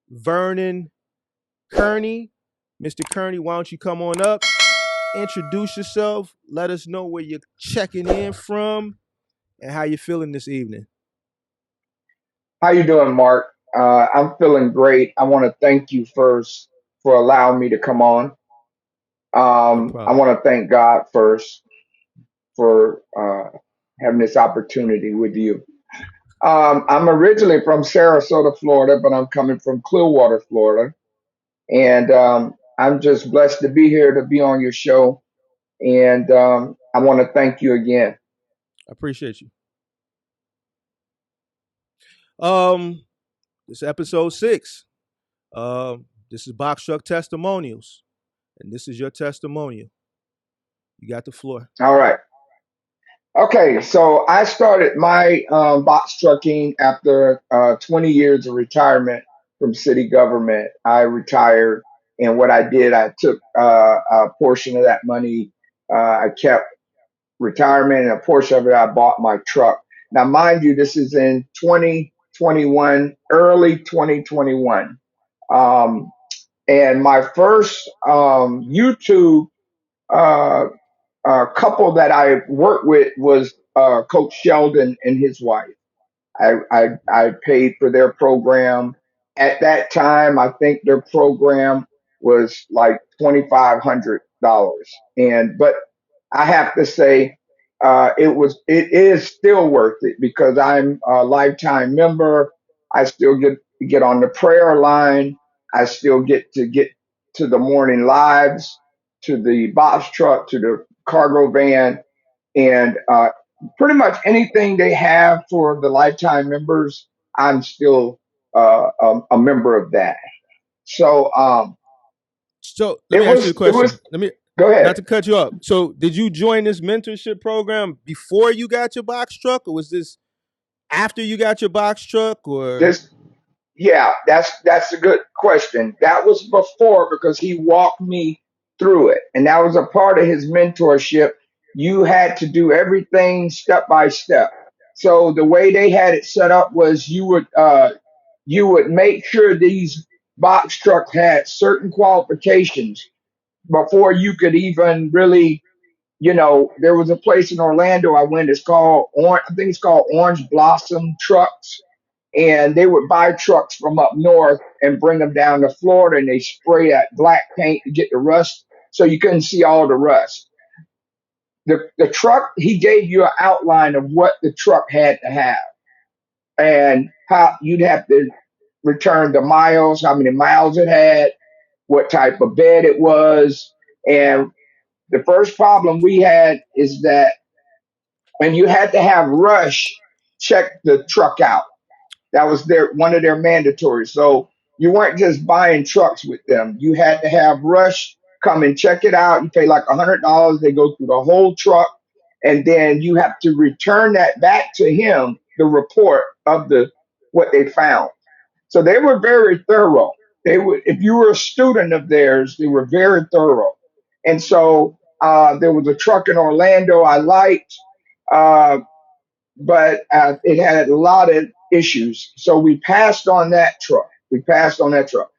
Vernon Kearney. Mr. Kearney, why don't you come on up, introduce yourself, let us know where you're checking in from, and how you're feeling this evening. How you doing, Mark? I'm feeling great. I want to thank you first for allowing me to come on. No I problem. want to thank God first for having this opportunity with you. I'm originally from Sarasota, Florida, but I'm coming from Clearwater, Florida, and I'm just blessed to be here to be on your show. And I want to thank you again. I appreciate you. Um, this is episode 6. This is Box Truck Testimonials, and this is your testimonial. You got the floor. All right. Okay, so I started my box trucking after 20 years of retirement from city government. I retired, and what I did, I took a portion of that money. I kept retirement, and a portion of it I bought my truck. Now, mind you, this is in 2021, early 2021. Um, and my first YouTube uh, couple that I worked with was Coach Sheldon and his wife. I paid for their program. At that time, I think their program was like $2,500. And but I have to say, it is still worth it because I'm a lifetime member. I still get on the prayer line. I still get to the morning lives, to the box truck, to the cargo van, and pretty much anything they have for the lifetime members. I'm still a member of that. So So let me ask you a it was. question. Let me Go not ahead. to cut you up. So did you join this mentorship program before you got your box truck, or was this after you got your box truck? Or This Yeah, that's a good question. That was before because he walked me through it, and that was a part of his mentorship. You had to do everything step by step. So the way they had it set up was you would make sure these box trucks had certain qualifications before you could even really, there was a place in Orlando I went. It's called I think it's called Orange Blossom Trucks, and they would buy trucks from up north and bring them down to Florida, and they spray that black paint to get the rust, so you couldn't see all the rust. The truck, he gave you an outline of what the truck had to have and how you'd have to return the miles, how many miles it had, what type of bed it was. And the first problem we had is that when you had to have Rush check the truck out. That was their one of their mandatories. So you weren't just buying trucks with them. You had to have Rush come and check it out. You pay like $100. They go through the whole truck, and then you have to return that back to him, the report of the what they found. So they were very thorough. They would, if you were a student of theirs, they were very thorough. And so there was a truck in Orlando I liked. Uh, but it had a lot of issues. So we passed on that truck. We passed on that truck.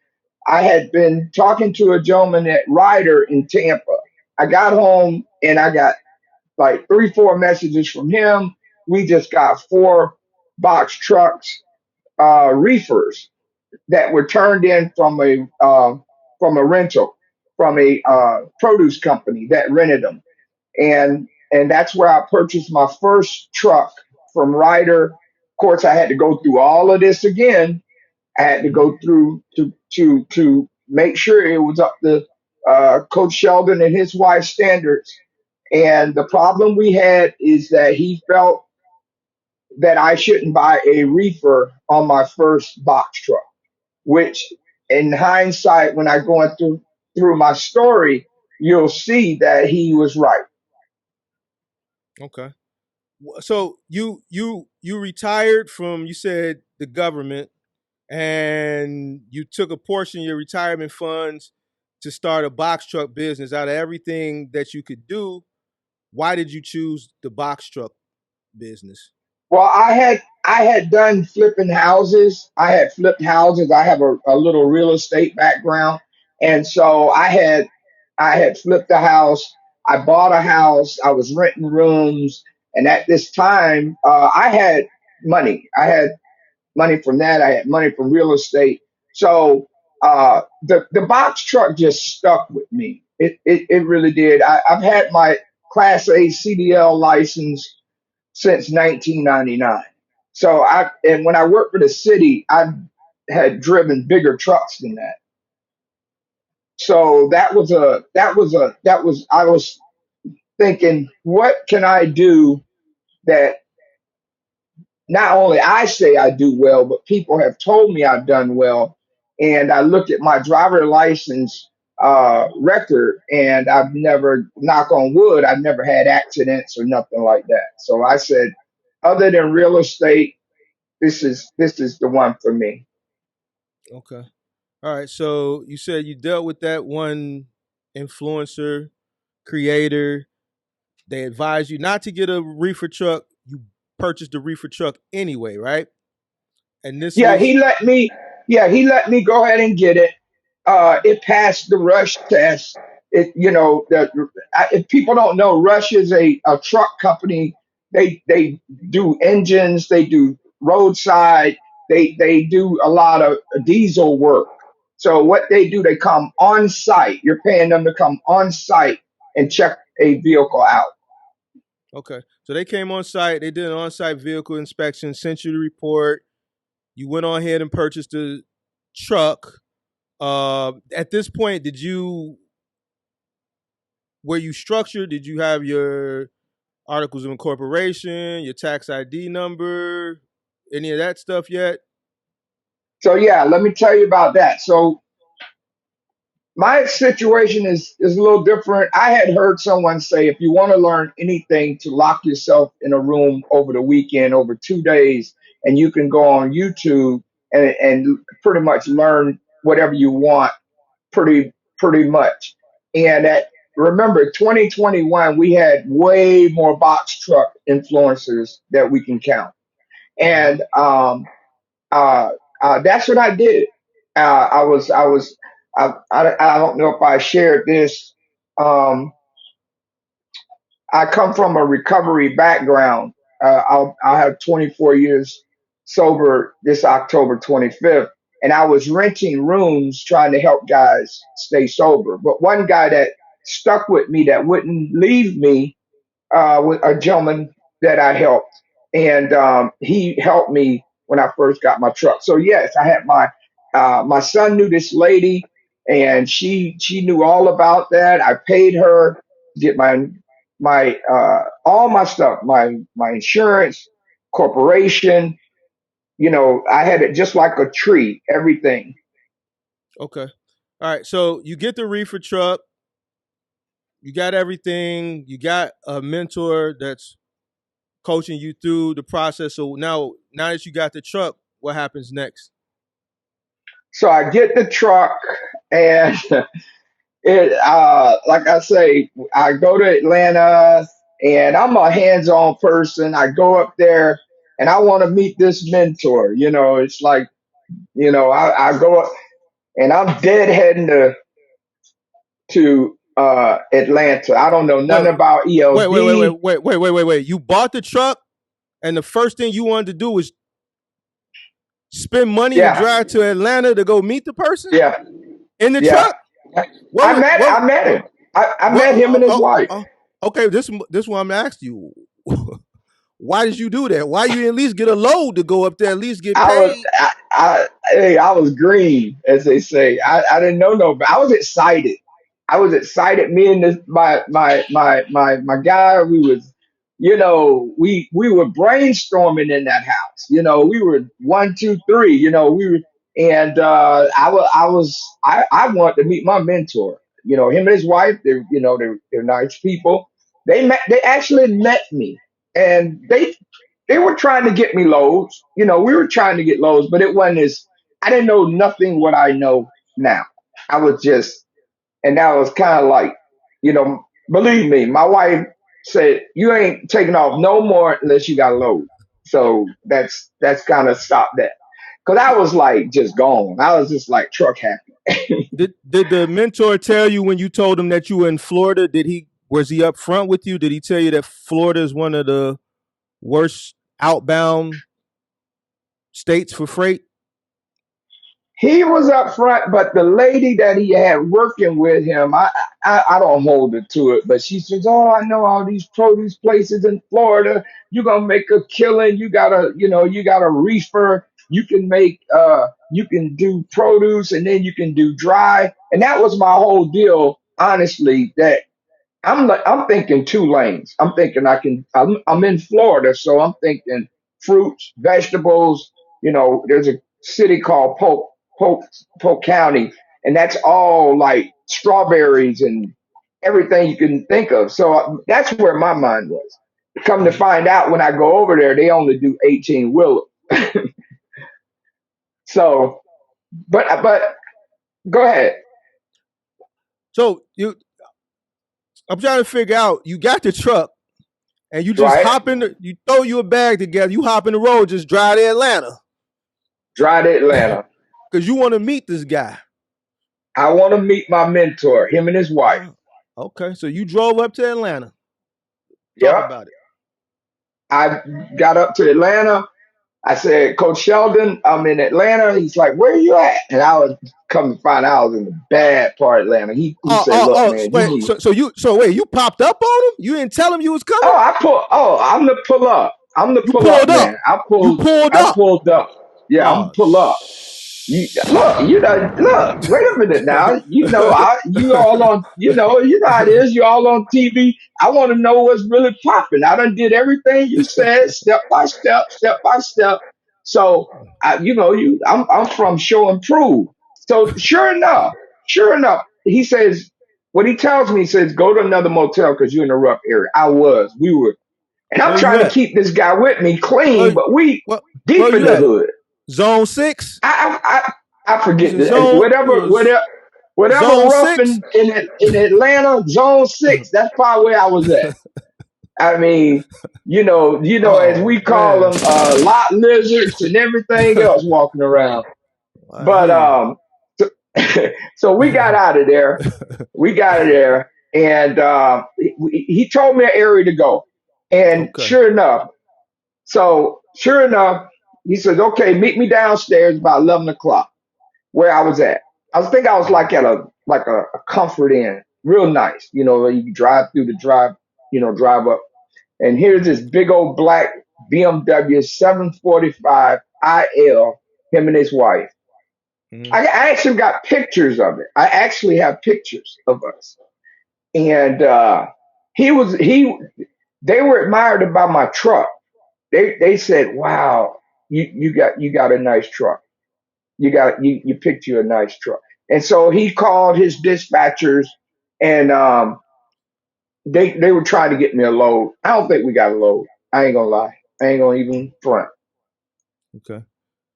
I had been talking to a gentleman at Ryder in Tampa. I got home and I got like 3, 4 messages from him. We just got 4 box trucks, reefers that were turned in from a rental, from a produce company that rented them, and that's where I purchased my first truck from Ryder. Of course, I had to go through all of this again. I had to go through to make sure it was up to Coach Sheldon and his wife's standards. And the problem we had is that he felt that I shouldn't buy a reefer on my first box truck, which in hindsight, when I go through my story, you'll see that he was right. okay. So you retired from, you said, the government, and you took a portion of your retirement funds to start a box truck business. Out of everything that you could do, why did you choose the box truck business? Well, I had done flipping houses. I had flipped houses. I have a little real estate background, and so I had flipped a house. I bought a house. I was renting rooms, and at this time, I had money. I had money from that. I had money from real estate. So the box truck just stuck with me. It really did. I've had my Class A CDL license since 1999. So and when I worked for the city, I had driven bigger trucks than that. So that was I was thinking, what can I do that not only I say I do well, but people have told me I've done well. And I looked at my driver license record, and I've never, knock on wood, I've never had accidents or nothing like that. So I said, other than real estate, this is the one for me. Okay. All right. So you said you dealt with that one influencer, creator. They advised you not to get a reefer truck. You purchased a reefer truck anyway, right? And this Yeah, was he let me. Yeah, he let me go ahead and get it. It passed the Rush test. If people don't know, Rush is a truck company. They do engines. They do roadside. They do a lot of diesel work. So what they do, they come on site. You're paying them to come on site and check a vehicle out. okay. So they came on site. They did an on-site vehicle inspection, sent you the report. You went on ahead and purchased the truck. At this point, did you were you structured? Did you have your articles of incorporation, your tax ID number, any of that stuff yet? So yeah, let me tell you about that. So my situation is a little different. I had heard someone say if you want to learn anything, to lock yourself in a room over the weekend, over 2 days, and you can go on YouTube and pretty much learn whatever you want, pretty much. And remember, 2021, we had way more box truck influencers that we can count, Mm-hmm. and that's what I did. I don't know if I shared this. Um, I come from a recovery background. I'll have 24 years sober this October 25th, and I was renting rooms trying to help guys stay sober. But one guy that stuck with me, that wouldn't leave me, with a gentleman that I helped, and he helped me when I first got my truck. So yes, I had my son knew this lady, and she knew all about that. I paid her to get my all my stuff, my insurance, corporation. I had it just like a tree, everything. Okay. All right. So you get the reefer truck. You got everything. You got a mentor that's coaching you through the process. So now that you got the truck, what happens next? So I get the truck, and it like I say, I go to Atlanta, and I'm a hands-on person. I go up there, and I want to meet this mentor. It's like, I go up, and I'm dead heading to Atlanta. I don't know nothing Wait, about ELD. wait. You bought the truck, and the first thing you wanted to do was spend money to Yeah, drive to Atlanta to go meet the person yeah, in the yeah. truck. What I was met what I met him. I what? met him and his Oh, wife. okay. This one I'm asking you. Why did you do that? Why you at least get a load to go up there, at least get I was paid? hey, I was green, as they say. I didn't know no, but I was excited. I was excited. Me and this my guy, we was, we were brainstorming in that house. We were one, two, three. We were, and I wanted to meet my mentor. Him and his wife. They're nice people. They actually met me, and they were trying to get me lows. We were trying to get lows, but it wasn't as, I didn't know nothing what I know now. I was just, and that was kind of like, believe me, my wife said, you ain't taking off no more unless you got a load. So that's kind of stopped that. Cause I was like just gone. I was just like truck happy. Did the mentor tell you when you told him that you were in Florida? Was he up front with you? Did he tell you that Florida is one of the worst outbound states for freight? He was up front, but the lady that he had working with him, I don't hold her to it, but she says, "Oh, I know all these produce places in Florida. You're gonna make a killing. You got a reefer. You can make you can do produce and then you can do dry." And that was my whole deal, honestly, that I'm thinking two lanes. I'm thinking I'm in Florida, so I'm thinking fruits, vegetables. There's a city called Polk County, and that's all like strawberries and everything you can think of. So that's where my mind was. Come to Mhm. find out, when I go over there, they only do 18 wheeler. So, but go ahead, So I'm trying to figure out. You got the truck, and you just right? hop in. You throw you a bag together. You hop in the road, just drive to Atlanta Drive to Atlanta. because you want to meet this guy. I want to meet my mentor, him and his wife. Okay, so you drove up to Atlanta. Talk Yep. about it. I got up to Atlanta. I said, Coach Sheldon, I'm in Atlanta. He's like, where are you at? And I was come to find out I was in the bad part of Atlanta. He said, look, man, you Wait. need. So wait, you popped up on him? You didn't tell him you was coming? I'm the pull up. I'm the You pull up pulled up. man. You pulled I up. pulled up. Yeah, I'm Oh, pull up. Look, wait a minute now. You all on, how it is. You all on TV. I want to know what's really popping. I done did everything you said, step by step, step by step. So, I'm from show and prove. So sure enough, he says, what he tells me, he says, go to another motel because you're in a rough area. We were, and I'm where you trying to at? keep this guy with me clean, Where, but we where, where deep in you the at? hood. Zone 6? I Was forget it zone? It was whatever zone rough 6? in Atlanta, zone 6. That's probably where I was at. I mean, as Oh we call man, them, lot lizards and everything else walking around. I But hear you. so, so we got out of there. We got out of there, and he told me an area to go. And Okay. sure enough, he says, "Okay, meet me downstairs about 11 o'clock." Where I was at. I was like at a Comfort Inn, real nice. Where you can drive through the drive, drive up. And here's this big old black BMW 745 IL, him and his wife. Mm-hmm. I actually got pictures of it. I actually have pictures of us. And he was he they were admired about my truck. They said, "Wow, you got a nice truck. You picked you a nice truck." And so he called his dispatchers, and they were trying to get me a load. I don't think we got a load. I ain't gonna lie. I ain't gonna even front. Okay.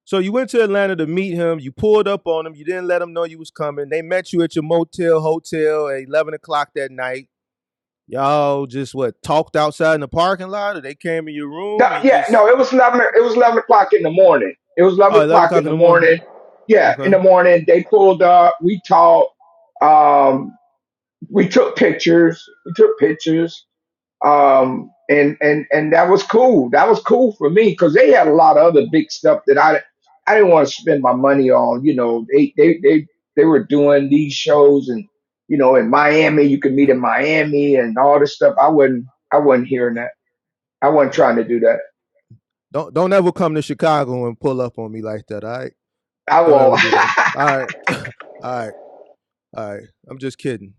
So you went to Atlanta to meet him. You pulled up on him. You didn't let him know you was coming. They met you at your hotel at 11 o'clock that night. Y'all just talked outside in the parking lot, or they came in your room and Yeah, just no, it was 11. It was 11 o'clock in the morning. It was 11 11 o'clock o'clock in in the the morning. morning. Yeah, in Okay. the morning they pulled up. We talked. Um, we took pictures. And that was cool. That was cool for me because they had a lot of other big stuff that I didn't want to spend my money on. They were doing these shows, and in Miami you could meet in Miami and all this stuff. I wasn't hearing that. I wasn't Yeah. trying to do that. Don't ever come to Chicago and pull up on me like that. All right. I Don't ever won't. do that. All right. All right. All right. I'm just kidding.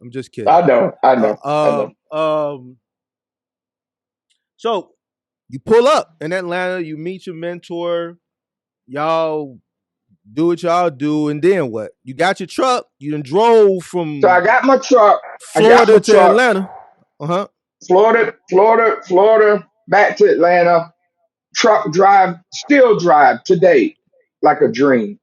I'm just I kidding. know. I Uh, know. I know. so you pull up in Atlanta, you meet your mentor, y'all do what y'all do, and then what? You got your truck, you done drove So I from got my truck. I got my Florida to truck. Atlanta. Uh-huh. Florida, back to Atlanta. Truck drive, still drive today like a dream.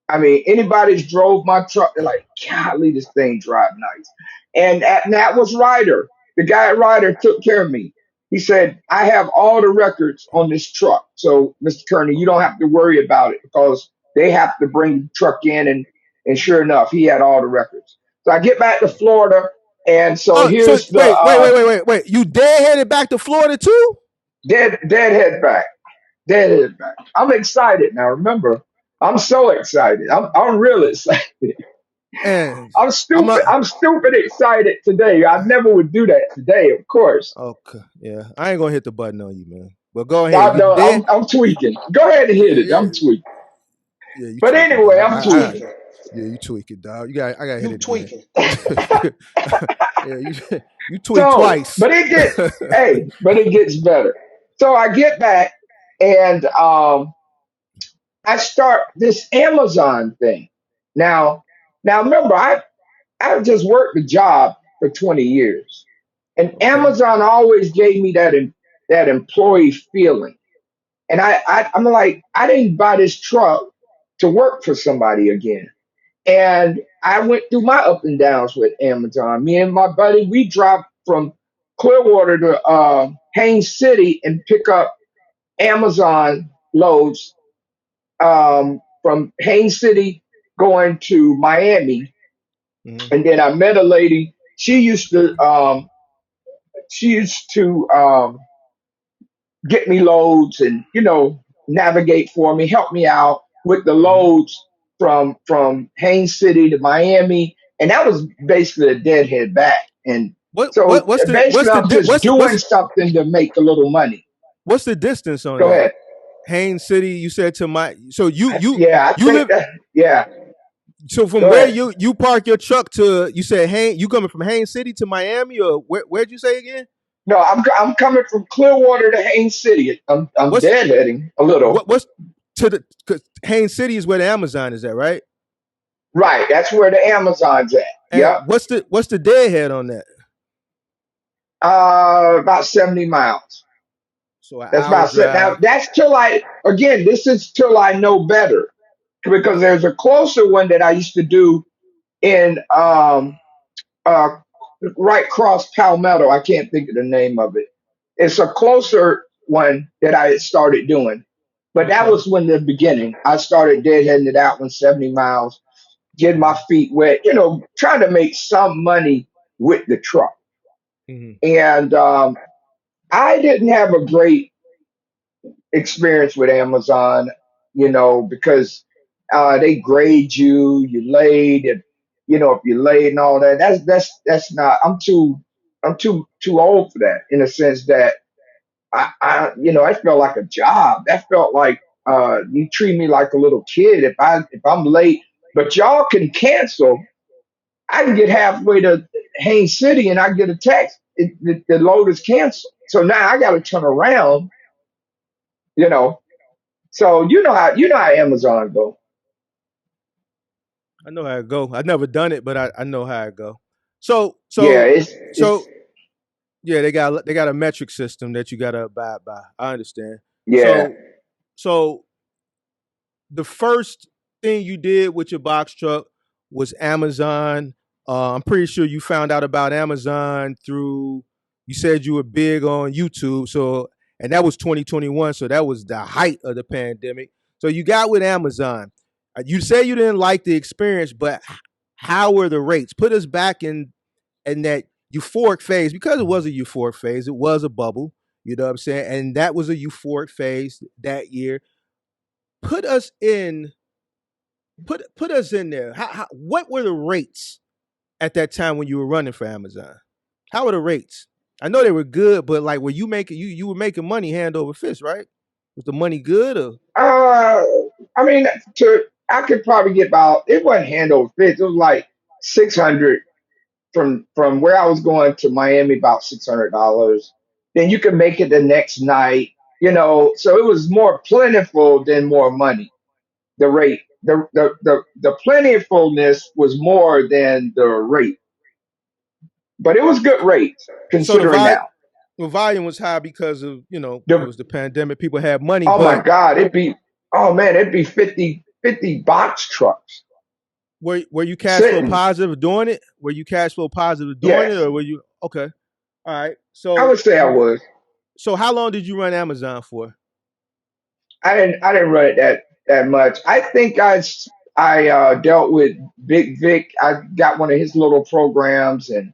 I mean, anybody's drove my truck, they're like, golly, this thing drive nice. And that was Ryder. The guy at Ryder took care of me. He said, I have all the records on this truck. So, Mr. Kearney, you don't have to worry about it because they have to bring the truck in. And sure enough, he had all the records. So I get back to Florida. And so Oh, so here's the wait. You dead-headed back to Florida too? deadhead back. Deadhead back. I'm excited now. Remember, I'm so excited. I'm really excited. And I'm I'm stupid. not. I'm stupid excited today. I never would do that today, of course. Okay, yeah. I ain't gonna hit the button on you, man. But go ahead. I You know dead? I'm tweaking. Go ahead and hit Yeah, it. yeah, I'm tweaking. yeah. You But tweaking, anyway, dog. I'm tweaking. Yeah, you tweaking, dog. I gotta hit You it again. tweaking. Yeah, you tweak So, twice. but it gets better. So I get back and I start this Amazon thing. Now, now remember, I just worked a job for 20 years, and Okay. Amazon always gave me that employee feeling. And I'm like, I didn't buy this truck to work for somebody again. And I went through my up and downs with Amazon. Me and my buddy, we dropped from Clearwater to Haines City and pick up Amazon loads from Haines City going to Miami. Hmm. And then I met a lady. She used to get me loads and navigate for me, help me out with the Hmm. loads from Haines City to Miami, and that was basically a deadhead back. And so basically, I'm just doing something to make a little money. what's the distance on Go that? ahead. Haines City, you said to my. So Yeah, I you think live. that. Yeah, So from go where ahead. you park your truck to, you said Haines, you coming from Haines City to Miami, or where'd you say again? No, I'm coming from Clearwater to Haines City. I'm What's deadheading a little. what's to the, cause Haines City is where the Amazon is at, right? Right, that's where the Amazon's at. And Yep. what's the deadhead on that? About 70 miles. So an That's hour about set. Now drive. that's till again, this is till I know better. Because there's a closer one that I used to do in uh right cross Palmetto. I can't think of the name of it. It's a closer one that I had started doing. But that Okay. was when the beginning. I started deadheading to that one, 70 miles, getting my Hmm. feet wet, trying to make some money with the truck. Hmm. And I didn't have a great experience with Amazon, because they grade you, you laid, and if you laid and all that. That's not. I'm too old for that. In a sense that I felt like a job. That felt like you treat me like a little kid if I'm late. But y'all can cancel. I can get halfway to Haines City and I get a text. The load is canceled. So now I got to turn around. You know, So you know how Amazon go. I know how it go. I've never done it, but I know how it go. So Yeah, so it's so yeah, they got a metric system that you gotta abide by. I understand. yeah. So the first thing you did with your box truck was Amazon. I'm pretty sure you found out about Amazon through. You said you were big on YouTube, so and that was 2021, so that was the height of the pandemic. So you got with Amazon. You say you didn't like the experience, but how were the rates? Put us back in that euphoric phase, because it was a euphoric phase. It was a bubble. You know what I'm saying? And that was a euphoric phase that year. Put us in put us in there. What were the rates at that time when you were running for Amazon? How were the rates? I know they were good, but like, were you making you were making money hand over fist, right? Was the money good or Uh, I mean, I could probably get about. It wasn't hand over fist. It was like 600 from where I was going to Miami, about $600. Then you could make it the next night. So it was more plentiful than more money. The rate, the plentifulness was more than the rate, but it was good rates so considering now. the volume was high because of it The was the pandemic. People had money, Oh my but God, it'd be 50 box trucks were you cash flow sitting. positive doing it? Were you cash flow positive doing it, Yes, or were you okay? All right. I So would say I was. So how long did you run Amazon for? I didn't run it that much. I think I dealt with Big Vic. I got one of his little programs, and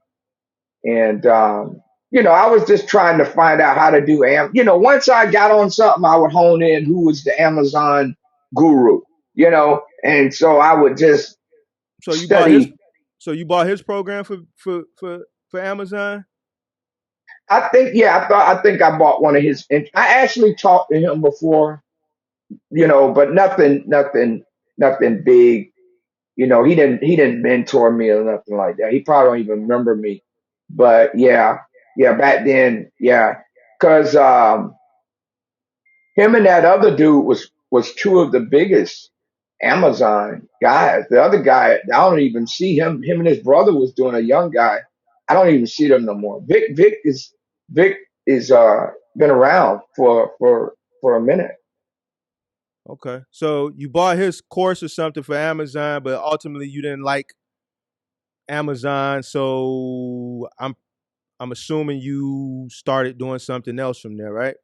I was just trying to find out how to do once I got on something, I would hone in who was the Amazon guru, and so I would just So you bought his study. so you bought his program for Amazon? I think I bought one of his. I actually talked to him before, but nothing big. He didn't mentor me or nothing like that. He probably don't even remember me. But yeah, back then, yeah, because him and that other dude was two of the biggest Amazon guys. The other guy, I don't even see him. Him and his brother was doing a young guy. I don't even see them no more. Vic is been around for a minute. Okay. So you bought his course or something for Amazon, but ultimately you didn't like Amazon. So I'm assuming you started doing something else from there, right?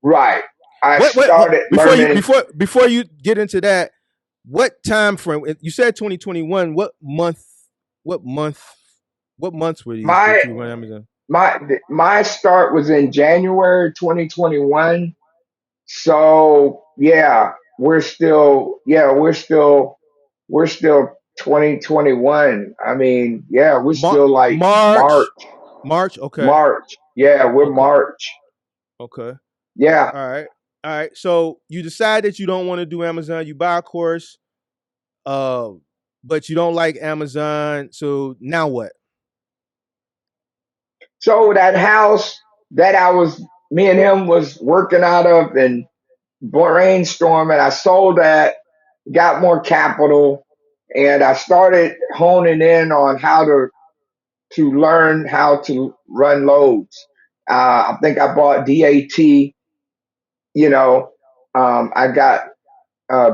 Right. I What started learning. before you get into that, what time frame? You said 2021. What month? What months were these My that you run Amazon? my start was in January 2021. So we're still 2021. I mean, yeah, we're still like March. March. Okay. March. Yeah, we're Okay. March. Okay. Yeah. All right. All right. So you decide that you don't want to do Amazon. You buy a course, uh, but you don't like Amazon. So now what? So that house that me and him was working out of and brainstorming, I sold that, got more capital, and I started honing in on how to learn how to run loads. I think I bought DAT. You know, I got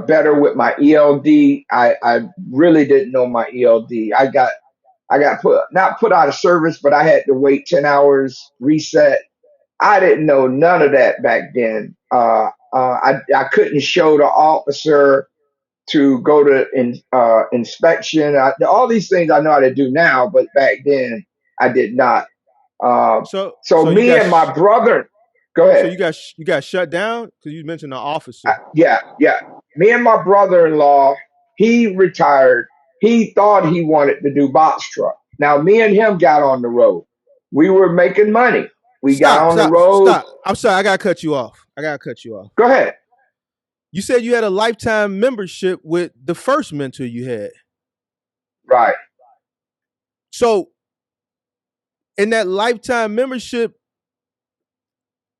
better with my ELD. I really didn't know my ELD. I got not put out of service, but I had to wait 10 hours reset. I didn't know none of that back then. I couldn't show the officer to go to inspection. All these things I know how to do now, but back then I did not. Uh, So so so you me got and my brother, go so ahead. you got shut down because you mentioned the officer. Yeah. Me and my brother-in-law, he retired. He thought he wanted to do box truck. Now me and him got on the road. We were making money. We got Stop, on the stop, road. stop. I'm sorry, I gotta cut you off. I gotta cut you off. Go ahead. You said you had a lifetime membership with the first mentor you had. Right. So in that lifetime membership,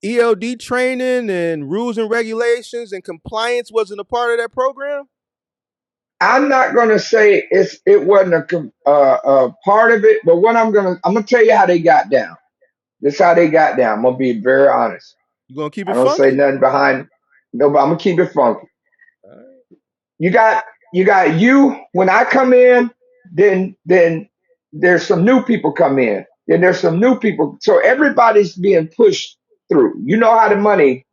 ELD training and rules and regulations and compliance wasn't a part of that program? I'm not gonna say it wasn't a part of it, but what I'm gonna tell you how they got down. This is how they got down. I'm gonna be very honest. You gonna keep I it don't say funky? nothing behind. No, but I'm gonna keep it funky. All right. You got you when I come in, then there's some new people come in. Then there's some new people. So everybody's being pushed through. You know how the money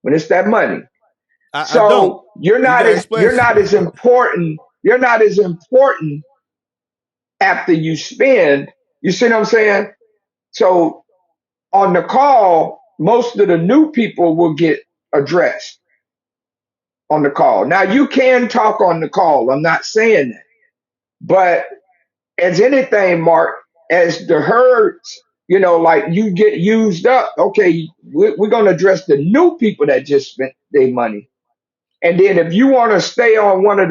when it's that money. I don't. So you're You not gotta as explain. you're not as important. You're not as important after you spend. You see what I'm saying? So on the call, most of the new people will get addressed on the call. Now you can talk on the call. I'm not saying that. But as anything, Mark, as the herds, like you get used up, okay, we're going to address the new people that just spent their money. And then if you want to stay on one of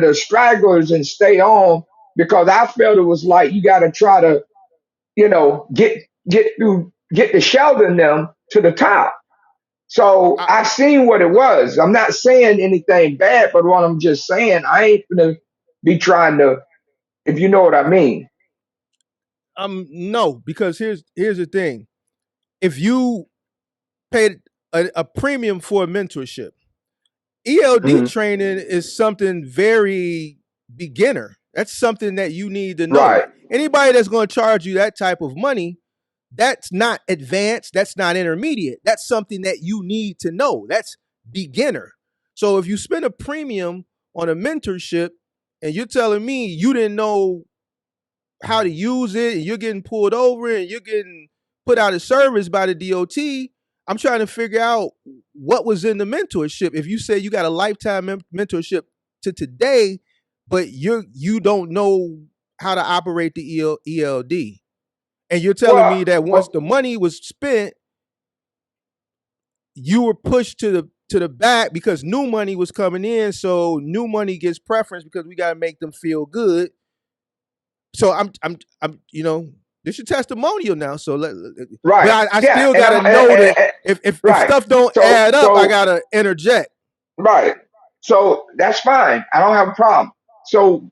the stragglers and stay on, because I felt it was like you got to try to, get the Sheldon them to the top. So I, I seen what it was. I'm not saying anything bad, but what I'm just saying, I ain't gonna be trying to, if you know what I mean. no, because here's the thing. If you paid a premium for a mentorship, ELD Mhm. training is something very beginner. That's something that you need to know. Right. Anybody that's going to charge you that type of money, that's not advanced, that's not intermediate. That's something that you need to know. That's beginner. So if you spend a premium on a mentorship and you're telling me you didn't know how to use it and you're getting pulled over and you're getting put out of service by the DOT, I'm trying to figure out what was in the mentorship. If you say you got a lifetime mentorship to today, but you don't know how to operate the ELD, and you're telling me that once Well, the money was spent, you were pushed to the back because new money was coming in. So new money gets preference because we got to make them feel good. So I'm this your testimonial now. So but right. I Yeah. still And gotta I'm, know that if right. stuff don't So, add up, I so, gotta interject. right. So that's fine. I don't have a problem. So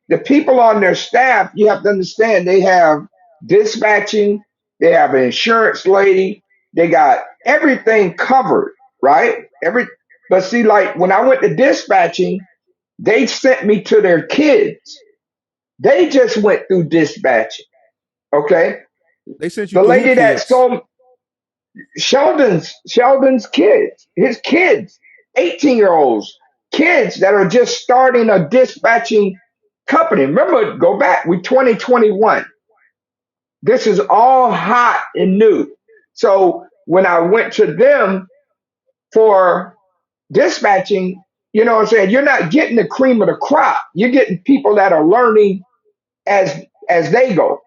the people on their staff, you have to understand they have dispatching, they have an insurance lady, they got everything covered, right? But see, like when I went to dispatching, they sent me to their kids. They just went through dispatching. Okay. They sent you The to who lady that kids? sold Sheldon's kids, his kids, 18-year-olds, kids that are just starting a dispatching company. Remember, go back, we 2021. This is all hot and new. So when I went to them for dispatching, you know what I'm saying? You're not getting the cream of the crop. You're getting people that are learning as they go.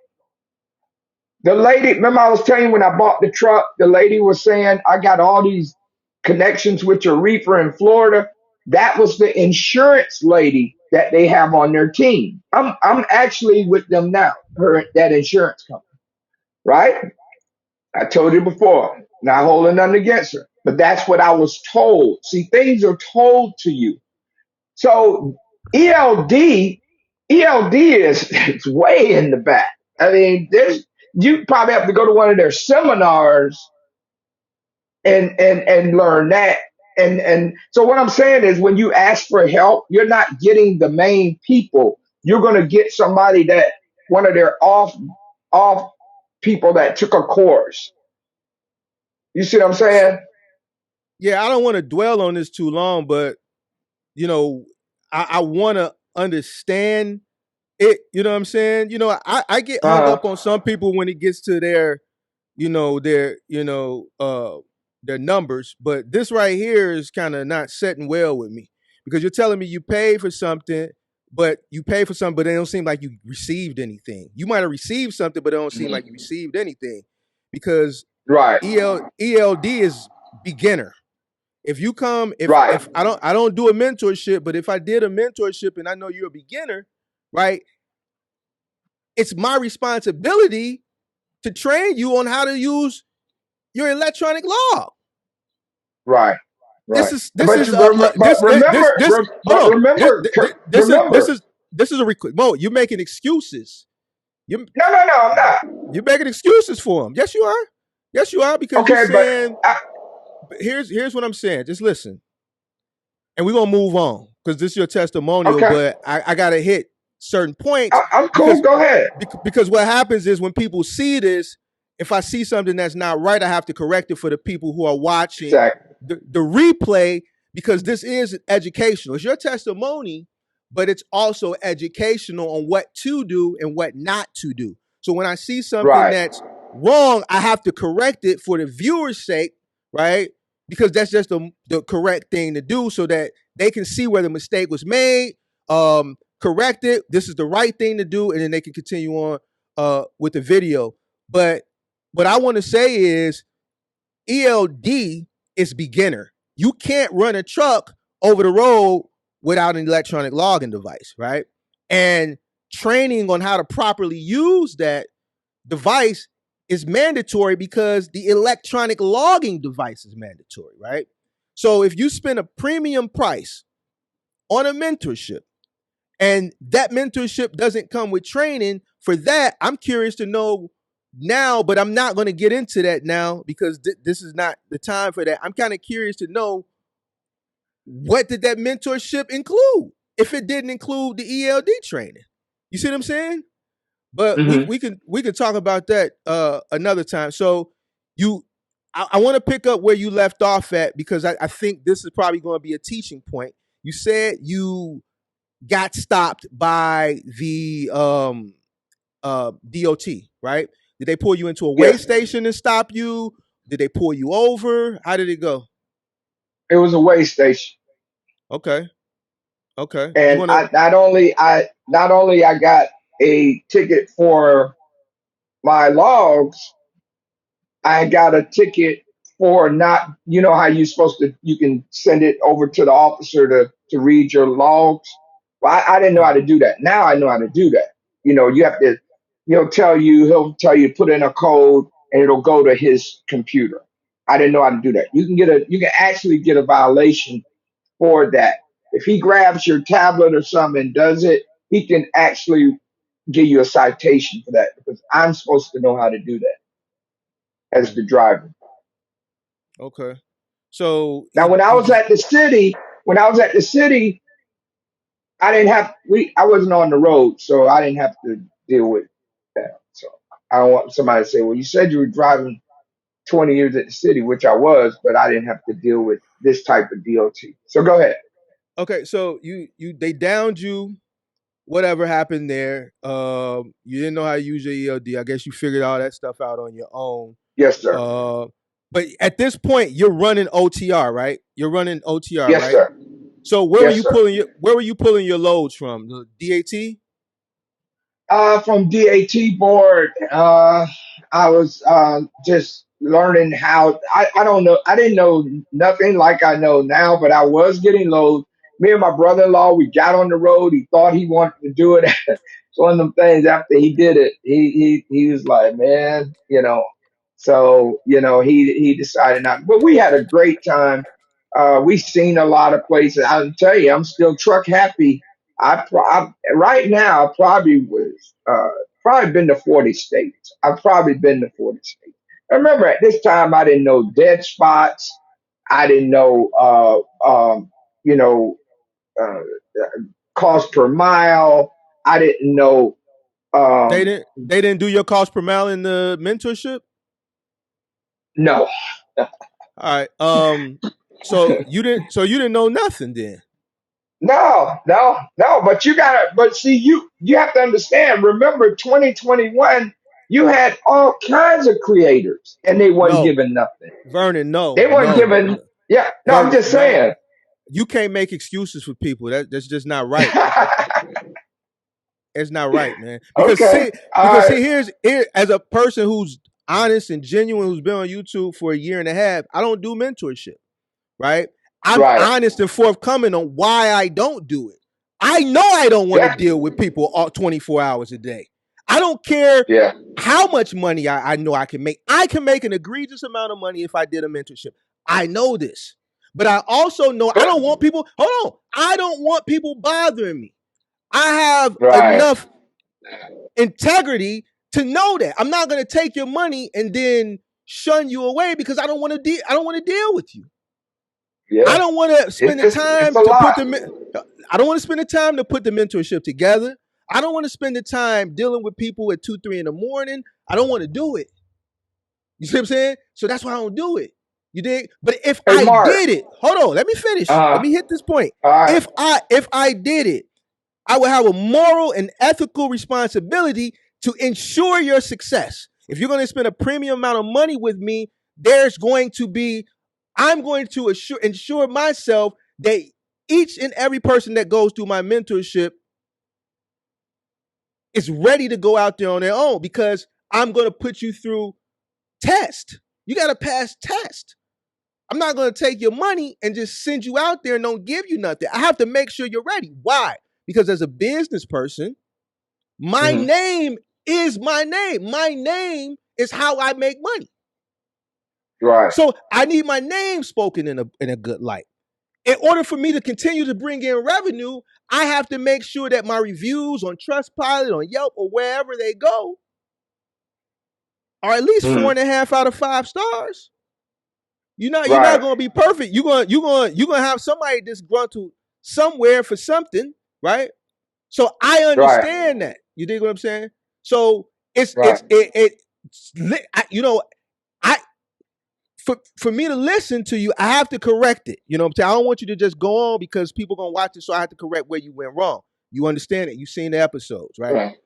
The lady, remember I was telling you when I bought the truck, the lady was saying, I got all these connections with your reefer in Florida. That was the insurance lady that they have on their team. I'm actually with them now, that insurance company, right? I told you before, not holding nothing against her, but that's what I was told. See, things are told to you. So ELD is it's way in the back. I mean, there's you probably have to go to one of their seminars and learn that. And so what I'm saying is when you ask for help, you're not getting the main people. You're gonna get somebody that one of their off people that took a course. You see what I'm saying? Yeah, I don't want to dwell on this too long, but you know, I want to understand it. You know what I'm saying? I get hung Uh up on some people when it gets to their numbers, but this right here is kind of not setting well with me because you're telling me you pay for something, but it don't seem like you received anything. You might have received something, but it don't seem like you received anything because right, ELD is beginner. If you come, right, if I don't do a mentorship, but if I did a mentorship and I know you're a beginner, right? It's my responsibility to train you on how to use your electronic log. right, right. This is But remember, hold but on. remember, This is this remember. is this is a Mo, you're making excuses. You No, no, no, I'm not. you're making excuses for them. Yes, you are. Yes, you are because you're Okay, but saying I, here's what I'm saying. Just listen, and we're gonna move on because this is your testimonial. okay, But I gotta hit certain points I'm cool. because Go ahead. because what happens is when people see this, if I see something that's not right, I have to correct it for the people who are watching Exactly. the replay because this is educational. It's your testimony, but it's also educational on what to do and what not to do. So when I see something Right, that's wrong, I have to correct it for the viewer's sake, right? Because that's just the correct thing to do so that they can see where the mistake was made, correct it. This is the right thing to do, and then they can continue on with the video. But what I want to say is ELD is beginner. You can't run a truck over the road without an electronic logging device, right? And training on how to properly use that device is mandatory because the electronic logging device is mandatory, right? So if you spend a premium price on a mentorship and that mentorship doesn't come with training for that, I'm curious to know now, but I'm not going to get into that now because this is not the time for that. I'm kind of curious to know what did that mentorship include if it didn't include the ELD training. You see what I'm saying? But we Hmm. we can we can talk about that another time. So you, I want to pick up where you left off at because I think this is probably going to be a teaching point. You said you got stopped by the DOT, right? Did they pull you into a weigh Yes, station and stop you? Did they pull you over? How did it go? it was a way station, Okay, okay. You and want to? not only I got a ticket for my logs, I got a ticket for not, you know how you supposed to, you can send it over to the officer to read your logs. Well, I didn't know how to do that. Now I know how to do that. You know, you have to, he'll tell you put in a code and it'll go to his computer. I didn't know how to do that. You can actually get a violation for that. If he grabs your tablet or something and does it, he can actually give you a citation for that because I'm supposed to know how to do that as the driver. Okay. So Now, he he just when I was at the city, I wasn't on the road, so I didn't have to deal with that. So I don't want somebody to say, "Well, you said you were driving 20 years at the city," which I was, but I didn't have to deal with this type of DOT. So go ahead. okay. So you they downed you. Whatever happened there, you didn't know how to use your ELD. I guess you figured all that stuff out on your own. Yes, sir. Uh, but at this point, you're running OTR, right? You're running OTR, Yes, right? sir. So Yes, sir. where were you pulling your loads from? The DAT? From DAT board, I was just learning how. I don't know. I didn't know nothing like I know now, but I was getting low. Me and my brother-in-law, we got on the road. He thought he wanted to do it. It's one of them things. After he did it, he was like, man, you know. So he decided not. But we had a great time. We seen a lot of places. I'll tell you, I'm still truck happy. Right now probably was probably been to 40 states. I've probably been to 40 states. I remember at this time I didn't know dead spots. I didn't know you know uh, cost per mile. I didn't know um, They didn't do your cost per mile in the mentorship. no. All right. So you didn't know nothing then. No. But but see, you have to understand. Remember, 2021, you had all kinds of creators, and they weren't No, given nothing. Vernon. They weren't given. Yeah, no, I'm Vernon. just No, saying. you can't make excuses for people. That's just not right. It's not right, man. Okay, all Because right, see, here as a person who's honest and genuine, who's been on YouTube for a year and a half, I don't do mentorship, right? I'm right, honest and forthcoming on why I don't do it. I know I don't want to yeah, deal with people all 24 hours a day. I don't care yeah, how much money I know I can make. I can make an egregious amount of money if I did a mentorship. I know this. But I also know I don't want people, hold on, I don't want people bothering me. I have right, enough integrity to know that I'm not going to take your money and then shun you away because I don't want to I don't want to deal with you. I yeah. don't want to spend the It's time a to put lot, the I don't want to spend the time to put the mentorship together. I don't want to spend the time dealing with people at 2, 3 in the morning. I don't want to do it. You see what I'm saying? So that's why I don't do it. You dig? But if hey I Mark. did it, hold on, let me finish. Let me hit this point. All right, If I did it, I would have a moral and ethical responsibility to ensure your success. If you're going to spend a premium amount of money with me, I'm going to ensure myself that each and every person that goes through my mentorship is ready to go out there on their own because I'm going to put you through test. You got to pass test. I'm not going to take your money and just send you out there and don't give you nothing. I have to make sure you're ready. Why? Because as a business person, my mm-hmm. name is my name. My name is how I make money. Right, So I need my name spoken in a good light. In order for me to continue to bring in revenue, I have to make sure that my reviews on Trustpilot, on Yelp, or wherever they go are at least four mm-hmm. and a half out of 5 stars. You're not Right, gonna be perfect. You're gonna have somebody disgruntled somewhere for something, right? So I right. understand that. You dig what I'm saying? So Right. you know, I for me to listen to you, I have to correct it. You know what I'm saying? I don't want you to just go on because people gonna watch it, so I have to correct where you went wrong. You understand it? You've seen the episodes, right? Right.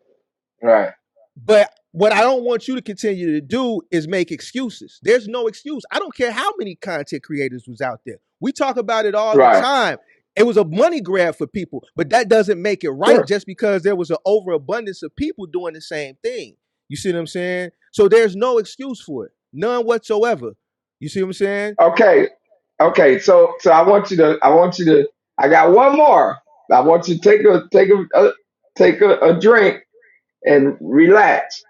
Right. But what I don't want you to continue to do is make excuses. There's no excuse. I don't care how many content creators was out there. We talk about it all the Right. time. It was a money grab for people, but that doesn't make it right Sure. just because there was an overabundance of people doing the same thing. You see what I'm saying? So there's no excuse for it. None whatsoever. You see what I'm saying? Okay. Okay. So I want you to I got one more. I want you to take a drink and relax.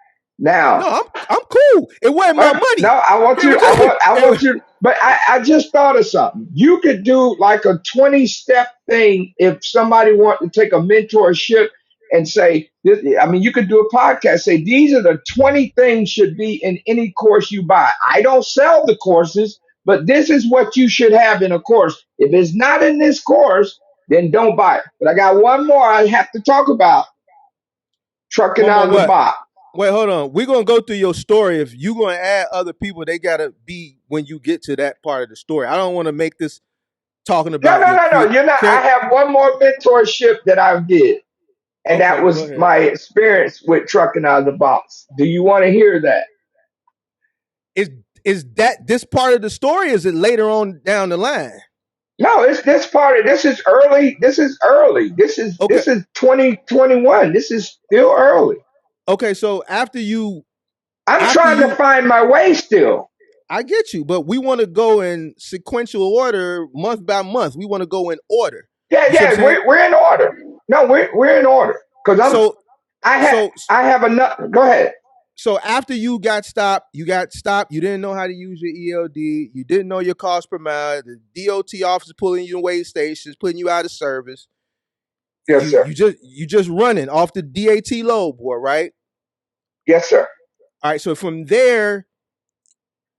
No, Now, I'm cool. It wasn't my no, money. I want you. I want you. But I just thought of something. You could do like a 20-step thing if somebody wanted to take a mentorship and say, this, I mean, you could do a podcast. Say these are the 20 things should be in any course you buy. I don't sell the courses, but this is what you should have in a course. If it's not in this course, then don't buy it. But I got one more I have to talk about. Trucking One out more of the what? box. Wait, hold on. We're gonna go through your story. If you gonna add other people, they gotta be when you get to that part of the story. I don't want to make this talking No, about no, your no, no. create. You're not. I Create. have one more mentorship that I did, and that Okay, go was ahead. my experience with trucking out of the box. Do you want to hear that? Is is that this part of the story? Or is it later on down the line? No, it's this part of this is early. This is early. This is Okay, this is 2021. This is still early. okay. So I'm after trying to you, find my way still. I get you, but we want to go in sequential order, month by month. We want to go in order. Yeah, You see what I'm yeah, saying? we're in order. No, we're in order because So so I have enough. Go ahead. so after you got stopped, you didn't know how to use your ELD, you didn't know your cost per mile, the DOT officer pulling you in weigh stations, putting you out of service. Yes, You sir. you just you just running off the DAT load board, right? Yes, sir. All right, so from there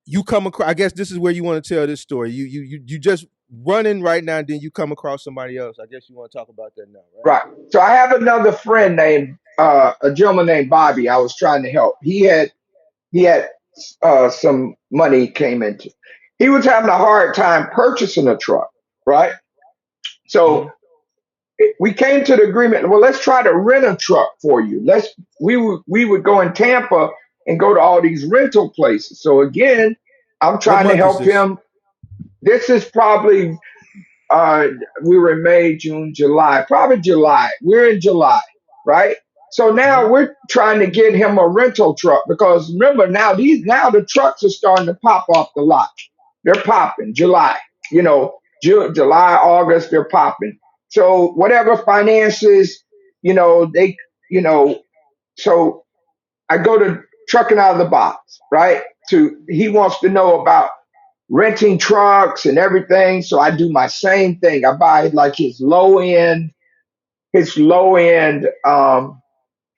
you come across, I guess this is where you want to tell this story. You just running right now, and then you come across somebody else. I guess you want to talk about that now, right? Right. So I have another friend named a gentleman named Bobby. I was trying to help. He had some money he came into. He was having a hard time purchasing a truck. Right. So Mm-hmm. we came to the agreement. Well, let's try to rent a truck for you. We would go in Tampa and go to all these rental places. So again, I'm What trying to month is help this? him. This is probably uh, we were in May, June, July, probably July. We're in July, right? So now Mm-hmm. we're trying to get him a rental truck because remember now the trucks are starting to pop off the lot. They're popping July, June, July, August, they're popping. So whatever finances, they, you know, so I go to trucking out of the box, right? He wants to know about renting trucks and everything. So I do my same thing. I buy like his low end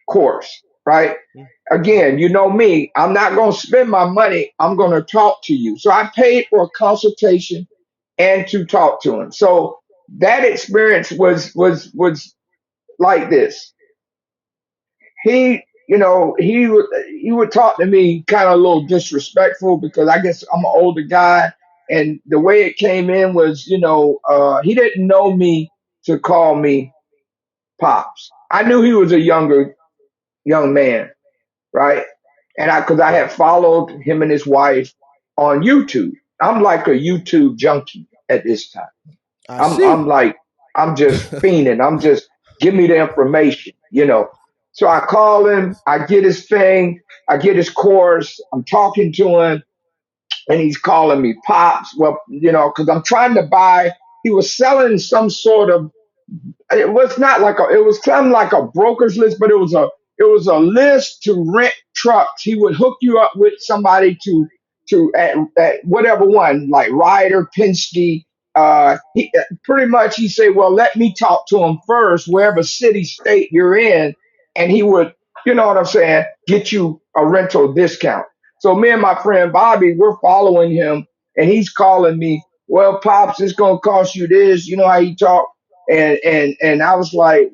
course, right? Mm-hmm. Again, you know me, I'm not going to spend my money. I'm going to talk to you. So I paid for a consultation and to talk to him. So that experience was like this. He would talk to me kind of a little disrespectful because I guess I'm an older guy, and the way it came in was, he didn't know me to call me pops. I knew he was a younger young man, right? And because I Right. had followed him and his wife on YouTube. I'm like a YouTube junkie at this time. I I'm see. like, I'm just fiending. I'm just give me the information. So I call him, I get his thing, I get his course, I'm talking to him, and he's calling me pops. Well, because I'm trying to buy. He was selling some sort of, it was not like it was kind of like a broker's list, but it was a list to rent trucks. He would hook you up with somebody at whatever one, like Ryder, Penske. Pretty much he said, well, let me talk to him first, wherever city, state you're in, and he would, you know what I'm saying, get you a rental discount. So me and my friend Bobby, we're following him, and he's calling me. Well, pops, it's gonna cost you this. You know how he talk. And I was like,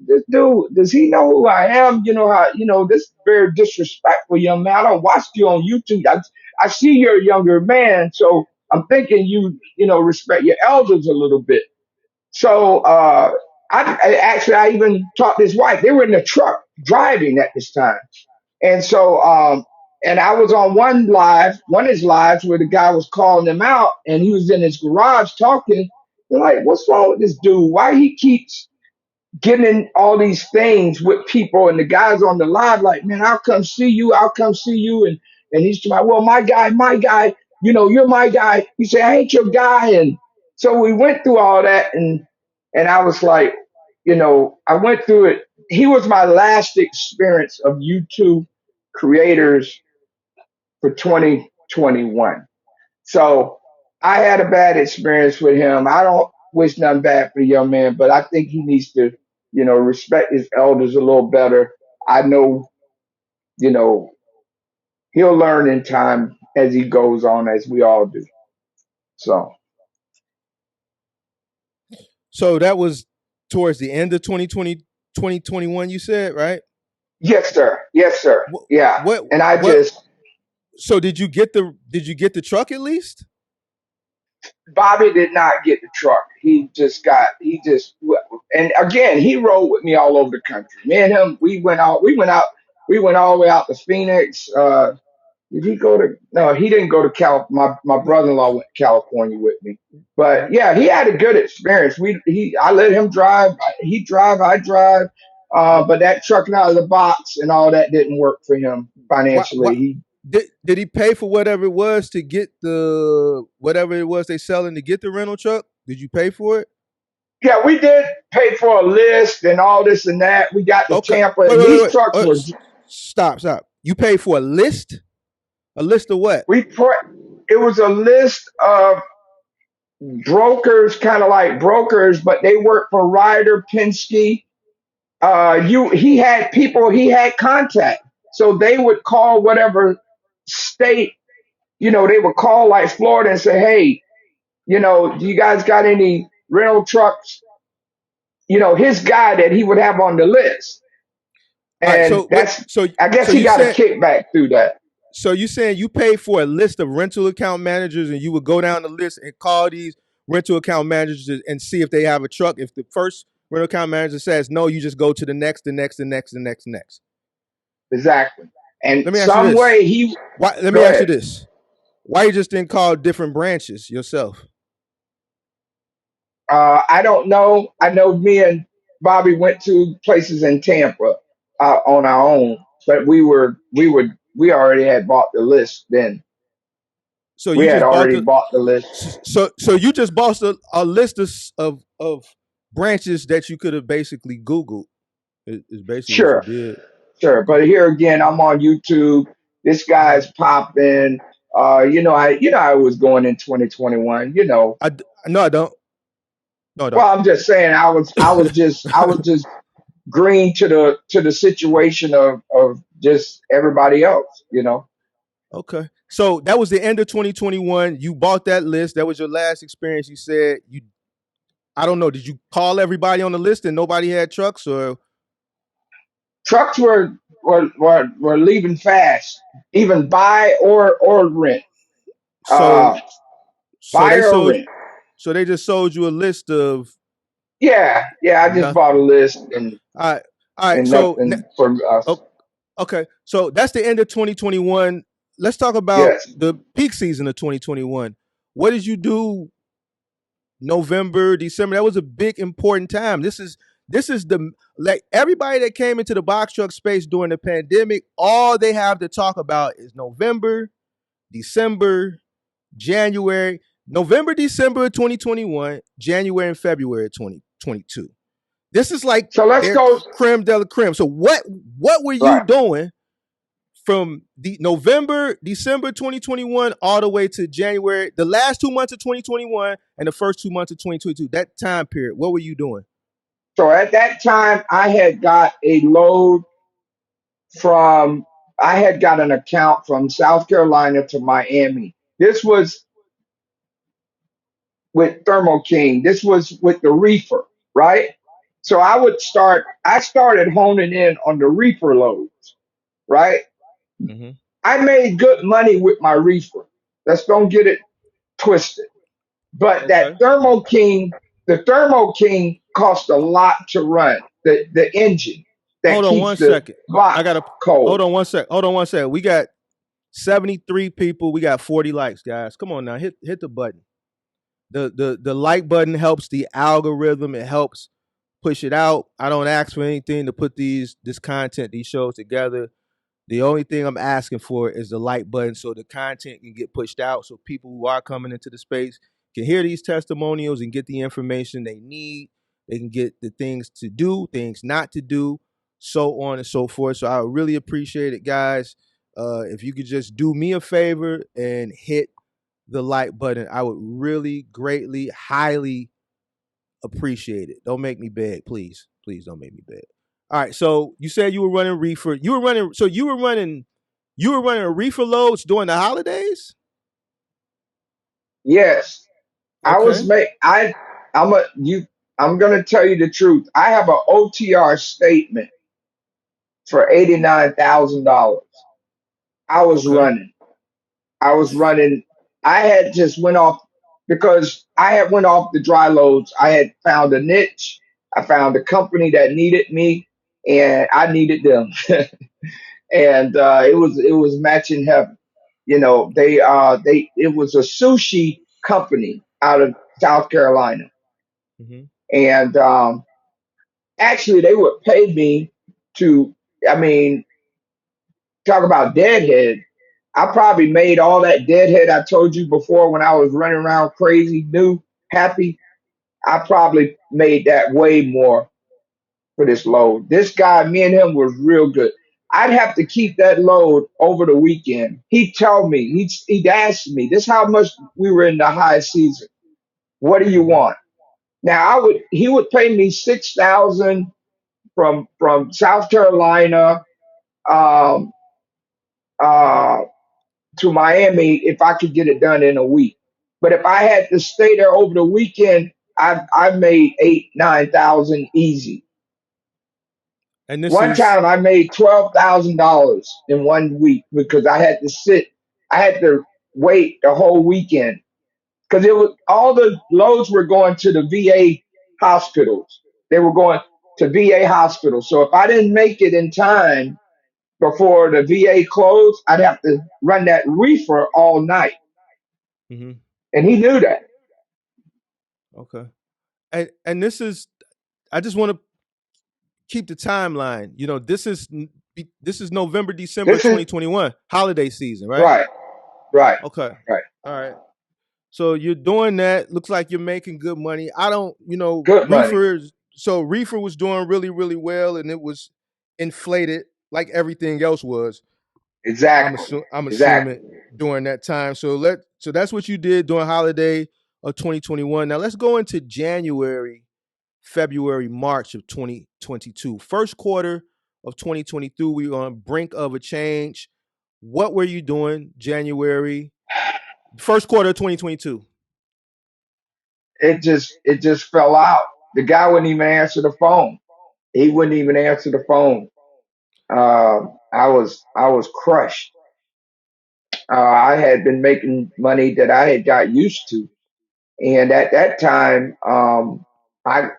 this dude, does he know who I am? You know how, this is very disrespectful, young man. I don't watch you on YouTube. I see you're a younger man, so I'm thinking respect your elders a little bit. So I even talked to his wife. They were in the truck driving at this time. And so and I was on one of his lives where the guy was calling him out and he was in his garage talking. They're like, what's wrong with this dude? Why he keeps getting in all these things with people, and the guys on the live like, man, I'll come see you, and he's like, well, my guy, you're my guy. He said, I ain't your guy. And so we went through all that, and I was like, I went through it. He was my last experience of YouTube creators for 2021. So I had a bad experience with him. I don't wish nothing bad for the young man, but I think he needs to, respect his elders a little better. I know, you know, he'll learn in time as he goes on, as we all do. So, So that was towards the end of 2020, 2021. You said, right? yes, sir. Yes, sir. What, Yeah. what, And I what? just, So did you get the truck at least? Bobby did not get the truck. And again, he rode with me all over the country. Me and him, we went all the way out to Phoenix. Did he go to? No, he didn't go to Cal. My brother-in-law went to California with me. But yeah, he had a good experience. I let him drive. He drive. I drive. But that trucking out of the box and all that didn't work for him Why, financially. did he pay for whatever it was to get the whatever it was they selling to get the rental truck? Did you pay for it? Yeah, we did pay for a list and all this and that. We got to Okay. Tampa, Wait, and wait, wait, these wait. trucks were. Stop. You paid for a list? A list of what? We put. It was a list of brokers, kind of like brokers, but they work for Ryder Penske. He had people he had contact, so they would call whatever state. They would call like Florida and say, hey, do you guys got any rental trucks? His guy that he would have on the list. All right. And So wait. So I guess so he you got a said kickback through that. so you saying you paid for a list of rental account managers and you would go down the list and call these rental account managers and see if they have a truck. If the first rental account manager says no, you just go to the next, the next, the next, the next, the next. Exactly. And Let me ask you some this. way he, Why? Let me go ask you ahead. this. Why you just didn't call different branches yourself? I don't know. I know me and Bobby went to places in Tampa on our own, but we already had bought the list then. So We you had just bought already the bought the list. so you just bought a list of branches that you could have basically Googled. Is basically what you Sure, did. sure. But here again, I'm on YouTube. This guy's popping. I was going in 2021. No, I don't. No, I don't. Well, I'm just saying, I was just green to the situation of just everybody else. Okay. So that was the end of 2021. You bought that list. That was your last experience. You said you. I don't know. Did you call everybody on the list and nobody had trucks, or Trucks were leaving fast, even buy or rent. so Uh, so buy they or sold? rent. So they just sold you a list of Yeah, yeah. I just nothing. bought a list All right. All right. and So nothing for us. oh, okay. So that's the end of 2021. Let's talk about Yes. the peak season of 2021. What did you do November, December? That was a big important time. This is the like everybody that came into the box truck space during the pandemic, all they have to talk about is November, December, January, November, December of 2021, January and February of 2022. This is like So let's their go. creme de la creme. So what were you Right. doing from the November, December 2021 all the way to January, the last 2 months of 2021 and the first 2 months of 2022, that time period, what were you doing? So at that time, I had got a load from. I had got an account from South Carolina to Miami. This was with Thermo King. This was with the reefer. right? So I started honing in on the reefer loads, right? Mm-hmm. I made good money with my reefer. Let's don't get it twisted. But that Okay. The Thermo King cost a lot to run. The engine that Hold on keeps one the second. I box gotta hold cold. on one sec. Hold on one sec. We got 73 people. We got 40 likes, guys. Come on now. Hit the button. The like button helps the algorithm. It helps push it out. I don't ask for anything to put this content, these shows together. The only thing I'm asking for is the like button so the content can get pushed out so people who are coming into the space can hear these testimonials and get the information they need. They can get the things to do, things not to do, so on and so forth. So I really appreciate it, guys. If you could just do me a favor and hit the like button, I would really greatly, highly appreciate it. Don't make me beg, please. Please don't make me beg. All right. So you said you were running reefer. You were running. So you were running reefer loads during the holidays. Yes, I was Okay. make I I'm a you I'm gonna tell you the truth. I have an OTR statement for $89,000. I was Okay. running. I was running. I had just went off because I had went off the dry loads. I had found a niche. I found a company that needed me, and I needed them. And it was matching heaven. You know, they it was a sushi company out of South Carolina, Mm-hmm. and actually they would pay me to. I mean, talk about deadhead. I probably made all that deadhead I told you before when I was running around crazy, new, happy. I probably made that way more for this load. This guy, me and him was real good. I'd have to keep that load over the weekend. He'd tell me, he'd ask me, this is how much we were in the high season. What do you Mm-hmm. want? Now he would pay me 6,000 from South Carolina um, uh, to Miami if I could get it done in a week. But if I had to stay there over the weekend, I made 8, 9,000 easy. And this One is time I made $12,000 in one week because I had to sit. I had to wait the whole weekend because it was all the loads were going to the VA hospitals. They were going to VA hospitals. So if I didn't make it in time before the VA closed, I'd have to run that reefer all night, mm-hmm. and he knew that. Okay. And this is I just want to keep the timeline. You know, this is November, December This is 2021, holiday season, right? right, right, Okay. right. All right. So you're doing that. Looks like you're making good money. I don't, Good money. reefers. So reefer was doing really, really well, and it was inflated like everything else was. Exactly, I'm exactly. assuming during that time. So that's what you did during holiday of 2021. Now let's go into January, February, March of 2022. First quarter of 2022, we were on brink of a change. What were you doing January, first quarter of 2022? It just fell out. The guy wouldn't even answer the phone. He wouldn't even answer the phone. I was crushed. I had been making money that I had got used to, and at that time, I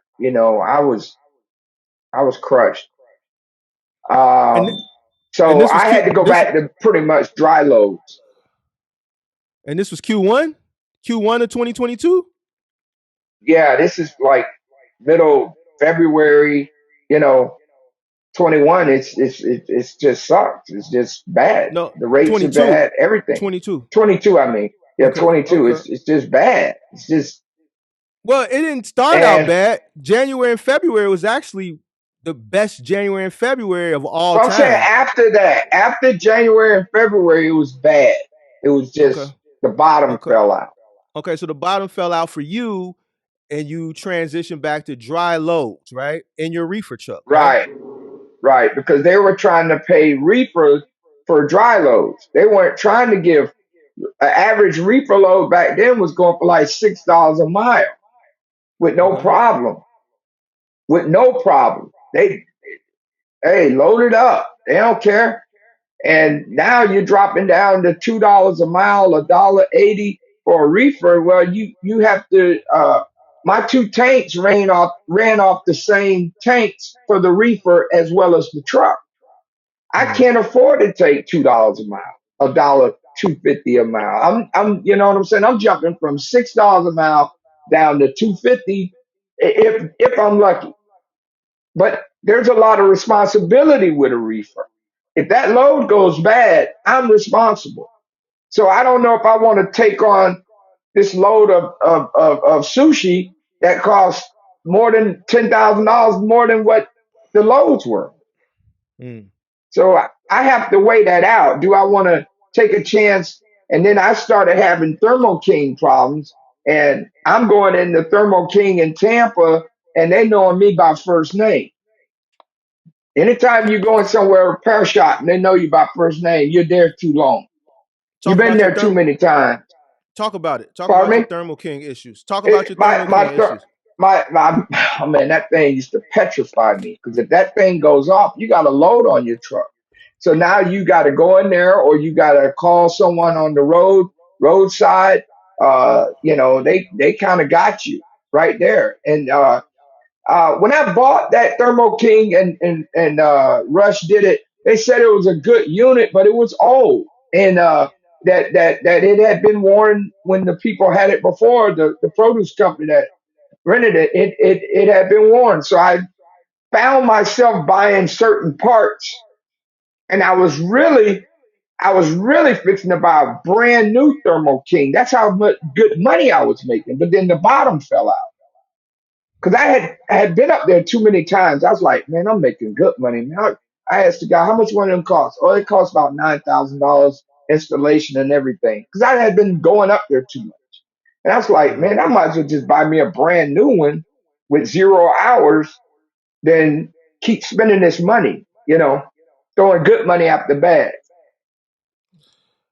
I was crushed. And Um, and so this was I Q had to go this back to pretty much dry loads. and this was Q1 of 2022. Yeah, this is like middle February. You know, 21. It's just sucks. It's just bad. No, The rates are 22, bad. Everything. 22. 22. I mean, yeah, Okay, 22. okay. It's just bad. It's just Well, it didn't start out and bad. January and February was actually the best January and February of all well, I'm saying time. after that, after January and February, it was bad. It was Okay, just the bottom okay, fell out. okay. So the bottom fell out for you, and you transitioned back to dry loads, right? In your reefer truck, right? Right, right, because they were trying to pay reefers for dry loads. They weren't trying to give an average reefer load back then was going for like $6 a mile with no Okay, problem. with no problem. Hey, load it up. They don't care. And now you're dropping down to $2 a mile, $1.80 for a reefer. Well, you have to. My two tanks ran off the same tanks for the reefer as well as the truck. I can't afford to take $2 a mile, $1.250 a mile. you know what I'm saying? I'm jumping from $6 a mile down to $2.50 if I'm lucky. But there's a lot of responsibility with a reefer. If that load goes bad, I'm responsible. So I don't know if I want to take on this load of sushi that costs more than $10,000 more than what the loads were. Mm. So I have to weigh that out. Do I want to take a chance? And then I started having Thermo King problems, and I'm going into Thermo King in Tampa, and they knowing me by first name. Anytime you're going somewhere repair shop and they know you by first name, you're there too long. You've Talk been about your there too many times. Talk about it. Talk about Pardon your me? Thermo King issues. Talk about It, your Thermo King issues. my oh man, that thing used to petrify me because if that thing goes off, you got a load on your truck. So now you got to go in there, or you got to call someone on the roadside. They kind of got you right there. And when I bought that Thermo King and Rush did it, they said it was a good unit, but it was old, and that it had been worn when the people had it before. The produce company that rented it had been worn. So I found myself buying certain parts, and I was really fixing to buy a brand new Thermo King. That's how much good money I was making. But then the bottom fell out because I had been up there too many times. I was like, man, I'm making good money. Man, I asked the guy, how much one of them cost? Oh, it costs about $9,000 installation and everything. Because I had been going up there too much. And I was like, Mm. man, I might as well just buy me a brand new one with 0 hours than keep spending this money, throwing good money after bad.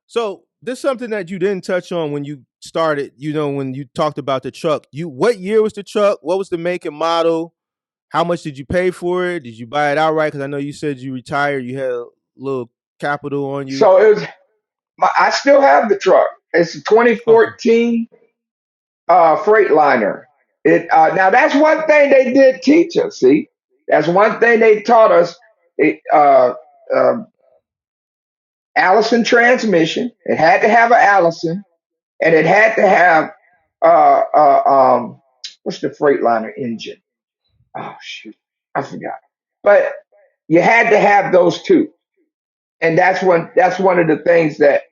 So this is something that you didn't touch on when you started. When you talked about the truck. What year was the truck? What was the make and model? How much did you pay for it? Did you buy it outright? Because I know you said you retired. You had a little capital on you. So I still have the truck. It's a Okay. 2014 Freightliner. Now that's one thing they did teach us. See, that's one thing they taught us. It, Allison transmission. It had to have an Allison, and it had to have uh, uh, um, what's the Freightliner engine? Oh shoot, I forgot. But you had to have those two, and that's one of the things that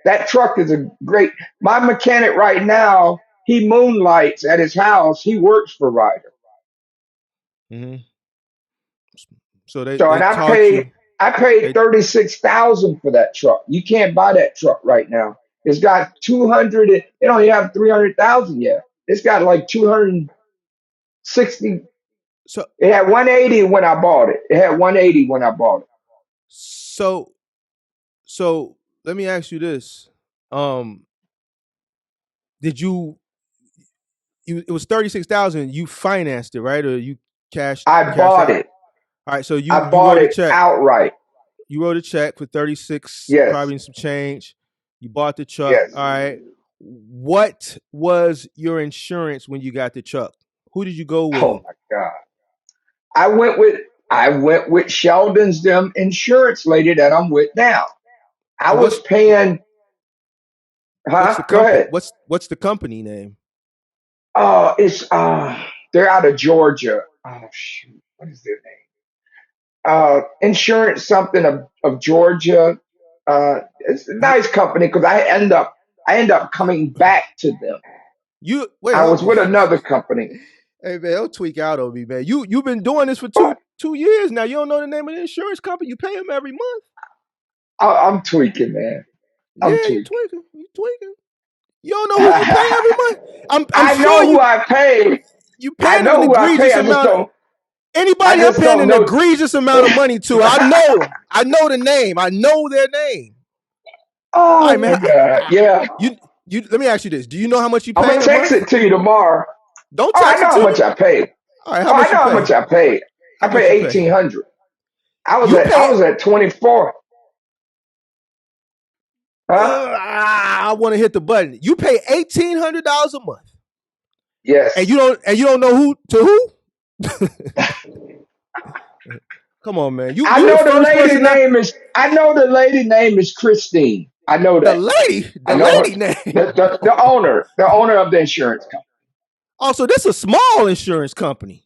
that truck is a great. My mechanic right now, he moonlights at his house. He works for Ryder. Mm-hmm. So they So they and I taught you. paid I paid They 36,000 for that truck. You can't buy that truck right now. It's got 200. It don't even have 300,000 yet. It's got like 260. so It had 180 when I bought it. It had 180 when I bought it. so so let me ask you this. Um, did it was 36,000. You financed it, right? Or you I cash bought out? it. All right. So I you bought wrote a it check. outright. You wrote a check for 36, Yes. probably some change. You bought the truck. Yes. All right. What was your insurance when you got the truck? Who did you go with? Oh my God. I went with I went with Sheldon's them insurance lady that I'm with now. I And was paying, what's the Go company? ahead. What's the company name? It's they're out of Georgia. Oh shoot, what is their name? Insurance something of Georgia. It's a You nice company because I end up coming back to them. you wait, I hold was on. with another company. Hey man, don't tweak out on me, man. You've been doing this for But two years now. You don't know the name of the insurance company. You pay them every month. I'm tweaking, man. I'm Yeah, you tweaking. tweaking. You tweaking. You don't know who you pay every month. I'm I sure know who I pay. you I paying them an know who I pay. egregious amount. I Anybody I'm just paying don't an know. egregious amount of money to, I know the name. I know their name. All right, Oh man. my God. Yeah. You let me ask you this. Do you know how much you I'm pay gonna a text month? it to you tomorrow. Don't Oh, I text know it how to much me. I pay. All right, how Oh, I much you know how pay? much I paid. I How much paid you pay? 1,800. You I pay. was at 24. Huh? I want to hit the button. You pay $1,800 a month, and Yes. you don't know who to who. Come on, man. I You the know the first lady person that name is. I know the lady name is Christine. I know that. I the know her. lady name. The owner of the insurance company. Also, this is a small insurance company.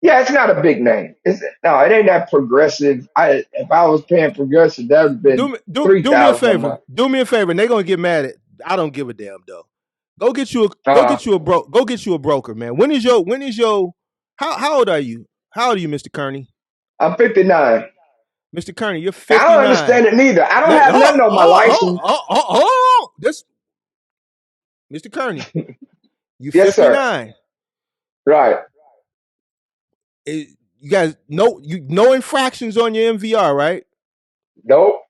Yeah, it's not a big name. No, it ain't that progressive. If I was paying progressive, that would have been Do me a 3,000 a favor. month. Do me a favor. And they're gonna get mad at. I don't give a damn though. Uh, Go get you a broker, man. When is your how old are you? How old are you, Mr. Kearney? I'm 59. Mr. Kearney, you're I don't 59. understand it neither. I don't have nothing on my license. This Mr. Kearney, you Yes, sir. 59. Right. You guys no infractions on your MVR, right? Nope.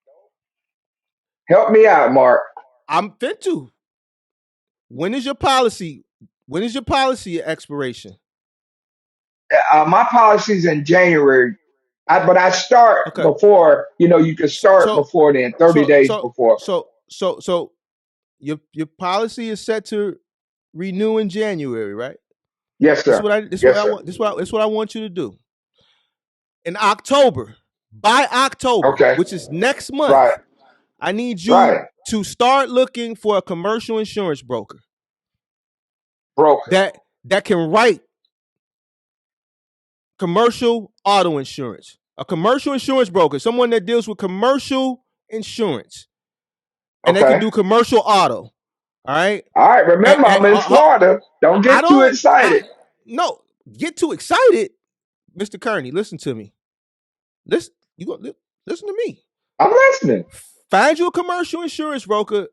Help me out, Mark. I'm fit to. When is your policy? When is your policy expiration? My policy's in January, but I start Okay. before. You can So start so before then, 30 so days so before. so your policy is set to renew in January, right? Yes, sir. Yes, sir. This is what I want you to do. In October, by October, Okay. which is next month, Right. I need you Right. to start looking for a commercial insurance broker Broker. that can write commercial auto insurance. A commercial insurance broker, someone that deals with commercial insurance, and they can Okay. do commercial auto. All right. All right. Remember, And I'm in Florida. Don't I get too don't. excited. No, get too excited, Mr. Kearney. Listen to me. Listen. Listen to me. I'm listening. Find you a commercial insurance broker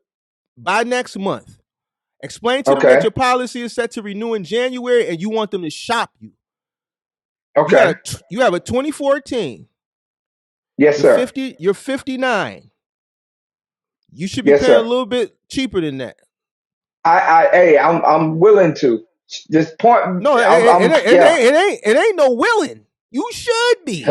by next month. Explain to them that Okay. your policy is set to renew in January, and you want them to shop you. Okay. You have a 2014. Yes, sir. You're 59. You should be Yes, paying a sir. little bit cheaper than that. Hey, I'm willing to. Just point. No, Yeah. it ain't no willing. You should be.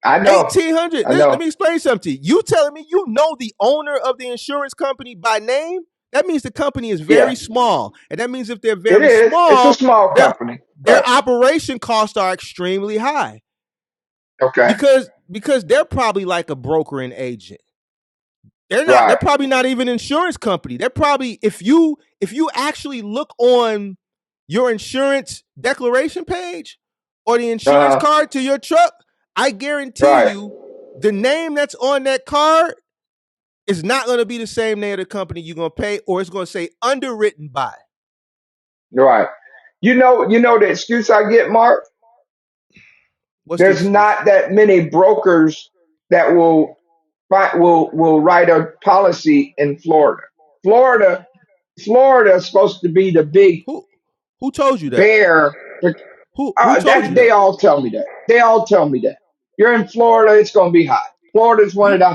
I know. 1,800. I Let know. me explain something to you. You telling me you know the owner of the insurance company by name? That means the company is Yeah. very small. And that means if they're It very is. It's a small, small their company. their Right. operation costs are extremely high. Okay. Because they're probably like a broker and agent. They're Right. probably not even an insurance company. They're probably if you actually look on your insurance declaration page or the insurance Uh. card to your truck, I guarantee Right. you the name that's on that card is not going to be the same name of the company you're going to pay, or it's going to say underwritten by. Right. You know the excuse I get, Mark? What's the There's excuse? not that many brokers that will write a policy in Florida. Florida, Florida is supposed to be the big Who who told you that? bear. Who told That you they that, all tell me that. They all tell me that. You're in Florida, it's going to be hot. you,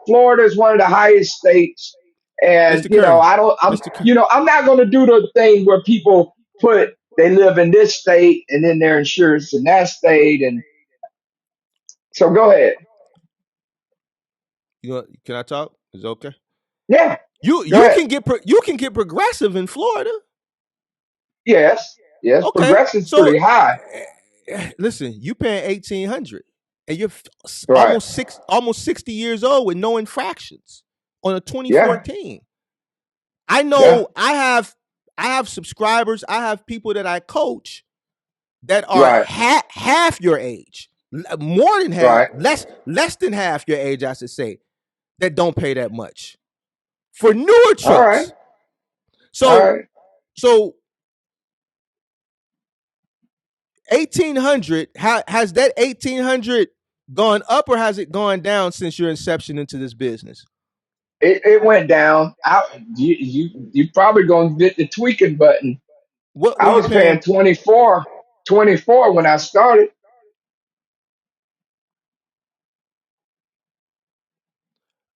Florida is one of the highest states, and Mr. Kearney? I don't. Mr. Kearney, I'm not going to do the thing where people put they live in this state and then their insurance in that state, and so go ahead. can I talk? Is it okay? Yeah, You go you ahead. can get you can get progressive in Florida. Yes, yes. Okay, Progressive's so pretty high. listen, you paying 1,800, and you're Right. almost 60 years old with no infractions on a Yeah. 2014. I Yeah. know I have subscribers. I have people that I coach that are Right. half your age, more than half, Right. less than half your age, I should say, that don't pay that much for newer All right. trucks. All So right. so 1,800, has that 1,800 gone up or has it gone down since your inception into this business? It went down. You probably gonna get the tweaking button. What were I you was paying paying? 24 when I started.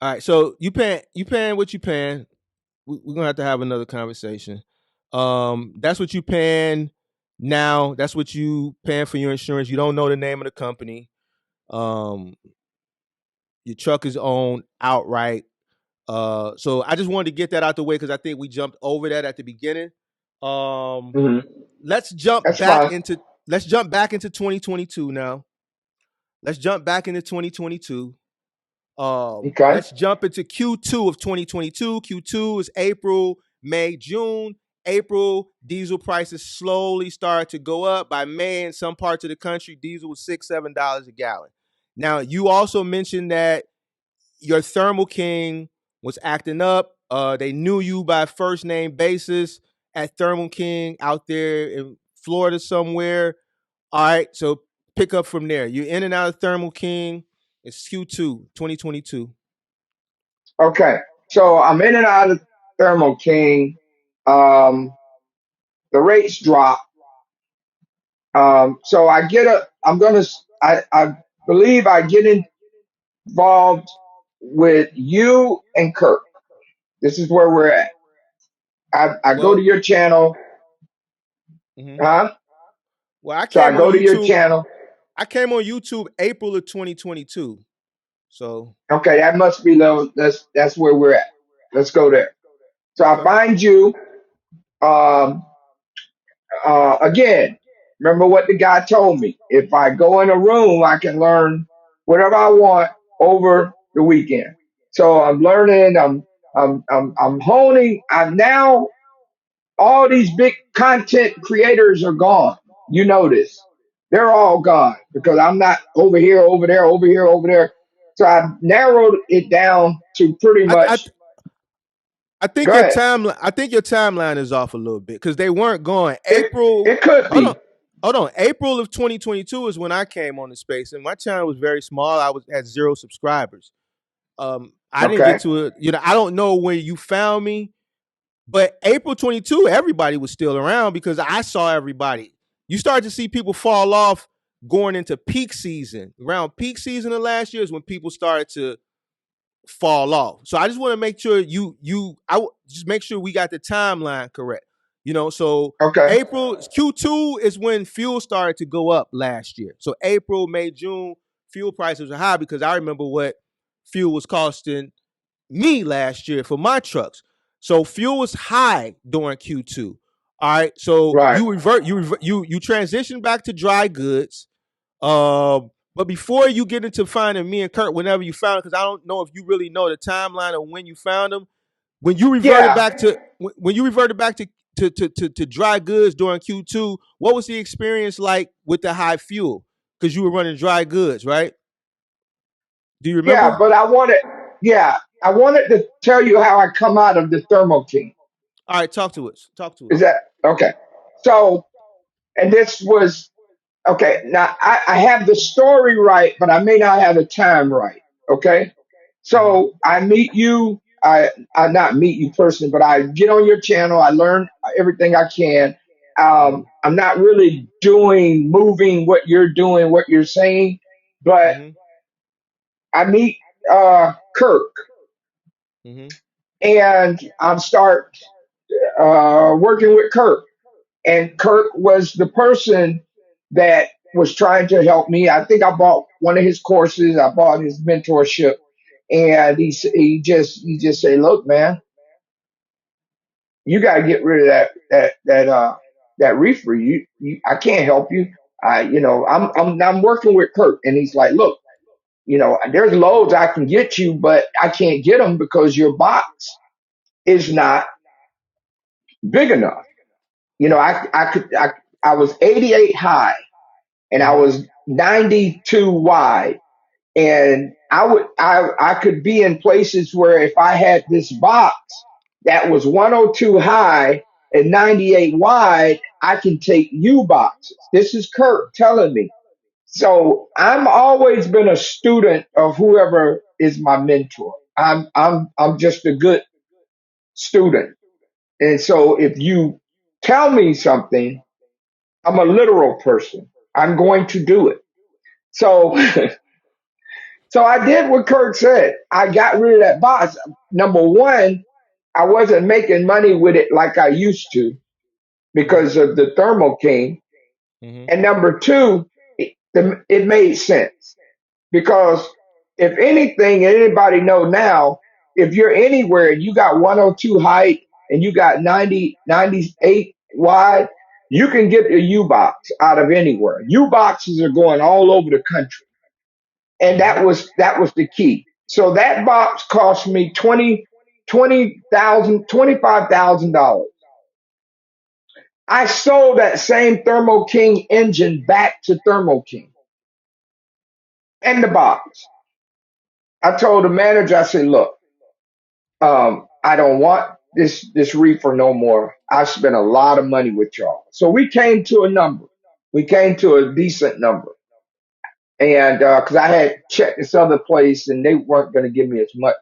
All right, so you paying what you paying. We're gonna have to have another conversation. That's what you paying Now that's what you paying for your insurance. You don't know the name of the company. Um, your truck is owned outright. So I just wanted to get that out the way because I think we jumped over that at the beginning. Um, Hmm. let's jump That's back fine. into let's jump back into 2022 now. Let's jump back into 2022. Okay. Let's jump into Q2 of 2022. Q2 is April, May, June. April, diesel prices slowly started to go up. By May, in some parts of the country, diesel was $6, $7 a gallon. Now, you also mentioned that your Thermal King was acting up. They knew you by first name basis at Thermal King out there in Florida somewhere. All right, so pick up from there. You're in and out of Thermal King. It's Q2 2022. Okay. So I'm in and out of Thermo King. Um, the rates drop. So I believe I get involved with you and Kirk. This is where we're at. I go to Well, your channel, mhm. huh? well, I So I came on go to your YouTube. channel. I came on YouTube April of 2022. So, Okay, that must be that's where we're at. Let's go there. So I okay. find you. Um, again, remember what the guy told me. If I go in a room, I can learn whatever I want over the weekend. So I'm learning. I'm honing. I'm now all these big content creators are gone. You notice they're all gone because I'm not over here, over there, over here, over there. So I've narrowed it down to pretty I, I much. I Go think your ahead. timeline. I think your timeline is off a little bit because they weren't going. It April. it could Hold on. be. Hold on. April of 2022 is when I came on the space, and my channel was very small. I was had 0 subscribers. I didn't get Okay. to it. I don't know where you found me, but April 22, everybody was still around because I saw everybody. You started to see people fall off going into peak season. Around peak season of last year is when people started to fall off. So I just want to make sure just make sure we got the timeline correct. So Okay. April Q2 is when fuel started to go up last year. So April, May, June, fuel prices were high because I remember what fuel was costing me last year for my trucks. So fuel was high during Q2. All right. So Right. you transition back to dry goods. But before you get into finding me and Kurt, whenever you found it, because I don't know if you really know the timeline of when you found them. Yeah. When you reverted back to dry goods during Q2, what was the experience like with the high fuel? Because you were running dry goods, right? Do you Yeah. remember? But I wanted to tell you how I come out of the Thermo King. All right, talk to us. Talk to Is us. that okay? So, and this was okay. Now I have the story right, but I may not have the time right. Okay. Mm-hmm. So I meet you. I not meet you personally, but I get on your channel. I learn everything I can. Mm-hmm. I'm not really moving what you're doing, what you're saying, but Mm-hmm. I meet Kirk, Mm-hmm. and I start working with Kirk. And Kirk was the person that was trying to help me. I think I bought one of his courses. I bought his mentorship, and he just said, "Look, man, you got to get rid of that reefer. I can't help you. I'm working with Kirk, and he's like, look, there's loads I can get you, but I can't get them because your box is not big enough. I was 88 high and I Mm-hmm. was 92 wide. And I could be in places where if I had this box that was 102 high and 98 wide, I can take U boxes. This is Kurt telling me. So I'm always been a student of whoever is my mentor. I'm just a good student. And so if you tell me something, I'm a literal person. I'm going to do it. So so I did what Kurt said. I got rid of that box. Number one, I wasn't making money with it like I used to Mm-hmm. because of the Thermo King. Mm-hmm. And number two, it made sense because if anything, anybody know now, if you're anywhere and you got 102 height and you got 98 wide, you can get a U box out of anywhere. U boxes are going all over the country, and Mm-hmm. that was the key. So that box cost me $25,000. I sold that same Thermo King engine back to Thermo King and the box. I told the manager, I said, look, I don't want this reefer no more. I spent a lot of money with y'all. So we came to a number. We came to a decent number. And because I had checked this other place and they weren't going to give me as much.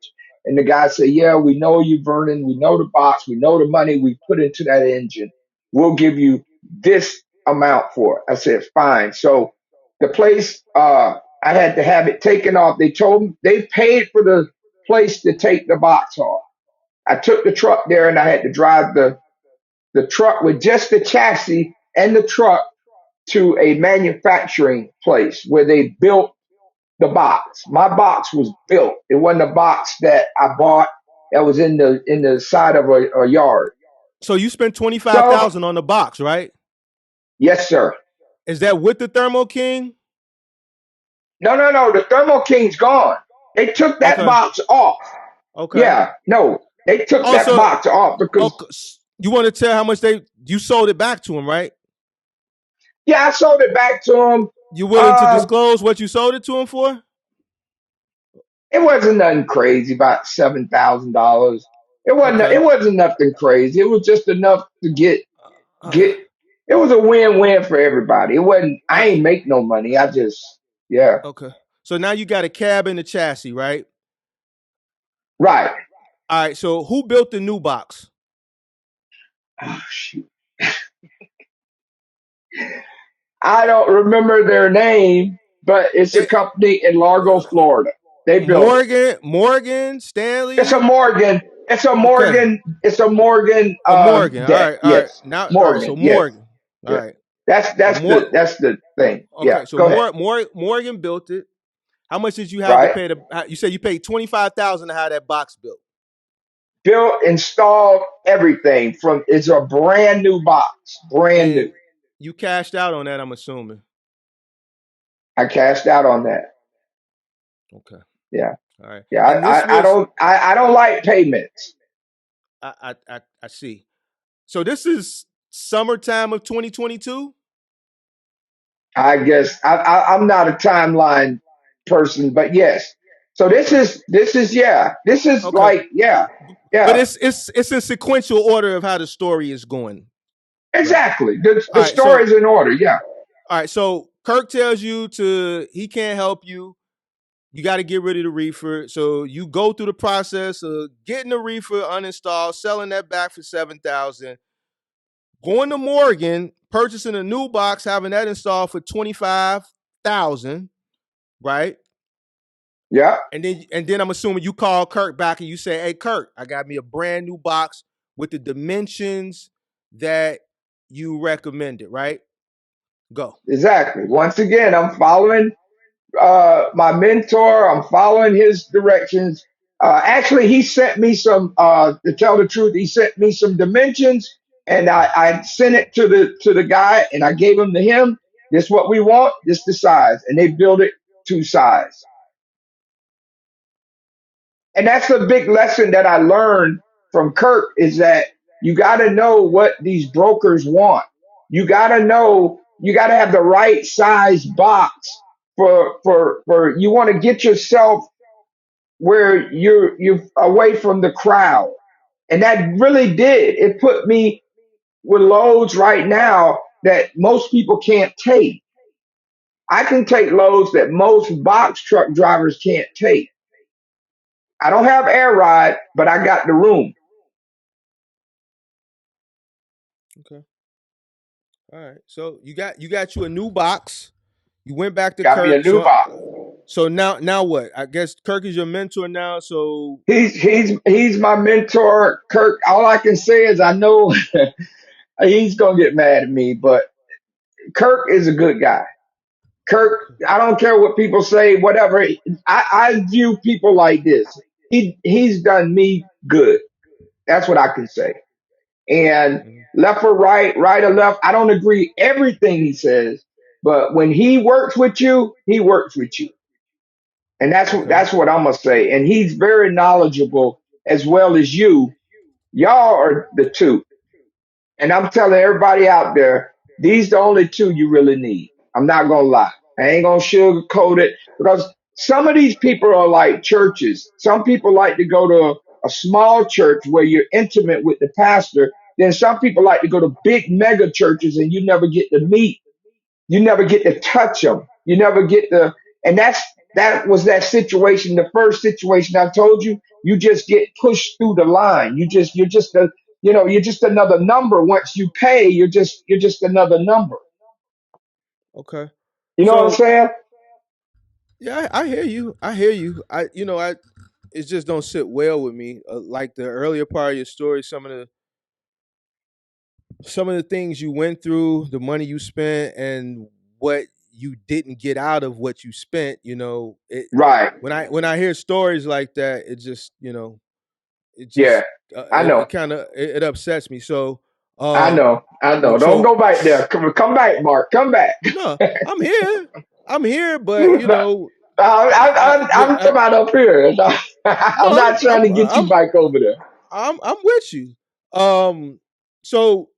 And the guy said, yeah, we know you, Vernon. We know the box. We know the money we put into that engine. We'll give you this amount for it. I said, fine. So the place, I had to have it taken off. They told me they paid for the place to take the box off. I took the truck there and I had to drive the truck with just the chassis and the truck to a manufacturing place where they built the box. My box was built. It wasn't a box that I bought that was in the side of a yard. So you spent 25,000 So on the box, right? yes, sir. Is that with the Thermo King? No, no, no. The Thermo King's gone. They took that Okay. box off. Okay. Yeah, no, they took that Also, box off because okay, you want to tell how much you sold it back to him, right? yeah, I sold it back to them. You willing to Uh, disclose what you sold it to him for? it wasn't nothing crazy, about $7,000. It wasn't. Okay. It wasn't nothing crazy. It was just enough to Uh, get. It was a win-win for everybody. It wasn't. I uh, ain't make no money. I just yeah. okay. So now you got a cab and a chassis, right? Right. All right. So who built the new box? Oh, shoot. I don't remember their name, but it's a It, company in Largo, Florida. They built it. Morgan, It's a Stanley. Morgan. It's a Okay. Morgan. It's a Morgan A Morgan. All deck. right. All right. Yes. Now, all right. So Morgan. Yes. Morgan. All Yeah. right. That's So that's the that's the thing. Yeah. Okay. So Go ahead. Morgan built it. How much did you have to Right. pay? You said you paid 25,000 to have that box built, Built, installed, everything from. It's a brand new box. Brand and new. you cashed out on that. I'm assuming. I cashed out on that. Okay. Yeah. All right. Yeah. And this was I don't like payments. I see. So this is summertime of 2022. I guess I'm not a timeline person, but yes. So this Okay. is this is yeah. This is Okay. like yeah, But yeah. it's in sequential order of how the story is going, right? Exactly. The All the right. So story's in order. Yeah. all right. So Kirk tells you he can't help you. You got to get rid of the reefer. So you go through the process of getting the reefer uninstalled, selling that back for 7,000, going to Morgan, purchasing a new box, having that installed for 25,000, right? Yeah. And then I'm assuming you call Kirk back and you say, "Hey, Kirk, I got me a brand new box with the dimensions that you recommended." Right? Go. Exactly. Once again, I'm following my mentor. I'm following his directions. Actually, he sent me some. To tell the truth, he sent me some dimensions, and I sent it to the guy, and I gave him to him. This what we want. This the size, and they build it to size. And that's a big lesson that I learned from Kirk is that you got to know what these brokers want. You got to know. You got to have the right size box for you want to get yourself where you're away from the crowd. And that really did. It put me with loads right now that most people can't take. I can take loads that most box truck drivers can't take. I don't have air ride, but I got the room. Okay. All right. So you got you a new box. You went back to Got me a Kirk. new So box. so now what? I guess Kirk is your mentor now. So He's my mentor, Kirk. All I can say is I know he's gonna get mad at me, but Kirk is a good guy. Kirk, I don't care what people say, whatever. I view people like this. He's done me good. That's what I can say. And Mhm. left or right, right or left, I don't agree everything he says, but when he works with you, he works with you. And Okay. that's what I'm gonna say. And he's very knowledgeable as well as you. Y'all are the two. And I'm telling everybody out there, these the only two you really need. I'm not gonna lie. I ain't gonna sugarcoat it because some of these people are like churches. Some people like to go to a small church where you're intimate with the pastor. Then some people like to go to big mega churches and you never get to meet, you never get to touch them. You never get to, and that was that situation. The first situation I told you, you just get pushed through the line. You're just a, you're just another number. Once you pay, you're just another number. Okay. You know what I'm So saying? yeah, I hear you. I hear you. I it just don't sit well with me. Like the earlier part of your story, some of the things you went through, the money you spent, and what you didn't get out of what you spent. Right. When I hear stories like that, it just it Yeah. just I know. it kind of it upsets me. So I um know. I know. Don't so go back there. Come back, Mark. Come back. no, I'm here, but I'm talking about up here. I'm no, not trying to get you back over there. I'm with you. So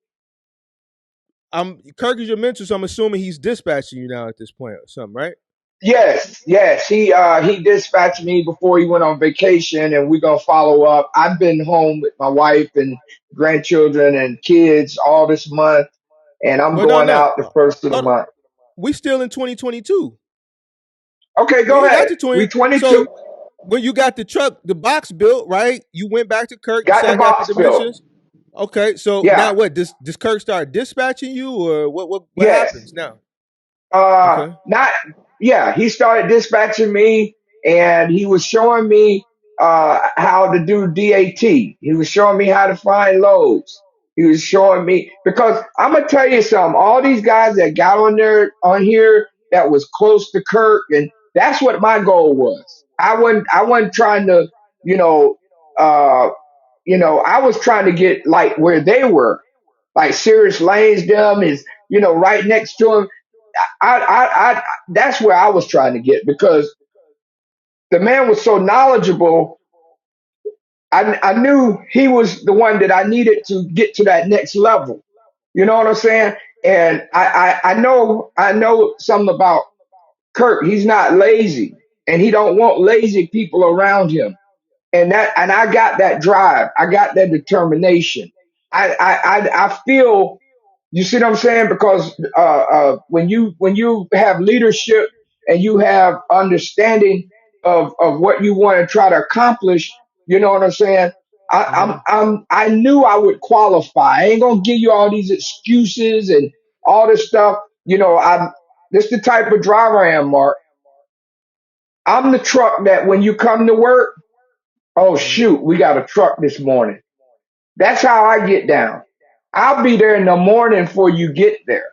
I'm Kirk is your mentor, so I'm assuming he's dispatching you now at this point or something, right? Yes, yes. He dispatched me before he went on vacation, and we're gonna follow up. I've been home with my wife and grandchildren and kids all this month, and I'm Well, no, going no. out the first of the Hold on. month. We still in 2022. Okay, We go ain't got ahead. to 20. We 22. So when you got the truck, the box built, right? You went back to Kirk. You Got said the I got the box built. dimensions. Okay, so Yeah. now what? Does Kirk start dispatching you, or what Yes. happens now? Okay. Not Yeah, he started dispatching me and he was showing me how to do DAT. He was showing me how to find loads. He was showing me because I'm gonna tell you something. All these guys that got on here that was close to Kirk, and that's what my goal was. I wasn't trying to, you know, uh, I was trying to get like where they were, like Sirius Lane's them is, right next to him. I that's where I was trying to get because the man was so knowledgeable. I knew he was the one that I needed to get to that next level. You know what I'm saying? And I know something about Kirk. He's not lazy, and he don't want lazy people around him. And I got that drive. I got that determination. I feel, you see what I'm saying? Because when you have leadership and you have understanding of what you want to try to accomplish, you know what I'm saying? Hmm. I knew I would qualify. I ain't gonna give you all these excuses and all this stuff. I'm this the type of driver I am, Mark. I'm the truck that when you come to work, oh Hmm. shoot, we got a truck this morning. That's how I get down. I'll be there in the morning before you get there.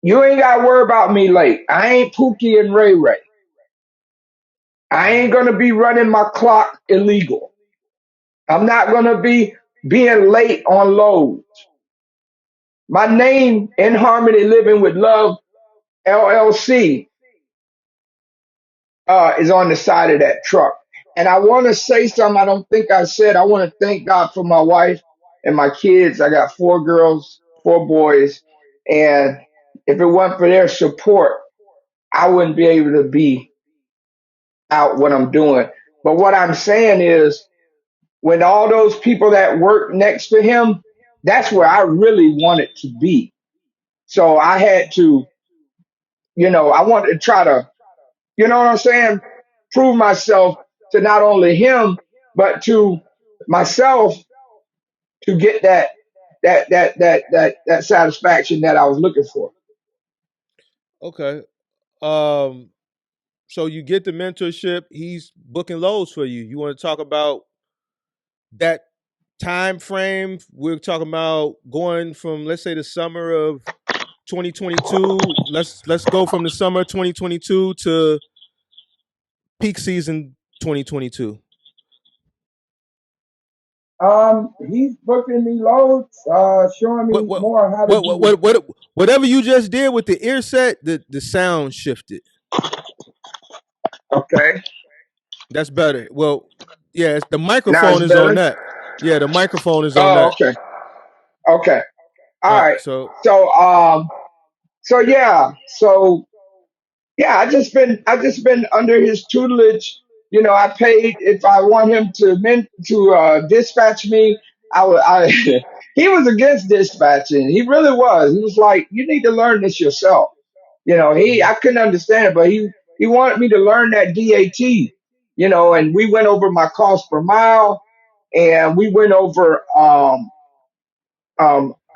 You ain't got to worry about me late. I ain't Pookie and Ray Ray. I ain't Hmm. going to be running my clock illegal. I'm not going to be being late on loads. My name in Harmony Living with Love LLC is on the side of that truck. And I want to say something I don't think I said. I want to thank God for my wife and my kids. I got 4 girls, 4 boys. And if it wasn't for their support, I wouldn't be able to be out what I'm doing. But what I'm saying is, when all those people that work next to him, that's where I really wanted to be. So I had to, I wanted to try to, you know what I'm saying, prove myself to not only him, but to myself to get that satisfaction that I was looking for. Okay. Um. So you get the mentorship. He's booking loads for you. You want to talk about that time frame? We're talking about going from, let's say, the summer of 2022. Let's go from the summer 2022 to peak season 2022. He's booking me loads, showing What me what more how to do. whatever you just did with the ear set, the sound shifted. Okay, That's better. Well, yeah, the now it's microphone is on better. that. Yeah, the microphone is on Oh, that. okay, okay, all All right. right. So So, so yeah, so yeah, I just been under his tutelage. You know, I paid if I want him to dispatch me. I he was against dispatching. He really was. He was like, you need to learn this yourself. You know, mhm. I couldn't understand it, but he wanted me to learn that DAT. You know, and we went over my cost per mile, and we went over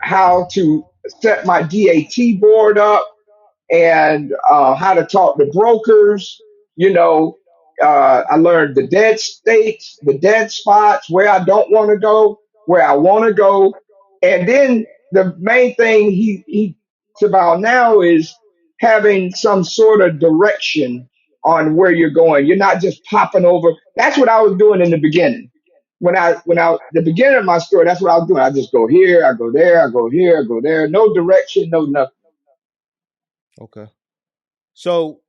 how to set my DAT board up and how to talk to brokers. You know, I learned the dead states, the dead spots, where I don't want to go, where I want to go, and then the main thing he's about now is having some sort of direction on where you're going. You're not just popping over. That's what I was doing in the beginning. When I the beginning of my story, that's what I was doing. I just go here, I go there, I go here, I go there. No direction, no nothing. Okay. So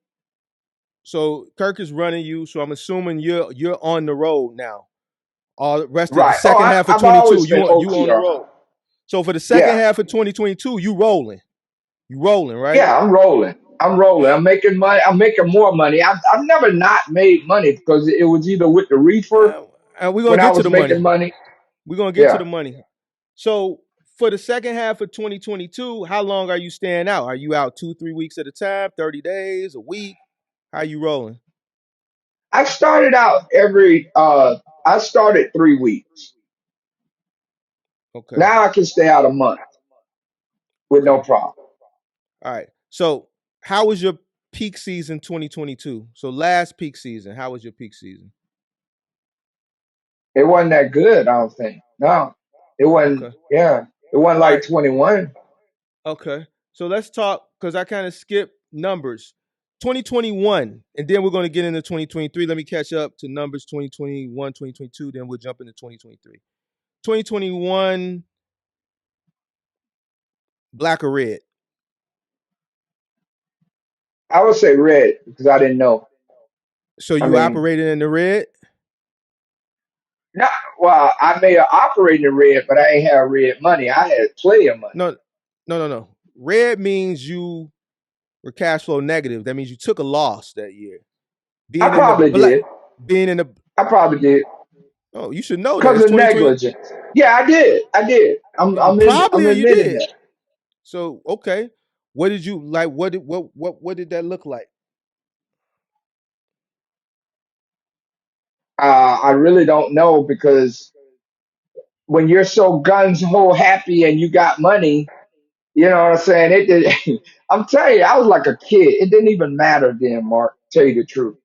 Kirk is running you. So I'm assuming you're on the road now. All the rest of the Right. Oh, second half of I've 22, always been you on the OTR. road. So for the second Yeah. half of 2022, you rolling. You rolling, right? Yeah, I'm rolling. I'm rolling. I'm making money. I'm making more money. I've never not made money because it was either with the reefer Uh, and we're gonna when I get to was the making money. money. We're gonna get to Yeah. the money. So for the second half of 2022, how long are you staying out? Are you out 2, 3 weeks at a time, 30 days, a week? How you rolling? I started out I started 3 weeks. Okay. Now I can stay out a month with no Okay. problem. All right. So how was your peak season 2022? So last peak season, how was your peak season? It wasn't that good, I don't think. No. It wasn't, Okay. yeah. It wasn't All like right. 21. Okay. So let's talk because I kind of skipped numbers. 2021, and then we're going to get into 2023. Let me catch up to numbers 2021, 2022, then we'll jump into 2023. 2021, black or red? I would say red because I didn't know. So I you mean, operated in the red? not well, I may have operated in red, but I ain't have red money. I had player money. No, no. Red means you were cash flow negative. That means you took a loss that year. I Being in the probably black, did. being in the, I probably did oh, you should know that. because It's of 2020. negligence. Yeah, I did. I did. I'm Probably you admitting did. that. So okay, what did you like? What did that look like? I really don't know because when you're so guns ho happy and you got money, you know what I'm saying? It did. I'm telling you, I was like a kid. It didn't even matter then, Mark. To tell you the truth,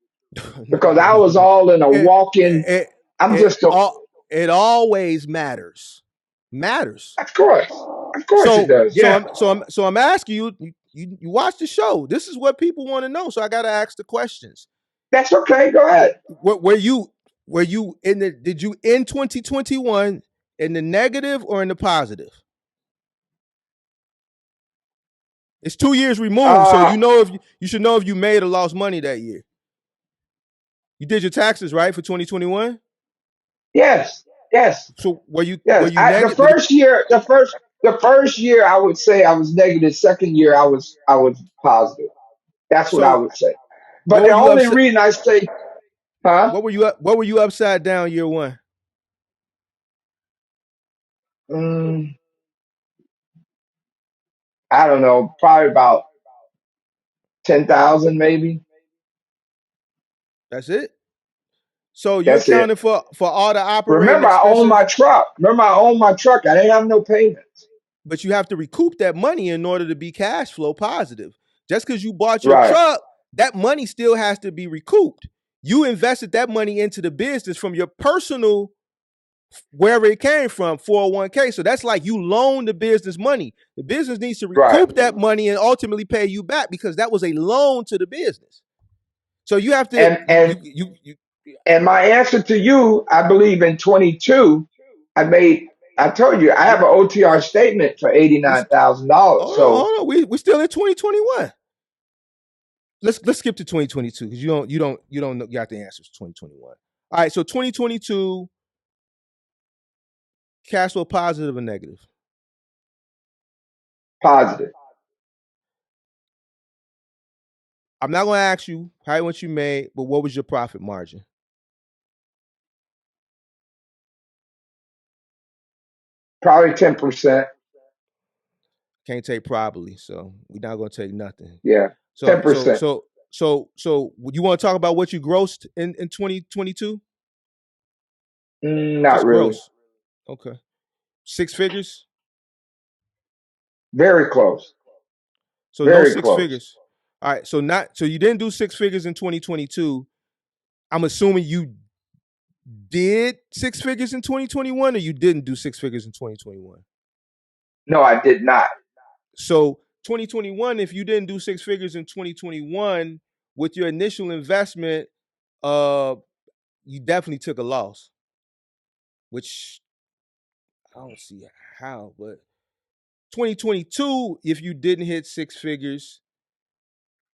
because I was No. all in a It, walk-in. it I'm it just a. all it always matters. Matters. Of course it does. Yeah, So I'm asking you. You watch the show. This is what people want to know. So I got to ask the questions. that's okay. Go ahead. Were you in the? Did you in 2021 in the negative or in the positive? It's 2 years removed, so Uh, you know if you should know if you made or lost money that year. You did your taxes right for 2021. yes, yes. So were Yes, you the negative? first year, the first year, I would say I was negative. Second year, I was positive. That's what I So would say. But what the were you only upset? reason I say, huh? What were you upside down year one? Mm, I don't know, probably about 10,000, maybe. That's it. So you That's it. accounted for all the operating Remember, I own my expenses, truck. Remember, I own my truck. I didn't have no payments. but you have to recoup that money in order to be cash flow positive. Just because you bought your Right. truck, that money still has to be recouped. You invested that money into the business from your personal wherever it came from, 401k. So that's like you loan the business money. The business needs to Right. recoup that money and ultimately pay you back because that was a loan to the business. So you have to And and and my answer to you, I believe in 22, I told you I have an OTR statement for we $89,000. So hold on. We still in 2021. Let's skip to 2022 because you don't got the answers. 2021. All right. So 2022 cash flow positive or negative? positive, I'm not going to ask you how much you made, but what was your profit margin? probably 10%. Can't take probably, so we're not going to take nothing. Yeah, So so 10%. so so so you want to talk about what you grossed in 2022? Not Just really. gross. Okay. Six figures? Very close. So no Very six close. figures. All right. So you didn't do six figures in 2022. I'm assuming you did six figures in 2021 or you didn't do six figures in 2021. No, I did not. So 2021, if you didn't do six figures in 2021 with your initial investment, uh, you definitely took a loss, which I don't see how, but 2022, if you didn't hit six figures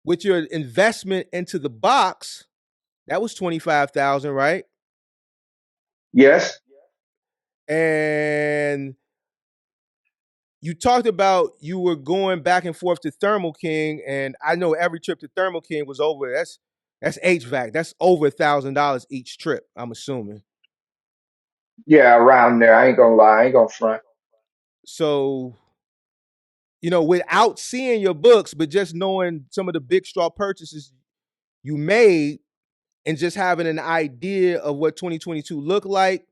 with your investment into the box, that was 25,000, right? Yes. And you talked about you were going back and forth to Thermal King, and I know every trip to Thermal King was over. That's HVAC. That's over $1,000 each trip. I'm assuming. Yeah, around there. I ain't gonna lie. I ain't gonna front. So without seeing your books, but just knowing some of the big straw purchases you made, and just having an idea of what 2022 looked like,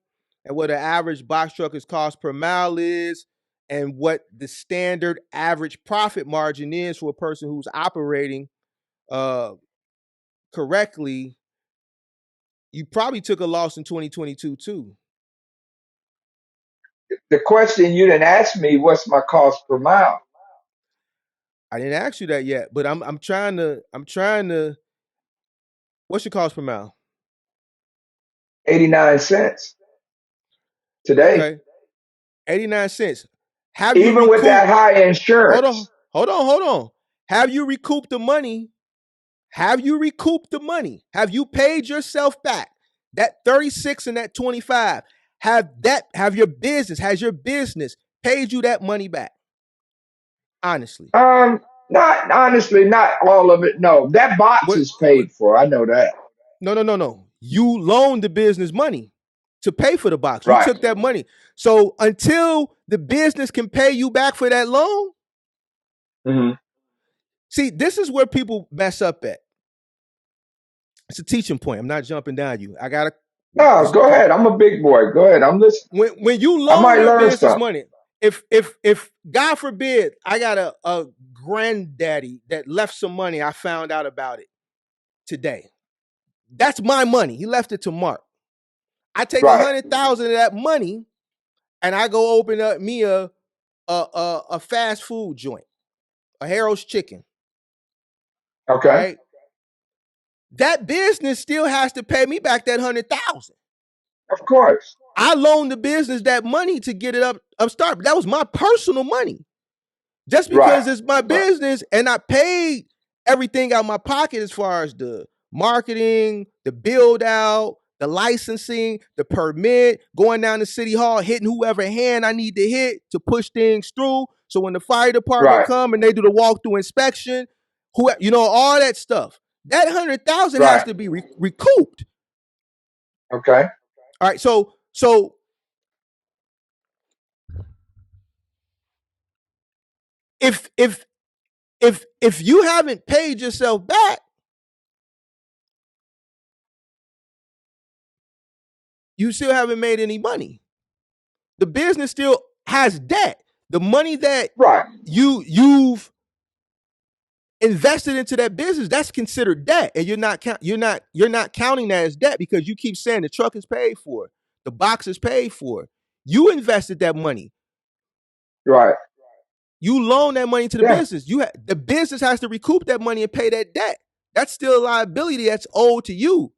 and what an average box trucker's cost per mile is, and what the standard average profit margin is for a person who's operating uh, correctly, you probably took a loss in 2022 too. The question you didn't ask me, what's my cost per mile? I didn't ask you that yet, but I'm trying to. What's your cost per mile? 89 cents today. Okay, 89 cents. Have you Even with that recouped? high Hold on, insurance. hold on. Have you recouped the money? Have you recouped the money? Have you paid yourself back? That 36 and that 25. Has your business paid you that money back? Honestly. Not honestly, not all of it. No, that box What is paid for. I know that. no. You loaned the business money to pay for the box. You Right. took that money. So until the business can pay you back for that loan, Hmm. see, this is where people mess up at. It's a teaching point. I'm not jumping down you. I gotta No, this go call. ahead. I'm a big boy. Go ahead. I'm listening. When you I loan might your learn business something. money, if God forbid I got a granddaddy that left some money, I found out about it today. That's my money. He left it to Mark. I take Right. 100,000 of that money and I go open up me a fast food joint, a Harold's Chicken. Okay. Right? That business still has to pay me back that 100,000. Of course. I loaned the business that money to get it up start. But that was my personal money. Just Right. because it's my business and I paid everything out of my pocket as far as the marketing, the build out, the licensing, the permit, going down to City Hall, hitting whoever hand I need to hit to push things through. So when the fire department Right. come and they do the walkthrough inspection, all that stuff. That 100,000 has Right. to be recouped. Okay. All right. So if if you haven't paid yourself back, you still haven't made any money. The business still has debt. The money that Right. you've invested into that business, that's considered debt, and you're not counting that as debt because you keep saying the truck is paid for, The box is paid for. You invested that money. Right. You loan that money to the Yeah. business. The business has to recoup that money and pay that debt. That's still a liability that's owed to you.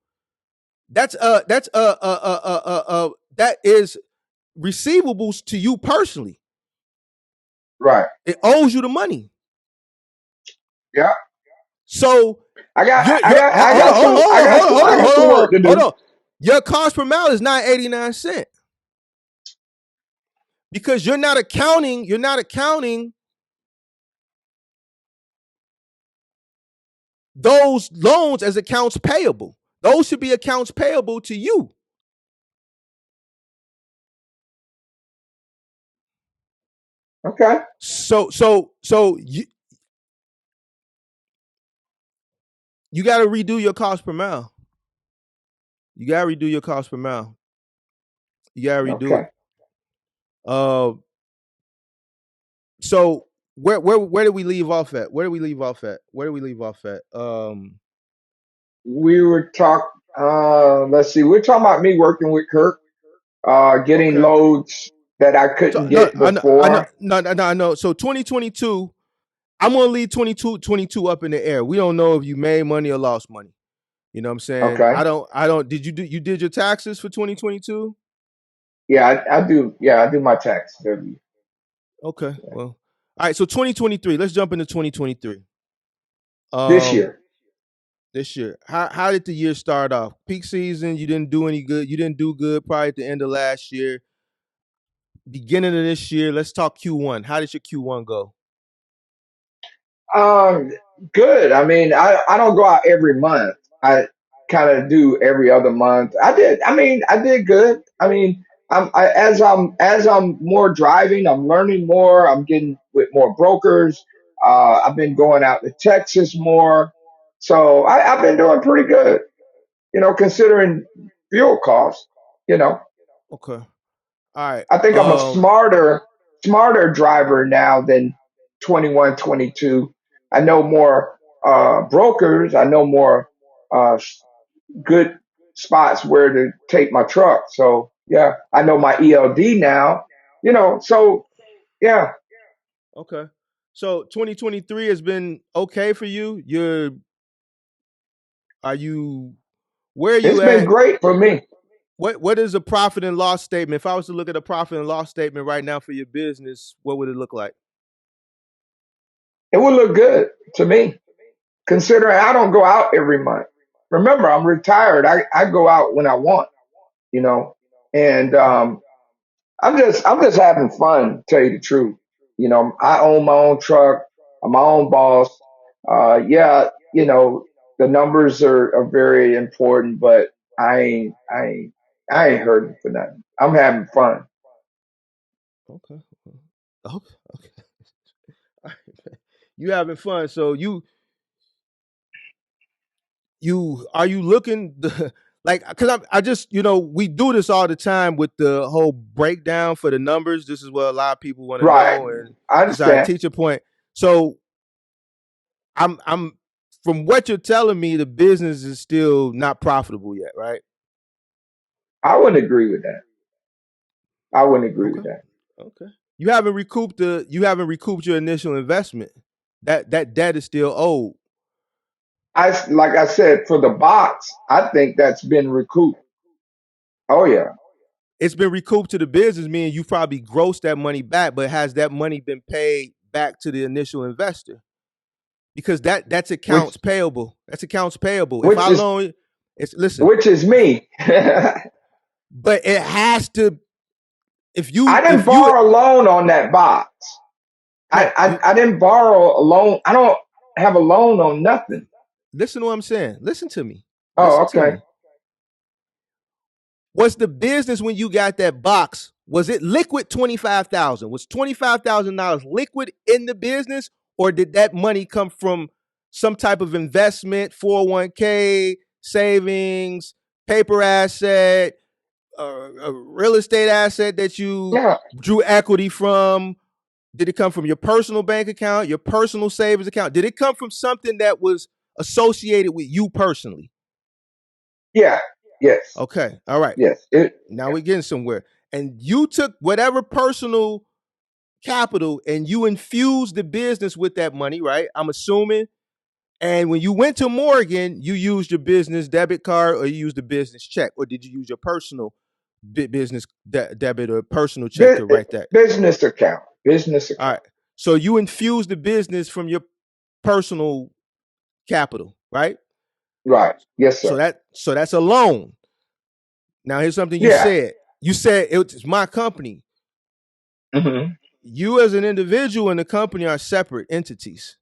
That is receivables to you personally. Right. It owes you the money. Yeah. So I got hold some work to do. on. Your cost per mile is not 89 cents because you're not accounting those loans as accounts payable. Those should be accounts payable to you. Okay. So you got to redo your cost per mile. You got to redo your cost per mile. You got to redo Okay. it. So where did we leave off at? We were let's see, we're talking about me working with Kirk, getting Okay. loads that I couldn't So no, get before. I know. So 2022, I'm gonna leave 22 up in the air. We don't know if you made money or lost money. You know what I'm saying? Okay. I don't. Did you did your taxes for 2022? Yeah, I do. Yeah, I do my tax every year. Okay. Well, all right. So 2023. Let's jump into 2023. This Um, year. this year, how did the year start off? Peak season, you didn't do any good. You didn't do good probably at the end of last year. Beginning of this year, let's talk Q1. How did your Q1 go? Um, Good. I mean, I don't go out every month. I kind of do every other month. I did good. I mean, as I'm more driving, I'm learning more. I'm getting with more brokers. I've been going out to Texas more. So I've been doing pretty good, considering fuel costs, you know. Okay. All right. I think I'm a smarter driver now than 21, 22. I know more brokers. I know more good spots where to take my truck. So yeah, I know my ELD now. So yeah, Okay. So 2023 has been okay for you. Are you where are it's you been at? great for me. What is a profit and loss statement? If I was to look at a profit and loss statement right now for your business, what would it look like? It would look good to me, considering I don't go out every month. Remember, I'm retired. I go out when I want, you know, and Okay. I'm just having fun, to tell you the truth. I own my own truck. I'm my own boss. Yeah, the numbers are very important, but I ain't hurting for nothing. I'm having fun. Okay. Okay. Okay. You having fun. So you are you looking like because I just we do this all the time with the whole breakdown for the numbers. This is what a lot of people want to Right. know, and I this is our understand. teacher point. So I'm from what you're telling me, the business is still not profitable yet, right? I wouldn't agree with that. I wouldn't agree Okay. with that. Okay. You haven't recouped your initial investment. That debt is still owed. Like I said, for the box, I think that's been recouped. Oh yeah. It's been recouped to the business, meaning you probably grossed that money back, but has that money been paid back to the initial investor? Because that's Which accounts payable. That's accounts payable. If which I is loan, it's listen, which is me. but it has to. If I you didn't if you borrow a loan on that box. I, no, I I didn't borrow a loan. I don't have a loan on nothing. listen to what I'm saying. Listen to me. Oh, Listen to okay. me. Was the business when you got that box? Was it liquid 25,000? Was $25,000 liquid in the business, or did that money come from some type of investment, 401k, savings, paper asset, a real estate asset that you Yeah, drew equity from? Did it come from your personal bank account, your personal savings account? Did it come from something that was associated with you personally? yeah, Yes. Okay. All right. Yes. Now we're getting somewhere. And you took whatever personal capital and you infused the business with that money, right? I'm assuming. And when you went to Morgan, you used your business debit card or you used the business check, or did you use your personal business debit or personal check to write that? Business account. Business All account. right. So you infused the business from your personal capital, right? Right. Yes, So sir. that's a loan. Now here's something you Yeah. said. You said it's my company. Mm-hmm. You as an individual and the company are separate entities.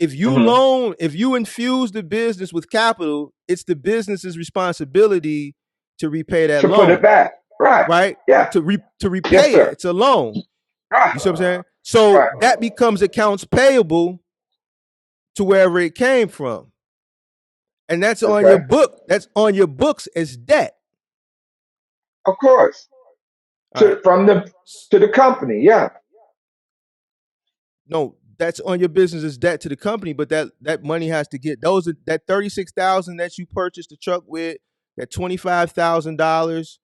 Mm-hmm. If you infuse the business with capital, it's the business's responsibility to repay that To put it loan, back. Right. right? Yeah. To Yes, repay it. sir. It's a loan. You Right. see what I'm saying? So Right. that becomes accounts payable to wherever it came from. And that's on your Okay. book. That's on your books as debt. Of course. All right. From the to the company. Yeah. No, that's on your business as debt to the company, but that money has to get that 36,000 that you purchased the truck with, that $25,000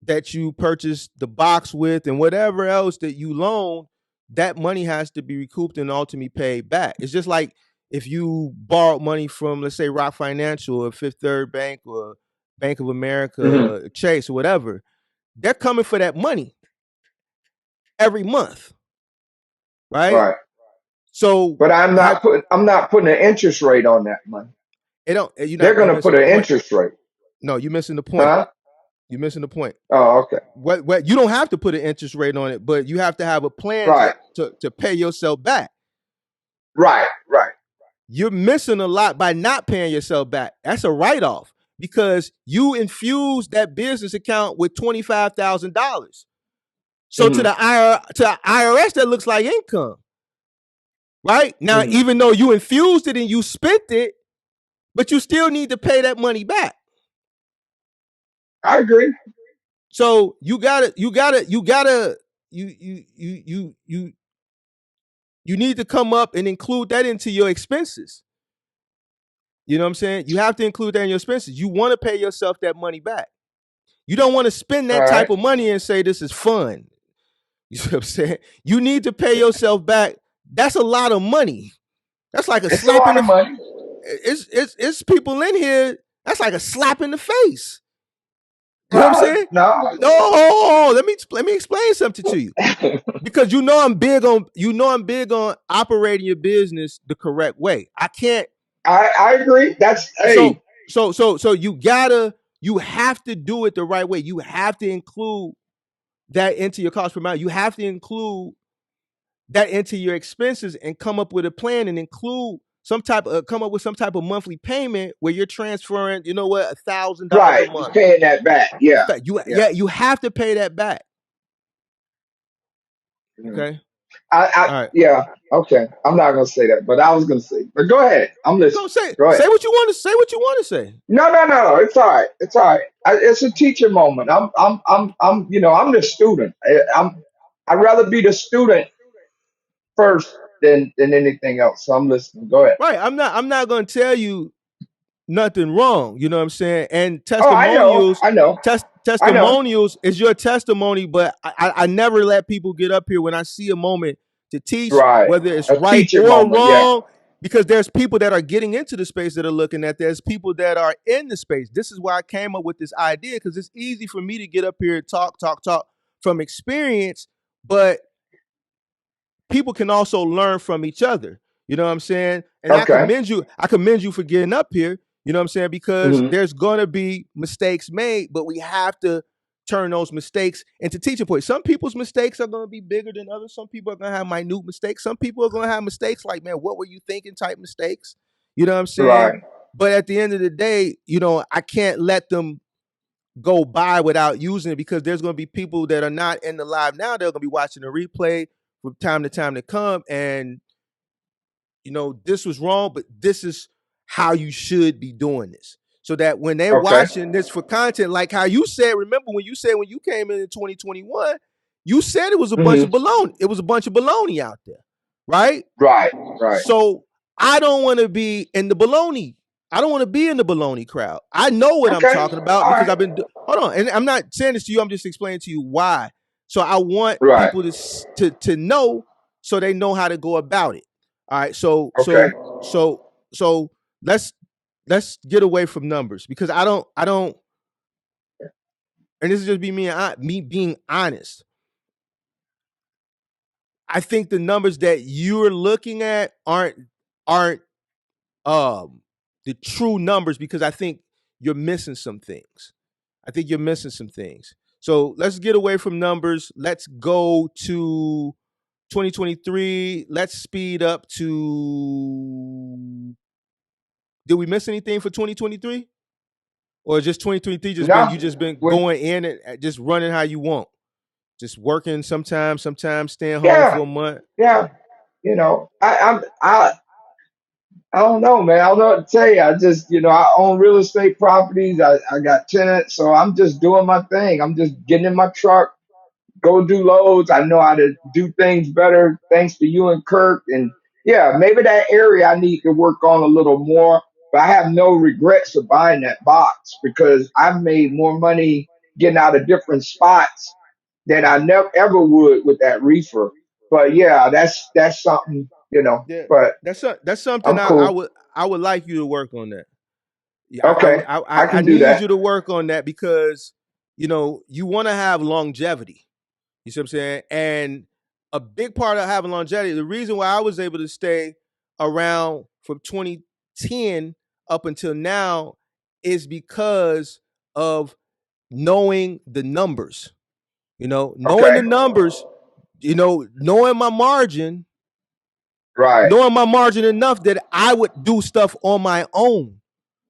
that you purchased the box with, and whatever else that you loan, that money has to be recouped and ultimately paid back. It's just like if you borrowed money from, let's say, Rock Financial or Fifth Third Bank or Bank of Mm-hmm. America, Chase or whatever, they're coming for that money every month, right? Right. So But have I'm not putting an interest rate on that money. it don't They're you're gonna missing put the an point. interest rate. No, you're missing the point. Huh? You're missing the point. Oh, okay. What you don't have to put an interest rate on it, but you have to have a plan Right. to pay yourself back. Right. Right. You're missing a lot by not paying yourself back. That's a write-off because you infused that business account with $25,000. So to Mm-hmm. the IRS, that looks like income, right? Now, Mm-hmm. even though you infused it and you spent it, but you still need to pay that money back. I agree. So you need to come up and include that into your expenses. You know what I'm saying? You have to include that in your expenses. You want to pay yourself that money back. You don't want to spend All that type right. of money and say this is fun. You know what I'm saying? You need to pay yourself back. That's a lot of money. That's like a It's a slap in lot of the. money. It's people in here. That's like a slap in the face. You know what I'm Well, saying? no. No, let me explain something to you. Because I'm big on operating your business the correct way. I can't. I agree. That's So hey. you have to do it the right way. You have to include that into your cost per mile. You have to include that into your expenses and come up with a plan and include come up with some type of monthly payment where you're transferring, you know what, $1,000 a Right. month. Paying that back. Yeah. Yeah. You have to pay that back. Mhm. Okay. I All right. yeah. Okay. I'm not gonna say that, but I was gonna say. But go ahead. I'm Go listening. Go say ahead. what you want to say. What you want to say. No, no, no, no. It's all right. It's all right. It's a teacher moment. I'm the student. I'd rather be the student first than anything else. So I'm listening. Go ahead. Right. I'm not going to tell you nothing wrong. You know what I'm saying? And Oh, I know. testimonials, I know. I know. testimonials is your testimony. But I never let people get up here when I see a moment to teach, Right. whether it's A right teacher or moment. Yeah. wrong. Because there's people that are getting into the space that are looking at. There's people that are in the space. This is why I came up with this idea because it's easy for me to get up here and talk from experience, but people can also learn from each other. You know what I'm saying? And Okay. I commend you for getting up here. You know what I'm saying? Because Hmm. there's gonna be mistakes made, but we have to turn those mistakes into teaching points. Some people's mistakes are gonna be bigger than others. Some people are gonna have minute mistakes. Some people are gonna have mistakes like, man, what were you thinking type mistakes? You know what I'm saying? Right. But at the end of the day, I can't let them go by without using it because there's going to be people that are not in the live now. They're going to be watching the replay from time to time to come. And, this was wrong, but this is how you should be doing this. So that when they're Okay. watching this for content, like how you said, remember when you said when you came in 2021, you said it was a bunch Hmm. of baloney. It was a bunch of baloney out there, right? Right. Right. So I don't want to be in the baloney I don't want to be in the baloney crowd. I know what I'm Okay. talking about All because right. I've been. Hold on, and I'm not saying this to you. I'm just explaining to you why. So I want Right. people to know so they know how to go about it. All right. Okay. So let's let's get away from numbers because I don't. And this is just be me being honest. I think the numbers that you're looking at aren't um the true numbers because I think you're missing some things. I think you're missing some things. So let's get away from numbers. Let's go to 2023. Let's speed up to. Did we miss anything for 2023? Or just 2023 just been No. you just been When, going in and just running how you want? Just working sometimes staying home yeah. for a month. Yeah. I don't know, man. I don't know what to tell you. I just, I own real estate properties. I got tenants, so I'm just doing my thing. I'm just getting in my truck, go do loads. I know how to do things better thanks to you and Kirk. And yeah, maybe that area I need to work on a little more. But I have no regrets of buying that box because I've made more money getting out of different spots than I never ever would with that reefer. But yeah, that's something, Yeah, But that's something I'm cool. I would like you to work on that. Yeah, Okay, I I can do need you that. to work on that because you want to have longevity. You see what I'm saying? And a big part of having longevity, the reason why I was able to stay around from 2010 up until now is because of knowing the numbers. Knowing Okay, the numbers, knowing my margin, right. knowing my margin enough that I would do stuff on my own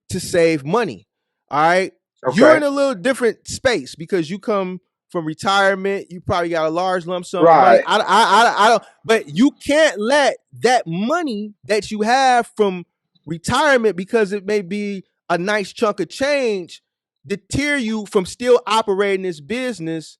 to save money. All right. You're Okay, in a little different space because you come from retirement. You probably got a large lump sum of money. right, I don't, but you can't let that money that you have from retirement because it may be a nice chunk of change deter you from still operating this business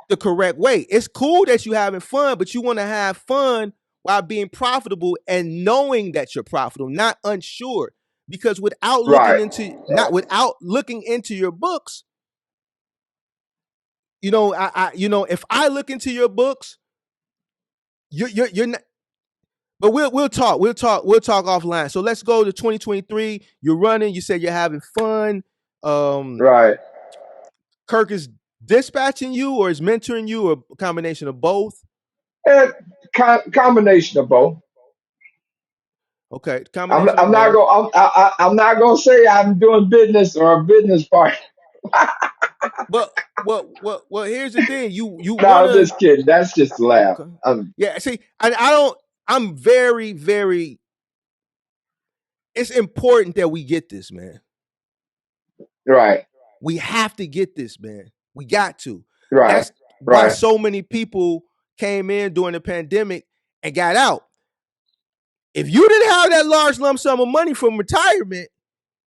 the correct way. It's cool that you having fun, but you want to have fun while being profitable and knowing that you're profitable, not unsure. Because right. without looking into your books, if I look into your books, you're not. But we'll talk offline. So let's go to 2023. You're running. You said you're having fun. Um, Right. Kirk is dispatching you or is mentoring you or a combination of both. And combination of both. Okay, I'm combination of I'm not both. going I'm not going to say I'm doing business or a business partner. But well, here's the thing. You No, I'm wanna just kidding. That's just a laugh. okay. Yeah, see, I'm very it's important that we get this, man. Right, We have to get this, man. We got to. right, That's why right. so many people came in during the pandemic and got out. If you didn't have that large lump sum of money from retirement,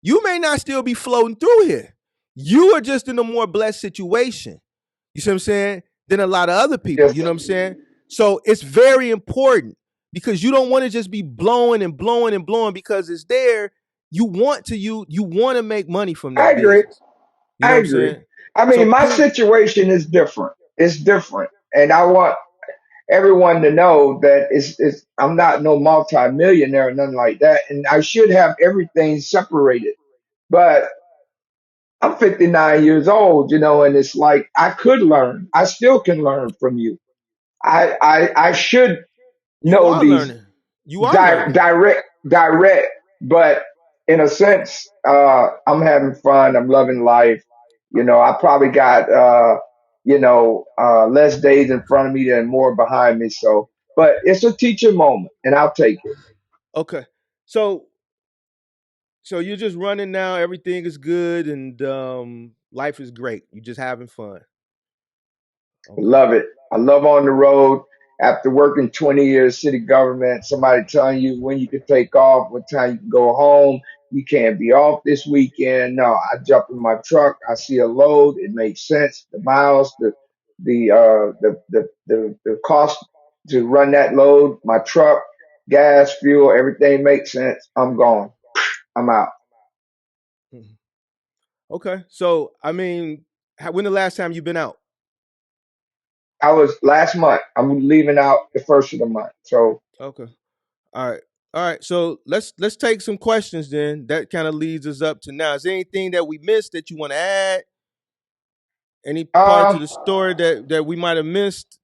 you may not still be floating through here. You are just in a more blessed situation. You see what I'm saying? Than a lot of other people. Yes, You know sir. what I'm saying? So it's very important because you don't want to just be blowing and blowing and blowing because it's there. You want to make money from I that agree. business. You know I what I'm agree. saying? I So mean, my situation is different. It's different, and I want everyone to know that it's I'm not no multi-millionaire or nothing like that, and I should have everything separated. But I'm 59 years old, and it's like I could learn. I still can learn from you. I should you know are these learning. You are learning. direct, but in a sense, I'm having fun. I'm loving life. I probably got less days in front of me than more behind me. So, but it's a teaching moment, and I'll take it. Okay. So so you're just running now. Everything is good and life is great. You're just having fun. Okay. Love it. I love on the road. After working 20 years city government, somebody telling you when you can take off, what time you can go home. You can't be off this weekend. No, I jump in my truck. I see a load. It makes sense. The miles, the cost to run that load, my truck, gas, fuel, everything makes sense. I'm gone. I'm out. Mhm. Okay. So, I mean, when the last time you've been out? I was last month. I'm leaving out the first of the month. So Okay. All right. All right. So let's take some questions then. That kind of leads us up to now. Is there anything that we missed that you want to add? Any parts uh of the story that we might have missed?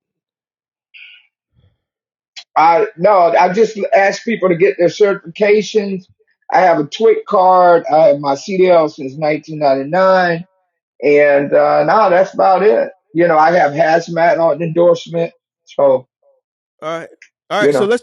I no, I just ask people to get their certifications. I have a TWIC card. I have my CDL since 1999. And no, that's about it. I have hazmat on endorsement. So, All right. All you right. So know, let's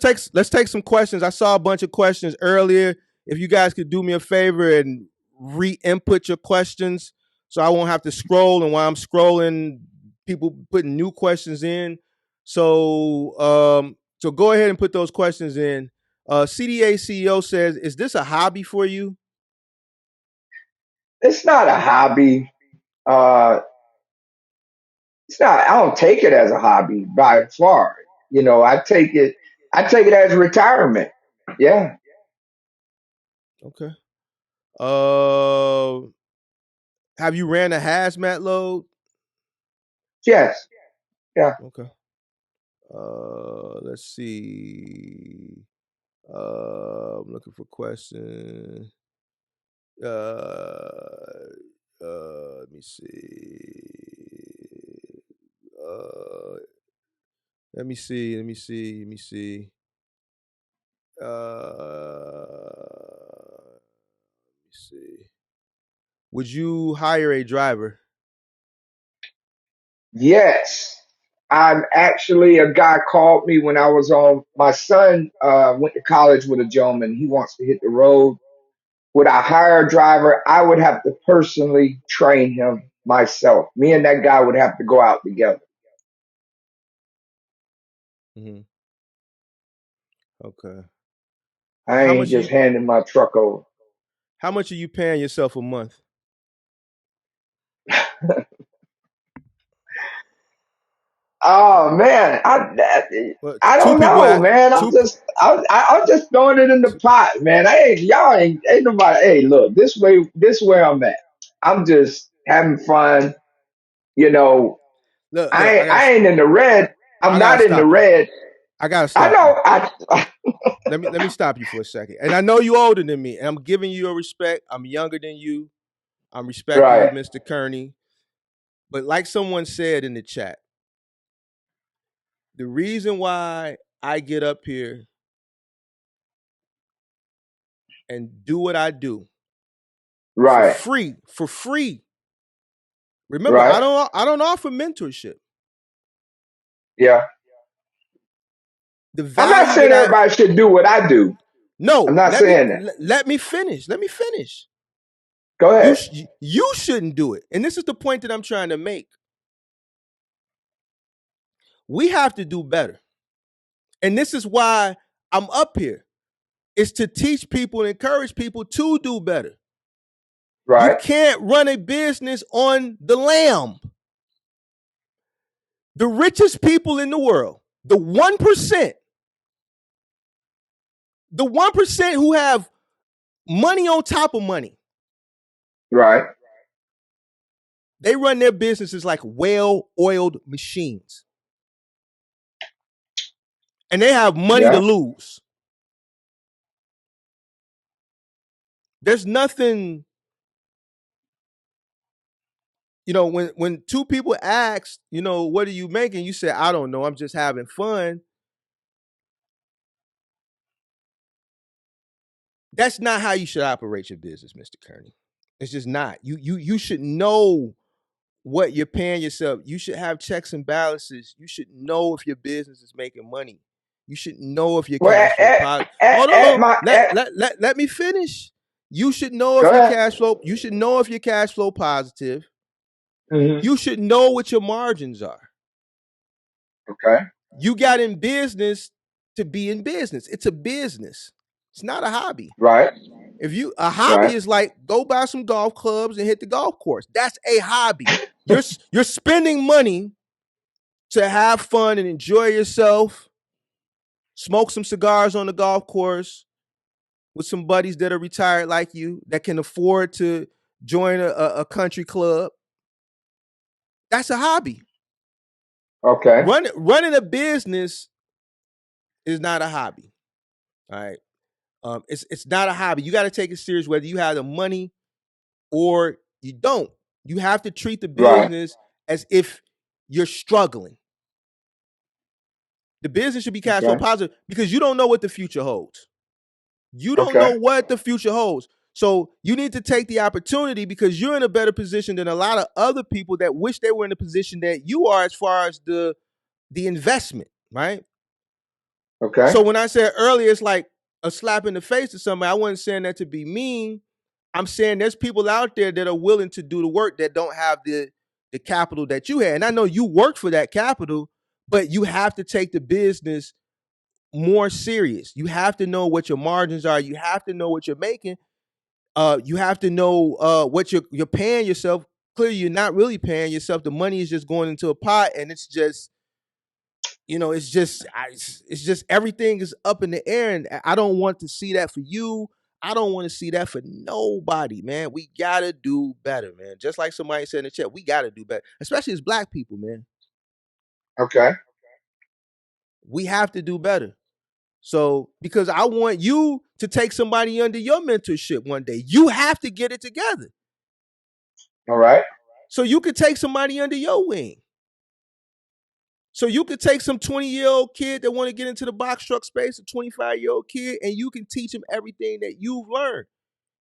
take some questions. I saw a bunch of questions earlier. If you guys could do me a favor and re-input your questions so I won't have to scroll, and while I'm scrolling, people putting new questions in. So go ahead and put those questions in. CDA CEO says, is this a hobby for you? it's not a hobby. Uh, it's not, I don't take it as a hobby by far. I take it as retirement. Yeah. Okay. Uh have you ran a hazmat load? Yes. Yeah. Okay. Let's see. I'm looking for questions. Let me see. Uh, let me see. Let me see. Would you hire a driver? Yes. I'm actually a guy called me when I was on my son went to college with a gentleman. He wants to hit the road. Would I hire a driver? I would have to personally train him myself. Me and that guy would have to go out together. Hmm. Okay. I How ain't much are just you? handing my truck over. How much are you paying yourself a month? Oh man, I, Well, I two don't people know, at man. I'm two. just I'm just throwing it in the two pot, man. Y'all ain't nobody. Hey, look, this way I'm at. I'm just having fun. You know, look, I ain't in the red. I'm I gotta not in the stop you. red. I gotta I stop you. know. I Let me stop you for a second. And I know you older than me, and I'm giving you a respect. I'm younger than you. I'm respecting you, right, Mr. Kearney. But like someone said in the chat, the reason why I get up here and do what I do right, for free. Remember, right. I don't offer mentorship. Yeah. The I'm not value saying that I everybody should do what I do. I'm no, not saying that. let me finish. Let me finish. Go ahead. You shouldn't do it. And this is the point that I'm trying to make. We have to do better. And this is why I'm up here. It's to teach people and encourage people to do better. You Right, can't run a business on the lamb. The richest people in the world, the 1% who have money on top of money, right. they run their businesses like well-oiled machines. And they have money to Yeah. lose. There's nothing, when two people ask, what are you making? You say, I don't know, I'm just having fun. That's not how you should operate your business, Mr. Kearney. It's just not. You should know what you're paying yourself. You should have checks and balances. You should know if your business is making money. You should know if your Well, cash flow positive. Hold at on. my Let me finish. You should know go if your ahead. cash flow, you should know if your cash flow positive. Hmm. You should know what your margins are. Okay. You got in business to be in business. It's a business. It's not a hobby. Right. If you a hobby Right. is like go buy some golf clubs and hit the golf course. That's a hobby. You're spending money to have fun and enjoy yourself, smoke some cigars on the golf course, with some buddies that are retired like you that can afford to join a country club. That's a hobby. Okay. Running a business is not a hobby. All right. It's not a hobby. You got to take it serious whether you have the money or you don't. You have to treat the Right. business as if you're struggling. The business should be cash flow Okay. positive because you don't know what the future holds. You don't Okay. know what the future holds. So you need to take the opportunity because you're in a better position than a lot of other people that wish they were in the position that you are as far as the investment, right? Okay. So when I said earlier, it's like a slap in the face to somebody. I wasn't saying that to be mean. I'm saying there's people out there that are willing to do the work that don't have the capital that you had. And I know you worked for that capital, but you have to take the business more serious. You have to know what your margins are. You have to know what you're making. You have to know what you're paying yourself. Clearly, you're not really paying yourself. The money is just going into a pot, and it's just it's just everything is up in the air, and I don't want to see that for you. I don't want to see that for nobody, man. We gotta do better, man. Just like somebody said in the chat, we gotta do better, especially as black people, man. Okay. We have to do better. So, because I want you to take somebody under your mentorship one day, you have to get it together. All right. So you could take somebody under your wing. So you could take some 20-year-old kid that want to get into the box truck space, a 25-year-old kid, and you can teach him everything that you've learned.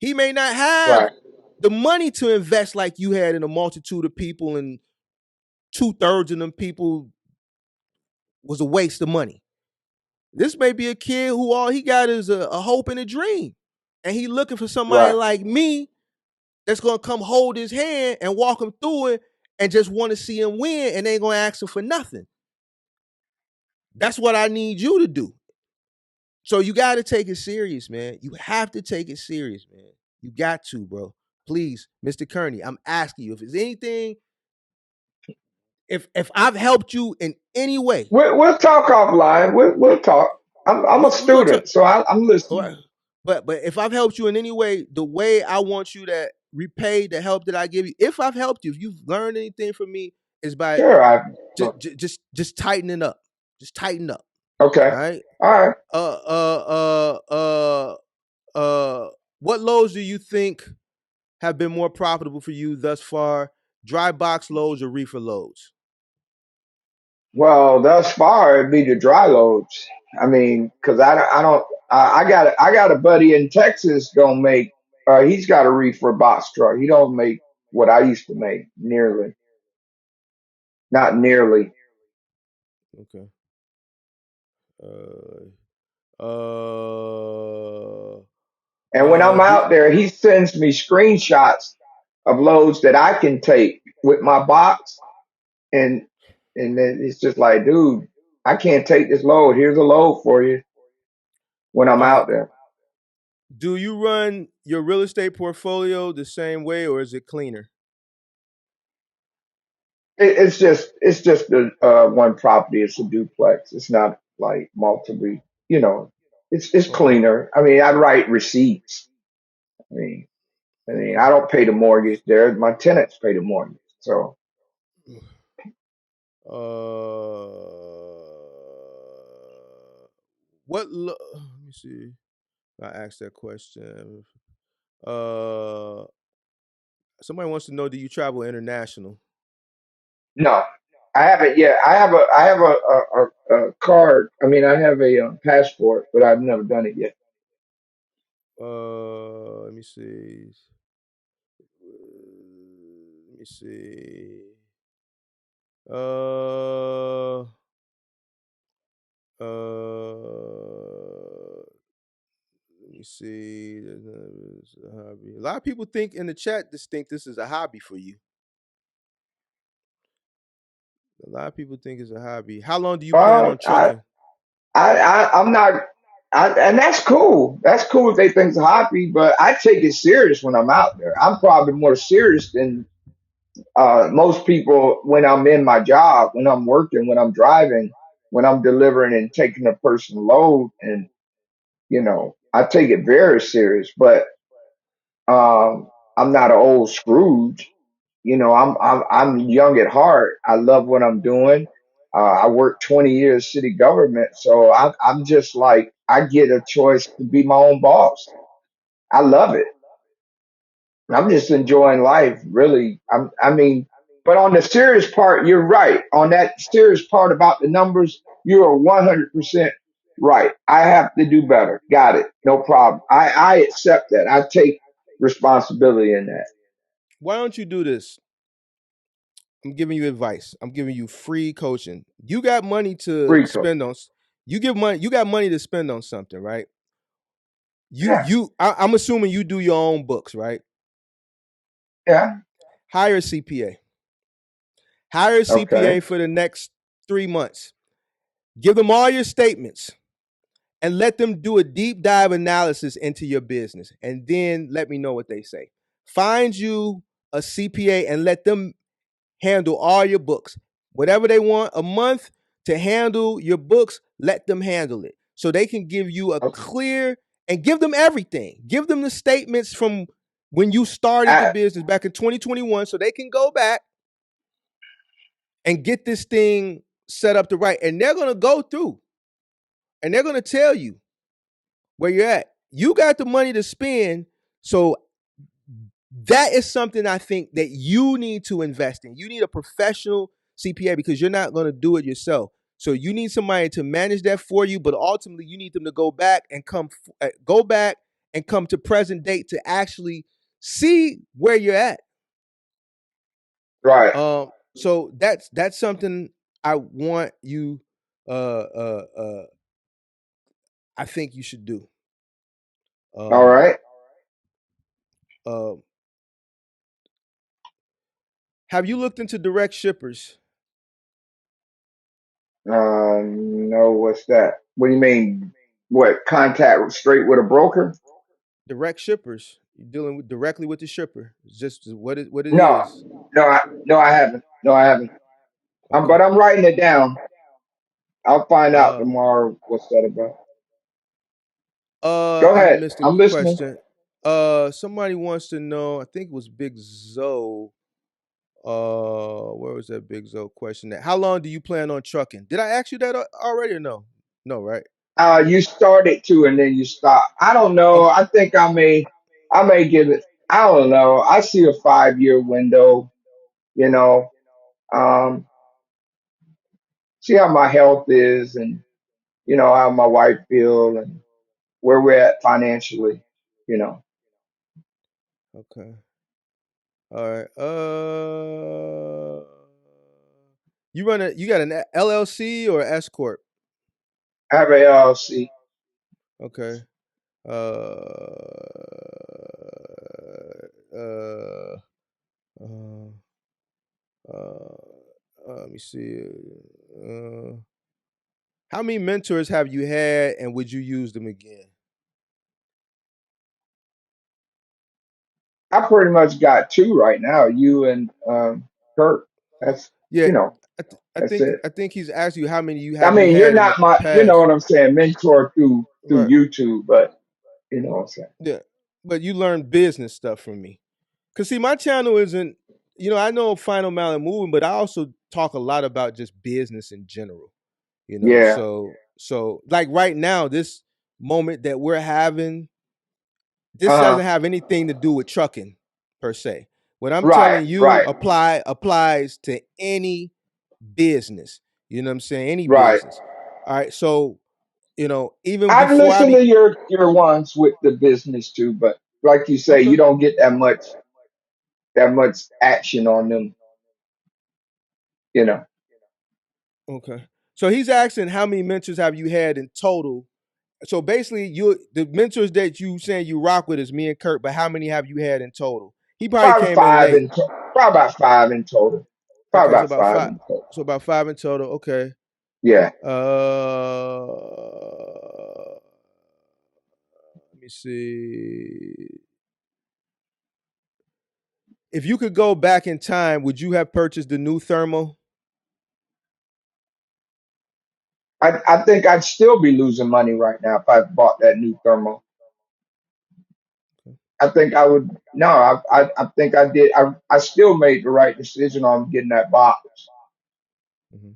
He may not have Right. the money to invest like you had in a multitude of people, and 2/3 of them people was a waste of money. This may be a kid who all he got is a hope and a dream. And he looking for somebody Right. like me that's gonna come hold his hand and walk him through it and just want to see him win and ain't gonna ask him for nothing. That's what I need you to do. So you got to take it serious, man. You have to take it serious, man. You got to, bro. Please, Mr. Kearney, I'm asking you if there's anything, if I've helped you in any way, We'll talk offline. We'll talk. I'm a we're gonna talk. student, so I'm All listening. right. But if I've helped you in any way, the way I want you to repay the help that I give you, if I've helped you, if you've learned anything from me, is by Sure. I. just tightening up. Just tighten up. Okay. All right. All right. Uh uh uh uh what loads do you think have been more profitable for you thus far? Dry box loads or reefer loads? Well, thus far it'd be the dry loads. I mean, because I don't. I got a buddy in Texas. Don't make. He's got a reefer box truck. He don't make what I used to make nearly. Not nearly. Okay. Uh uh And when I'm do out there, he sends me screenshots of loads that I can take with my box, and then it's just like, dude, I can't take this load. Here's a load for you when I'm uh out there. do you run your real estate portfolio the same way or is it cleaner? It's just the one property. It's a duplex. It's not like multiple. You know, it's Okay. cleaner. I mean, I write receipts. I mean, Okay. I don't pay the mortgage there. My tenants pay the mortgage. So Let me see. I asked that question. Uh Somebody wants to know, do you travel international? no, I haven't yet. I have a card. I mean, I have a passport, but I've never done it yet. Let me see. Let me see. Uh, let me see. There's a hobby. A lot of people think in the chat this is a hobby for you. A lot of people think it's a hobby. How long do you plan Well, on trucking? I'm not. And that's cool. That's cool if they think it's a hobby, but I take it serious when I'm out there. I'm probably more serious than most people when I'm in my job, when I'm working, when I'm driving, when I'm delivering and taking a personal load. And, I take it very serious, but I'm not an old Scrooge. You know, I'm young at heart. I love what I'm doing. I worked 20 years city government, so I'm just like I get a choice to be my own boss. I love it. I'm just enjoying life, really. I mean, but on the serious part, you're right. On that serious part about the numbers, you are 100% right. I have to do better. Got it. No problem. I accept that. I take responsibility in that. Why don't you do this? I'm giving you advice. I'm giving you free coaching. You got money to Free coach. spend on. You give money. You got money to spend on something, right? Yeah. I'm assuming you do your own books, right? Yeah. Hire a CPA. Hire a Okay. CPA for the next 3 months. Give them all your statements and let them do a deep dive analysis into your business. And then let me know what they say. Find you a CPA and let them handle all your books. Whatever they want a month to handle your books, let them handle it. So they can give you a Okay. clear and give them everything. Give them the statements from when you started the I, business back in 2021 so they can go back and get this thing set up to right. And they're going to go through and they're going to tell you where you're at. You got the money to spend. So that is something I think that you need to invest in. You need a professional CPA because you're not going to do it yourself. So you need somebody to manage that for you, but ultimately you need them to go back and come to present date to actually see where you're at. right. So that's something I want you. Uh, uh, uh, I think you should do. All Um, right. uh, have you looked into direct shippers? No, what's that? What do you mean? What contact straight with a broker? Direct shippers. You're dealing with directly with the shipper. It's just what it No, is. no, I haven't. No, I haven't. Okay. But I'm writing it down. I'll find out Uh tomorrow what's that about. Go I ahead. missed a I'm listening. question. Somebody wants to know, I think it was Big Zoe. Where was that Big Zoe question at? How long do you plan on trucking? Did I ask you that already or no? No, right? You started to and then you stop. I don't know. Okay. I think I may give it. I don't know. I see a 5 year window. You know, um, see how my health is, and how my wife feel, and where we're at financially. You know, Okay. All right. You got an LLC or S corp? I have a LLC. Okay. Uh, uh, uh, let me see. Uh, how many mentors have you had, and would you use them again? I pretty much got two right now. You and Kurt. That's Yeah, you know, I that's think it. I think he's asked you how many I you mean, you're had in the not my, past. what I'm saying, mentor through Right. YouTube, but you know what I'm saying. Yeah, but you learn business stuff from me. Cause see, my channel isn't. I know Final Mile and Moving, but I also talk a lot about just business in general. Yeah. So like right now, this moment that we're having, this Uh huh. doesn't have anything to do with trucking per se. What I'm Right. telling you Right. applies to any business. You know what I'm saying? Any Right. business. All right. So, even I've before I listened be to your ones with the business too, but like you say, okay. you don't get that much action on them. You know, Okay. So he's asking how many mentors have you had in total? So basically, the mentors that you saying you rock with is me and Kurt, but how many have you had in total? He probably probably came in five late. in probably about five in total. Probably Okay, so about about five five. in total. So about five in total. Okay. Yeah. Uh, let me see. If you could go back in time, would you have purchased the new thermal? I think I'd still be losing money right now if I bought that new thermal. I think I would. No, I think I did. I still made the right decision on getting that box Hmm.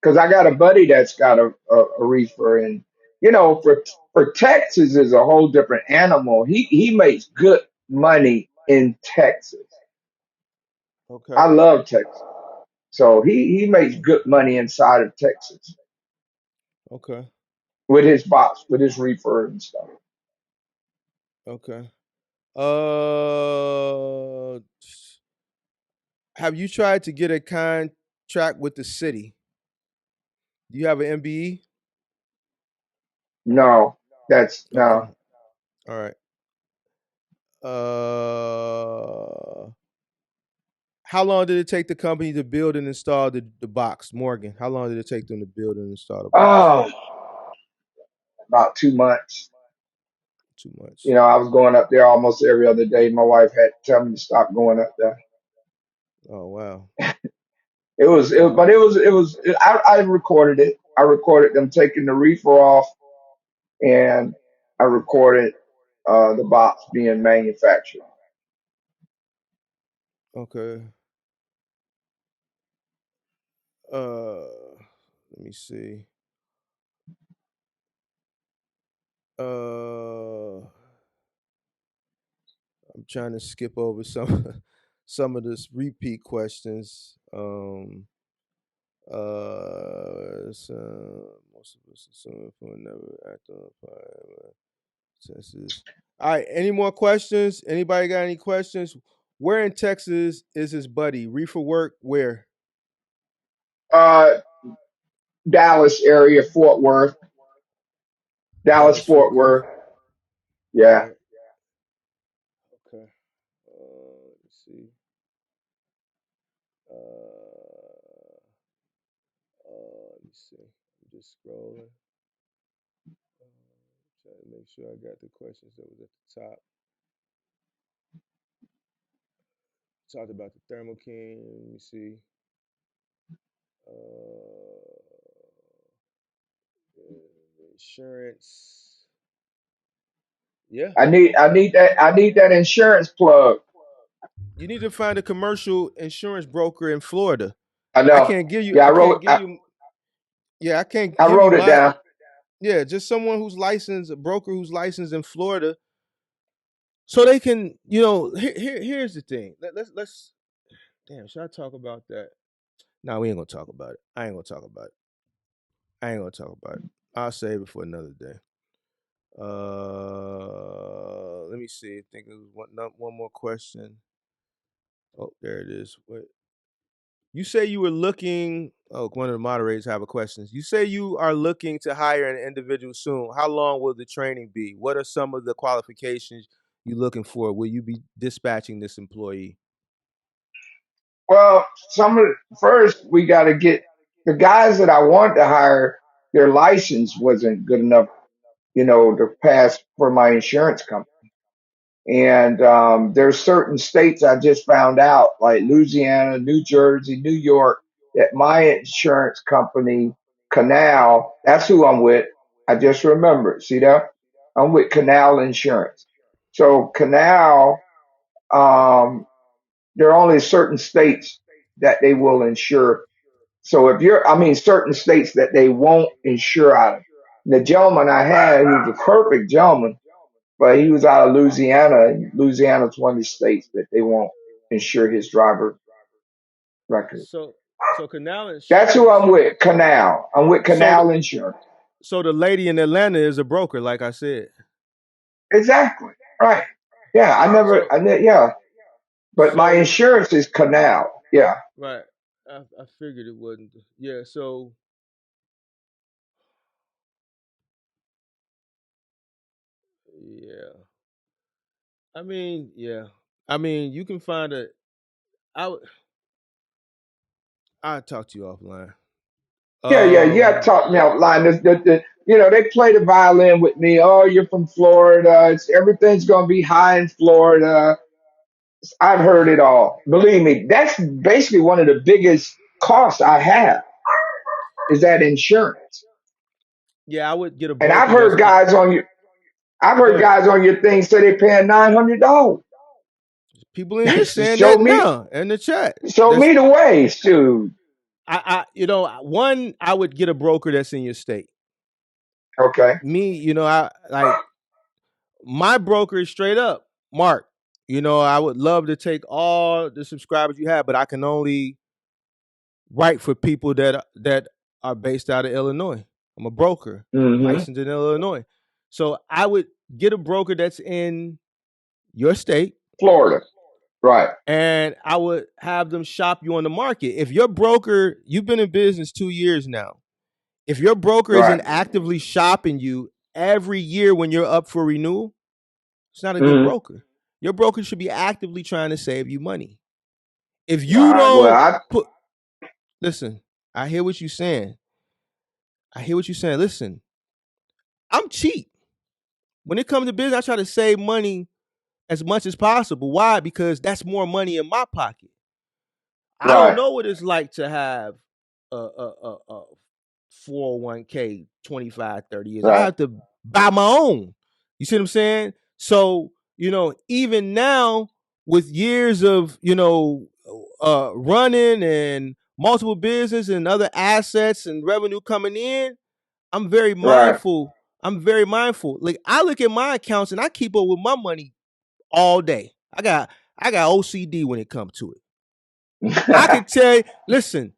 because I got a buddy that's got a reefer, and for Texas is a whole different animal. He makes good money in Texas. Okay. I love Texas, so he makes good money inside of Texas Okay. with his box, with his reefer and stuff. Okay. Uh, have you tried to get a contract with the city? Do you have an MBE? No, that's Okay. no. All right. Uh, how long did it take the company to build and install the box, Morgan? How long did it take them to build and install the box? Oh, about 2 months. 2 months. I was going up there almost every other day. My wife had to tell me to stop going up there. Oh wow. It was, Okay. but I recorded it. I recorded them taking the reefer off, and I recorded the box being manufactured. Okay. Uh, let me see. Uh, I'm trying to skip over some some of this repeat questions. Most of us assume for never act on fire. Texas. All right. Any more questions? Anybody got any questions? Where in Texas is his buddy? Reefer work? Where? Uh, Dallas area, Fort Worth, Dallas, Dallas, Fort Fort Worth. Worth. All Yeah, right. Okay. Let's see. Let me see. I'm just scrolling. Trying to make sure I got the questions that was at the top. Talked about the Thermo King. Let me see. Uh, insurance. Yeah. I need that insurance plug. You need to find a commercial insurance broker in Florida. I I know. can't give you. Yeah, I can't give you. Yeah, I can't I give you wrote it my. down. Yeah, just someone who's licensed, a broker who's licensed in Florida, so they can. Here's the thing. Let's. Damn, should I talk about that? No, we ain't gonna talk about it. I ain't gonna talk about it. I ain't gonna talk about it. I'll save it for another day. Let me see. I think there was one more question. Oh, there it is. What you say you were looking? Oh, one of the moderators have a question. You say you are looking to hire an individual soon. How long will the training be? What are some of the qualifications you looking for? Will you be dispatching this employee? Well, first we got to get the guys that I wanted to hire. Their license wasn't good enough, to pass for my insurance company. And there's certain states I just found out, like Louisiana, New Jersey, New York, that my insurance company, Canal, that's who I'm with. I just remembered. See that? I'm with Canal Insurance. So Canal, um, there are only certain states that they will insure. So certain states that they won't insure out of. The gentleman I had, he was a perfect gentleman, but he was out of Louisiana. Louisiana's one of the states that they won't insure his driver record. So Canal That's who Insurance. I'm with, Canal. I'm with So Canal Insurance. so the lady in Atlanta is a broker, like I said. Exactly. Right. Yeah, So yeah. But my so insurance is Canal. Yeah. right. I figured it wasn't. Yeah. So yeah. I mean, yeah. I mean, you can find a. I would. I'll talk to you offline. Yeah. You got to Um. talk me outline. They play the violin with me. Oh, you're from Florida. Everything's going to be high in Florida. I've heard it all. Believe me, that's basically one of the biggest costs I have is that insurance. Yeah, I would get a And broker that's I've go heard ahead. guys on your thing say they paying $900. People in here saying show that me, now in the chat. show That's me the way, shoot. one. I would get a broker that's in your state. Okay. Me, I like my broker is straight up Mark. I would love to take all the subscribers you have, but I can only write for people that are based out of Illinois. I'm a broker, Mm-hmm. licensed in Illinois. So I would get a broker that's in your state, Florida. Right. and I would have them shop you on the market. If your broker, you've been in business 2 years now, if your broker isn't Right. actively shopping you every year when you're up for renewal, it's not a good Mm-hmm. broker. Your broker should be actively trying to save you money. If All you right. Well, don't put, listen, I hear what you're saying. Listen, I'm cheap. When it comes to business, I try to save money as much as possible. Why? Because that's more money in my pocket. I don't right. know what it's like to have a 401k 25, 30 years. I Right. have to buy my own. You see what I'm saying? So, even now with years of, running and multiple business and other assets and revenue coming in, I'm very Right. mindful. I'm very mindful. Like I look at my accounts and I keep up with my money all day. I got OCD when it comes to it. I can tell you, listen,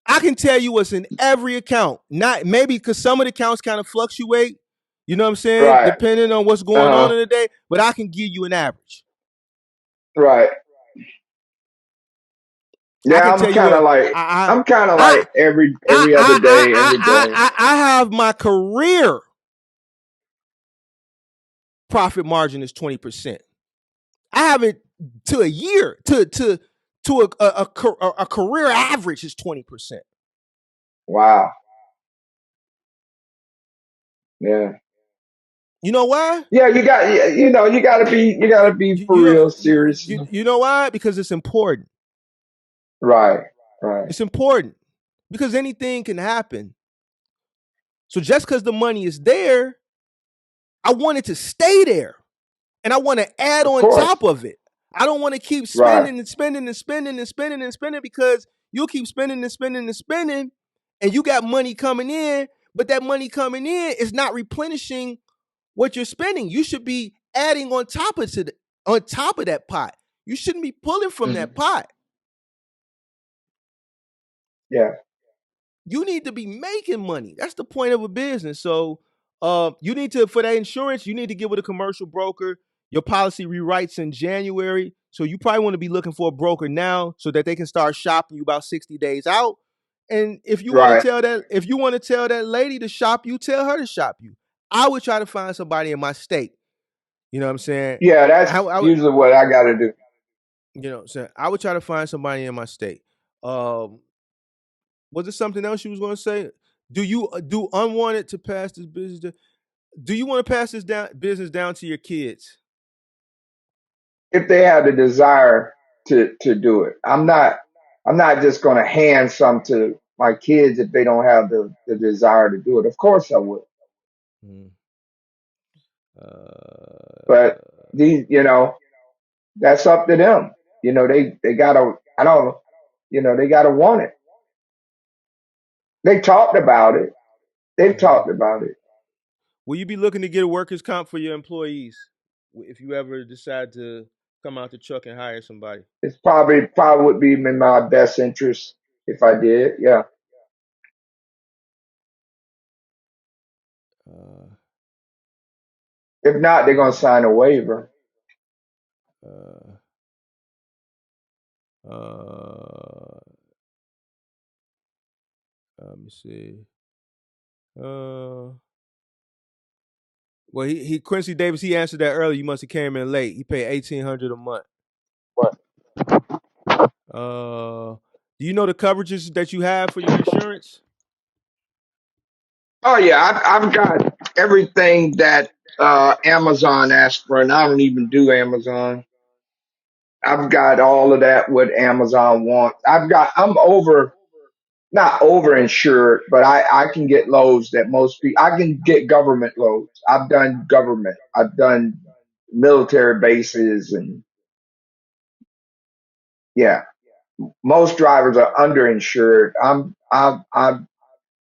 I can tell you what's in every account. Not maybe because some of the accounts kind of fluctuate, you know what I'm saying, right. depending on what's going on Uh-huh. in the day, but I can give you an average. Right. I Yeah, can tell you what I'm kind of I like every other I day, I every I day. I, I have my career profit margin is 20%. I have it to a year to a career average is 20%. Wow. Yeah. You know why? Yeah, you gotta be You, for you know real serious. you know why? Because it's important. Right. Right. It's important because anything can happen. So just because the money is there, I want it to stay there, and I want to add Of on course. top of it. I don't want to keep Right. spending and spending and spending and spending and spending because you'll keep spending and spending and spending, and you got money coming in, but that money coming in is not replenishing what you're spending. You should be adding on top of that pot. You shouldn't be pulling from Hmm. that pot. Yeah. You need to be making money. That's the point of a business. So you need to, for that insurance, you need to get with a commercial broker. Your policy rewrites in January. So you probably want to be looking for a broker now so that they can start shopping you about 60 days out. And Right. if you want to tell that lady to shop you, tell her to shop you. I would try to find somebody in my state. You know what I'm saying? Yeah, that's I would, usually what I gotta do. I would try to find somebody in my state. Um, was it something else you was going to say? Do you do unwanted to pass this business? Do you want to pass this business down to your kids? If they have the desire to do it. I'm not just gonna hand some to my kids if they don't have the desire to do it. Of course I would. Hmm. But Uh, these, that's up to them. They gotta, I don't, they gotta want it. They talked about it. They've mhm. talked about it. Will you be looking to get a workers' comp for your employees if you ever decide to come out the truck and hire somebody? It's probably would be in my best interest if I did. Yeah. Uh, If not, they're gonna sign a waiver. uh, uh, let me see. Uh, well, he Quincy Davis. He answered that earlier. You must have came in late. He paid 1,800 a month. But Do you know the coverages that you have for your insurance? oh yeah, I've got everything that Amazon asked for, and I don't even do Amazon. I've got all of that what Amazon wants. I'm over. not overinsured, but I can get loads that most people, I can get government loads. I've done government. I've done military bases and yeah, most drivers are underinsured.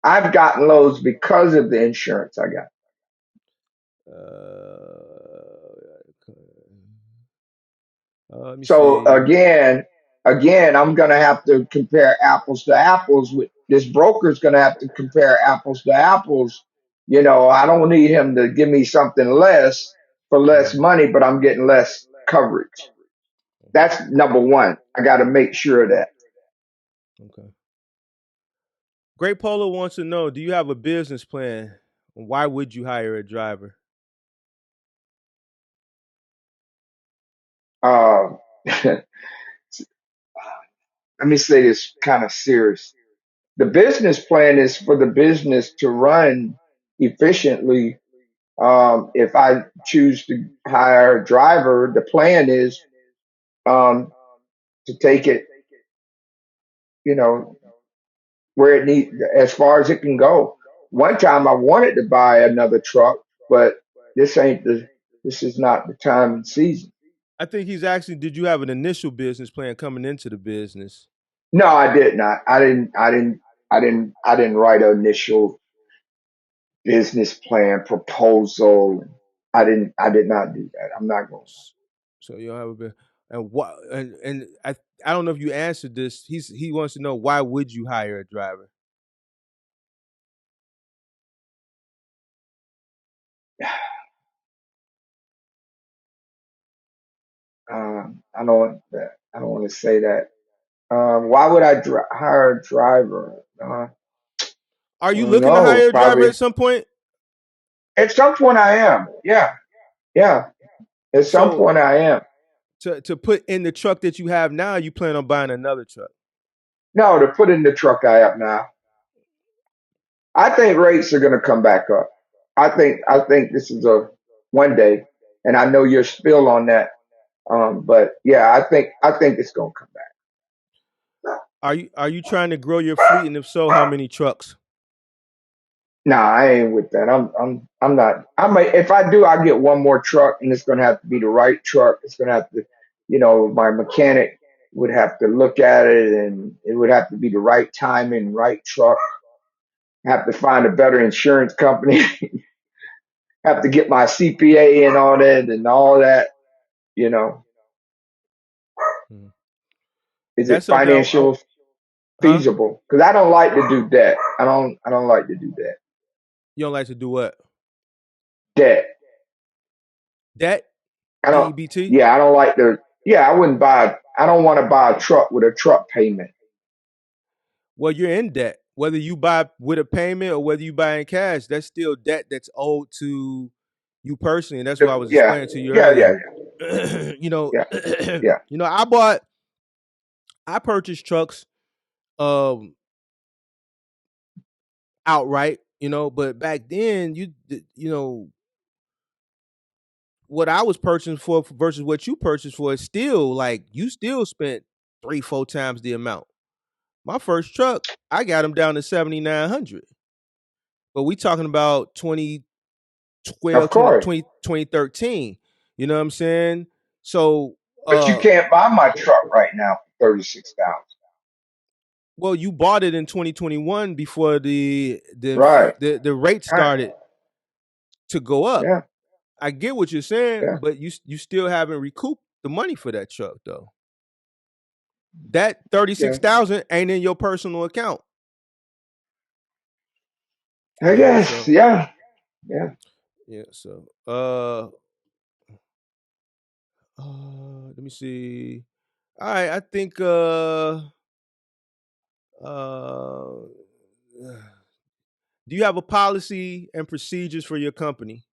I've gotten loads because of the insurance I got. Uh, let me So see. again, I'm going to have to compare apples to apples with this broker's going to have to compare apples to apples. You know, I don't need him to give me something less for less Mhm. money, but I'm getting less coverage. That's number one. I got to make sure of that. Okay. Great Polo wants to know: do you have a business plan? Why would you hire a driver? Um, let me say this kind of serious. The business plan is for the business to run efficiently. If I choose to hire a driver, the plan is um, to take it, you know, where it need as far as it can go. One time I wanted to buy another truck, but this ain't the this is not the time and season. I think he's asking: did you have an initial business plan coming into the business? No, I did not. I didn't write an initial business plan proposal. I did not do that. I'm not going. So you don't have a business. And what? And I don't know if you answered this. He wants to know, why would you hire a driver? I don't. I don't want to say that. Why would I hire a driver? Are I you don't looking to know. hire a driver Probably at some point? at some point I am. Yeah, yeah. At some So point I am. to put in the truck that you have now, you plan on buying another truck. No, to put in the truck I have now. I think rates are going to come back up. I think this is a one day, and I know you're still on that. But yeah, I think it's going to come back. Are you trying to grow your fleet, and if so, how many trucks? Nah, I ain't with that. I'm not. I might if I do, I get one more truck, and it's going to have to be the right truck. It's going to have to, my mechanic would have to look at it, and it would have to be the right timing, right truck. Have to find a better insurance company. Have to get my CPA in on it and all that. You know, Mhm. is it That's something. financial Huh? feasible? Because I don't like to do debt. I don't like to do that. You don't like to do what? Debt. Debt? I don't. DEBT? Yeah, I don't like to. Yeah, I wouldn't buy. I don't want to buy a truck with a truck payment. Well, you're in debt. Whether you buy with a payment or whether you buy in cash, that's still debt that's owed to you personally. And that's what I was Yeah, explaining to you yeah, earlier. yeah, you know, yeah, yeah. I purchased trucks um outright, but back then what I was purchasing for versus what you purchased for is still, like, you still spent 3-4 times the amount. My first truck, I got them down to 7,900. But we talking about 2012, Of course, 2013. You know what I'm saying? So, but you can't buy my truck right now for 36,000. well, you bought it in 2021 before Right. the rate Right. started to go up. Yeah. I get what you're saying, Yeah. but you still haven't recouped the money for that truck though. That thirty Yeah. six thousand ain't in your personal account. I guess. So Yeah. Yeah. yeah, so let me see. All right, I think uh do you have a policy and procedures for your company?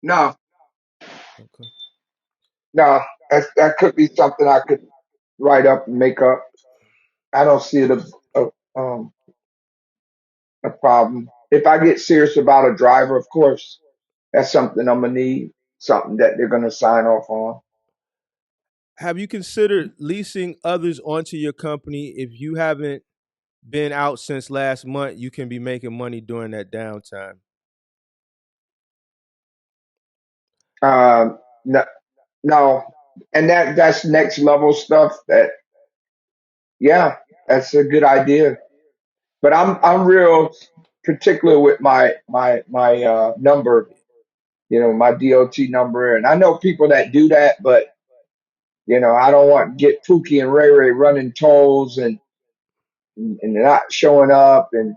No. Okay. No. That could be something I could write up and make up. I don't see it a, um, a problem. If I get serious about a driver, of course, that's something I'm gonna need. Something that they're gonna sign off on. have you considered leasing others onto your company? If you haven't been out since last month, you can be making money during that downtime. No, no, and that's next level stuff. That yeah, that's a good idea. But I'm real particular with my number. My DOT number, and I know people that do that, but I don't want to get Pookie and Ray Ray running tolls and not showing up, and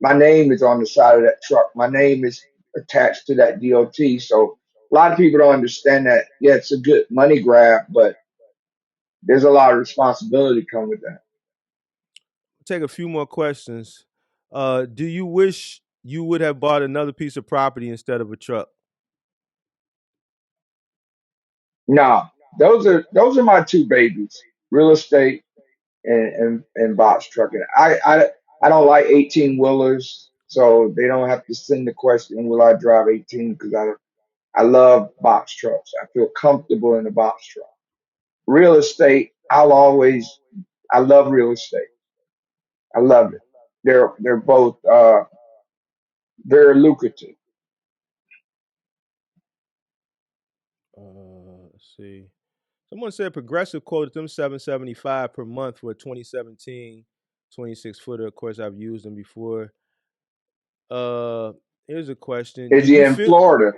my name is on the side of that truck. My name is attached to that DOT. So a lot of people don't understand that. Yeah, it's a good money grab, but there's a lot of responsibility come with that. Take a few more questions. Do you wish you would have bought another piece of property instead of a truck? No, those are my two babies: real estate and box trucking. I don't like 18 wheelers, so they don't have to send the question, "Will I drive 18?" Because I love box trucks. I feel comfortable in a box truck. Real estate, I love real estate. I love it. They're both very lucrative. Let's see. Someone said Progressive quoted them 775 per month for a 2017 26 footer. Of course, I've used them before. Uh, Here's a question: Do Is he you in feel Florida?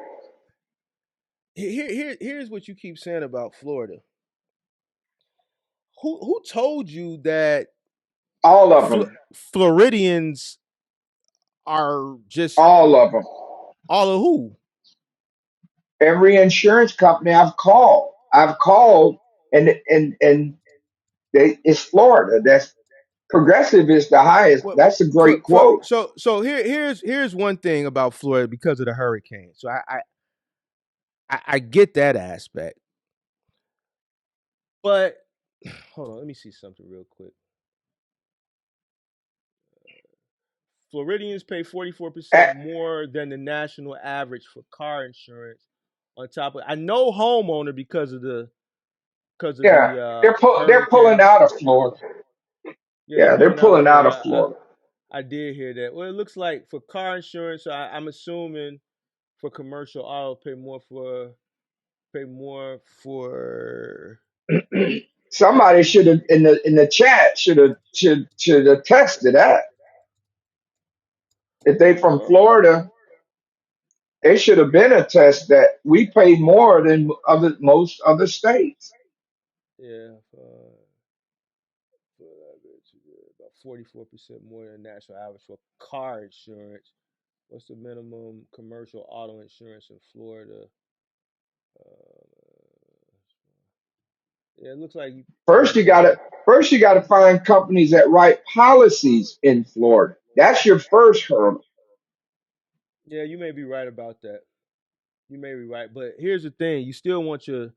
here's what you keep saying about Florida? Who told you that All of them. Floridians are just All of them. all of who? Every insurance company I've called, and it's Florida. That's Progressive is the highest. Well, That's a great quote. here's one thing about Florida because of the hurricane. So I get that aspect, but hold on, let me see something real quick. Floridians pay 44% Eh, more than the national average for car insurance. On top of, I know homeowner because of yeah, the they're pulling hurricanes. out of Florida. Yeah, they're Yeah, they're pulling out of pulling out of Florida. Florida. I did hear that. Well, it looks like for car insurance, I'm assuming for commercial auto, pay more for. Somebody should have in the chat should attest to that. If they from Uh, Florida, they should have been a test that we pay more than most other states. yeah, about 44% more than national average for car insurance. What's the minimum commercial auto insurance in Florida? Uh, yeah, it looks like you First probably you pay gotta about. first you gotta find companies that write policies in Florida. That's your first hurdle. Yeah, you may be right about that. You may be right, but here's the thing: you still want your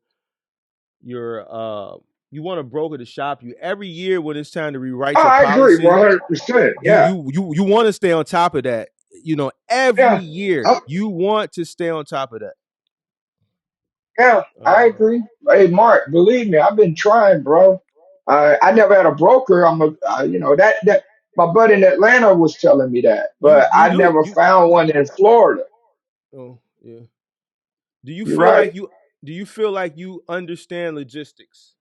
you want a broker to shop you every year when it's time to rewrite Oh, your I agree, policy. 100%. You Yeah, you you you want to stay on top of that. Every yeah, year oh, you want to stay on top of that. yeah. I Uh, agree. Hey, Mark, believe me, I've been trying, bro. I never had a broker. That my buddy in Atlanta was telling me that, you but you I do never you. found one in Florida. Oh yeah. Do you You're feel right. like you do you feel like you understand logistics?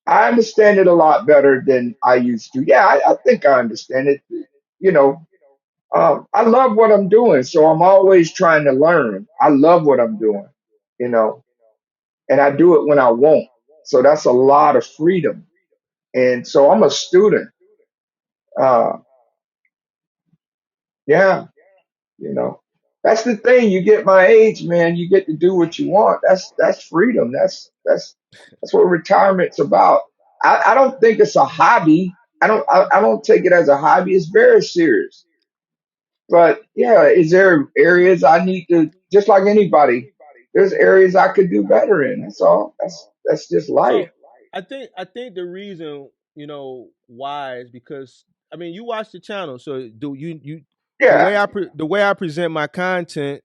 I understand it a lot better than I used to. Yeah, I think I understand it. You know, I love what I'm doing, so I'm always trying to learn. I love what I'm doing, you know, and I do it when I want. So that's a lot of freedom. And so I'm a student. Uh, yeah, you know, that's the thing. You get my age, man. You get to do what you want. That's freedom. That's what retirement's about. I don't think it's a hobby. I don't take it as a hobby. It's very serious. But yeah, is there areas I need to, just like anybody, there's areas I could do better in. That's all. That's just life. So I think the reason why is because I mean you watch the channel, so do you the Yeah. way the way I present my content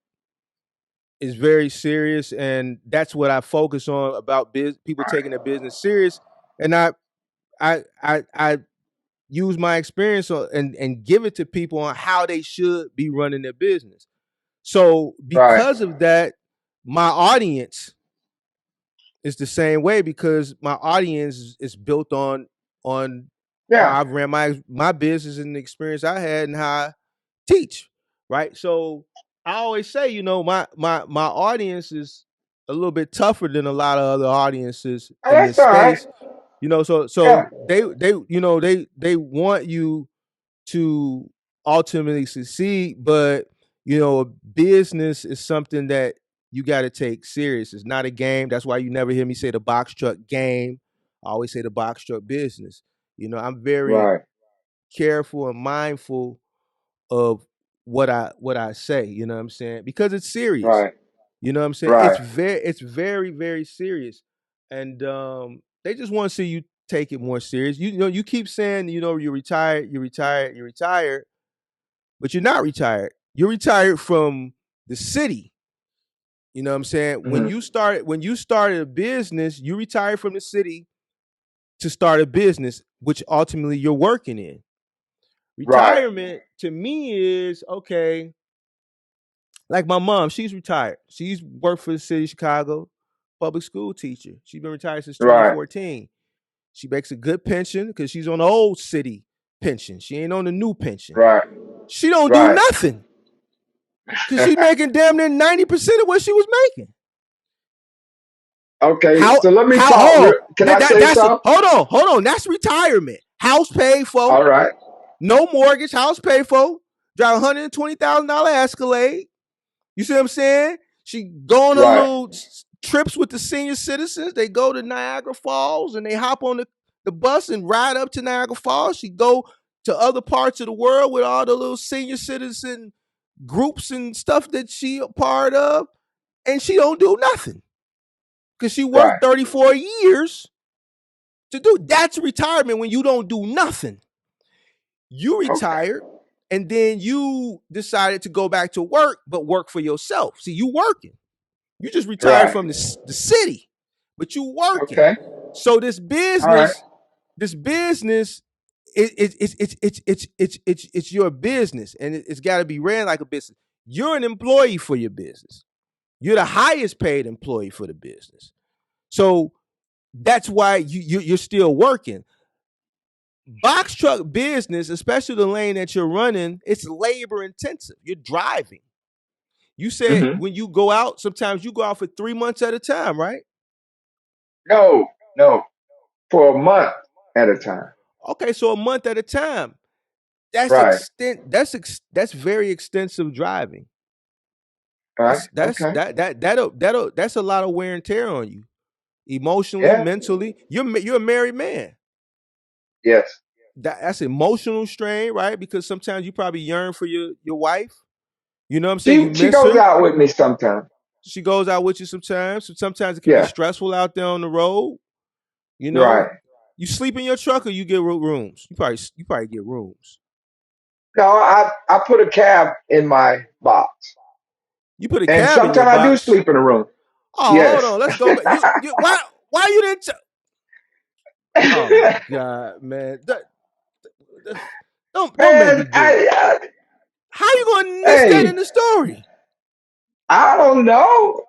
is very serious, and that's what I focus on about people taking their business serious. And I use my experience and give it to people on how they should be running their business. So Right. because of that, my audience is the same way, because my audience is built on how Yeah. I've ran my business and the experience I had and how I teach. Right. So I always say, my audience is a little bit tougher than a lot of other audiences Oh, in that's this all right. space. So Yeah. they want you to ultimately succeed, but a business is something that you got to take serious. It's not a game. That's why you never hear me say the box truck game. I always say the box truck business. I'm very Right. careful and mindful of what I say, you know what I'm saying? Because it's serious. Right. You know what I'm saying? Right. It's very, very serious. And they just want to see you take it more serious. You keep saying, you're retired, you're retired, you're retired, but you're not retired. You're retired from the city. You know what I'm saying? When Hmm. you started a business, you retired from the city to start a business, which ultimately you're working in. Right. Retirement to me is okay. Like my mom, she's retired. She's worked for the city of Chicago, public school teacher. She's been retired since Right. 2014. She makes a good pension because she's on the old city pension. She ain't on the new pension. Right. She don't do Right. nothing because she's making damn near 90% of what she was making. Okay. How So let me how talk. oh Can that, I that say that's something? hold on, that's retirement. House paid for, All right. no mortgage, house paid for, drive $120,000 Escalade. You see what I'm saying? She go on a Right. little trips with the senior citizens. They go to Niagara Falls and they hop on the bus and ride up to Niagara Falls. She go to other parts of the world with all the little senior citizen groups and stuff that she a part of, and she don't do nothing because she Right. worked 34 years to do. That's retirement when you don't do nothing. You Okay. retired and then you decided to go back to work, but work for yourself. See, you working. You just retired Right. from the city, but you working. Okay. So this All right. business, this business, it's your business, and it's got to be ran like a business. You're an employee for your business. You're the highest paid employee for the business. So that's why you're still working. Box truck business, especially the lane that you're running, it's labor intensive. You're driving. You said Hmm. when you go out, sometimes you go out for 3 months at a time, right? No. No. For a month at a time. Okay, so a month at a time. That's Right. extent. That's very extensive driving. Right. Okay. That's a lot of wear and tear on you, emotionally, Yeah. mentally. You're a married man. Yes. That's emotional strain, right? Because sometimes you probably yearn for your wife. You know what I'm saying? You She miss goes her. out with me sometimes. She goes out with you sometimes. So sometimes it can be Yeah. stressful out there on the road. You know, Right. you sleep in your truck or you get rooms. You probably get rooms. No, I put a cab in my box, You put a and cab in your sometimes I do box. sleep in a room. Oh, hold Yes. on. Let's go back. Why you didn't? Oh my god, man! Don't make me Man, do it. How you gonna miss that in hey, the story? I don't know.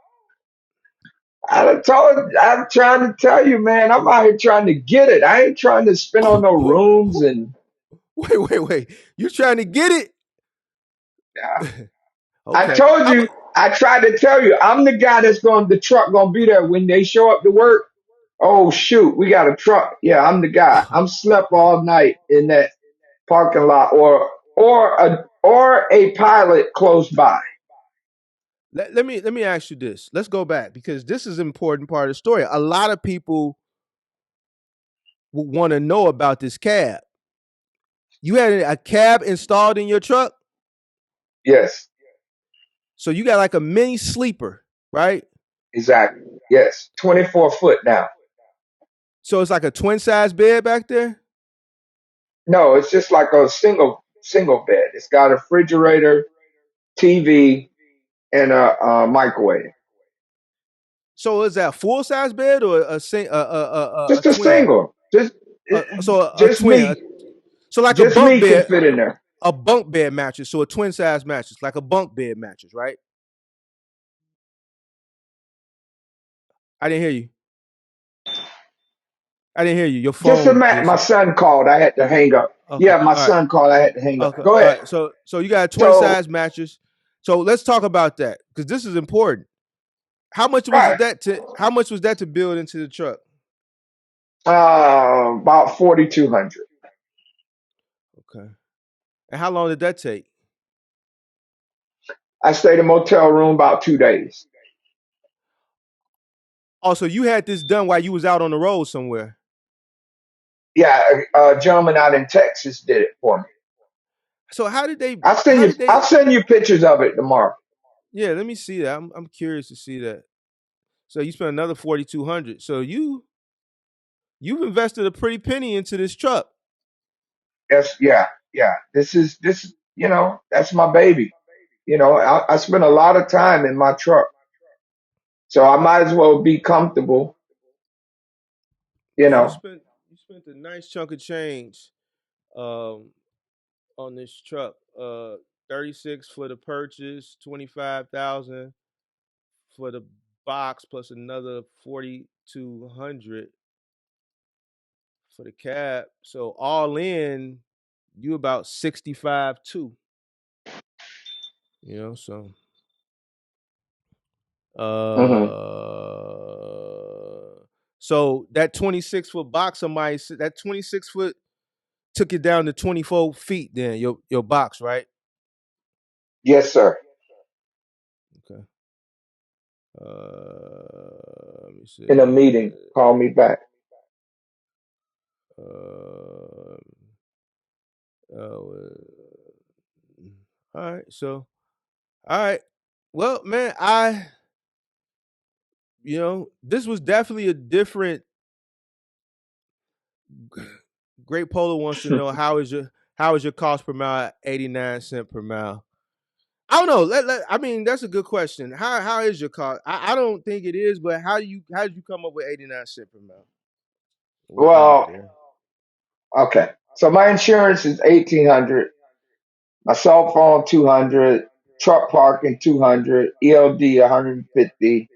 I'm trying to tell you, man. I'm out here trying to get it. I ain't trying to spend on no rooms and Wait. You trying to get it? uh, I Okay. told you. I tried to tell you. I'm the guy that's going. The truck gonna be there when they show up to work. Oh shoot, we got a truck. Yeah, I'm the guy. I'm slept all night in that parking lot, or a pilot close by. Let me ask you this. Let's go back because this is an important part of the story. A lot of people want to know about this cab. You had a cab installed in your truck, Yes, so you got like a mini sleeper, right? exactly. Yes, 24 foot now. So it's like a twin size bed back there. No, it's just like a single bed. It's got a refrigerator, TV, and a microwave. So is that a full size bed or a Just a twin? single. So a Just twin. me. So like a Just bunk me can bed, fit in there. a bunk bed mattress. So a twin size mattress, like a bunk bed mattress, right? I didn't hear you. I didn't hear you. Your Just phone did my something. son called. I had to hang up. Okay. Yeah, my All right. son called. I had to hang up. Okay. Go All ahead. right. So you got a twin So, size mattress. So let's talk about that because this is important. How much was right, that to? How much was that to build into the truck? about 4,200. Okay. And how long did that take? I stayed in a motel room about 2 days. Also, you had this done while you was out on the road somewhere. Yeah, a gentleman out in Texas did it for me. So how did they? I'll send How you. did they? I'll send you pictures of it tomorrow. Yeah, let me see that. I'm curious to see that. So you spent another 4,200. So you've invested a pretty penny into this truck. Yes, yeah, yeah. This. That's my baby. I spend a lot of time in my truck, so I might as well be comfortable. You Yeah, you know. spent you spent a nice chunk of change um, on this truck. 36 for the purchase, 25,000 for the box, plus another 4,200 for the cab. So all in, you about 65 too. You know, so Hmm. so that 26-foot box, somebody said that 26 foot took it down to 24 feet. Then your box, right? Yes, sir. Okay. Let me In a see. meeting, call me back. Uh, all right. So, all right. Well, man, this was definitely a different. Great Polo wants to know how is your cost per mile at 89 cents per mile. I don't know. I mean, that's a good question. How is your cost? I don't think it is, but how did you come up with 89 cents per mile? What went up Well, there? okay. So my insurance is 1,800. My cell phone 200. Truck parking 200. ELD 150.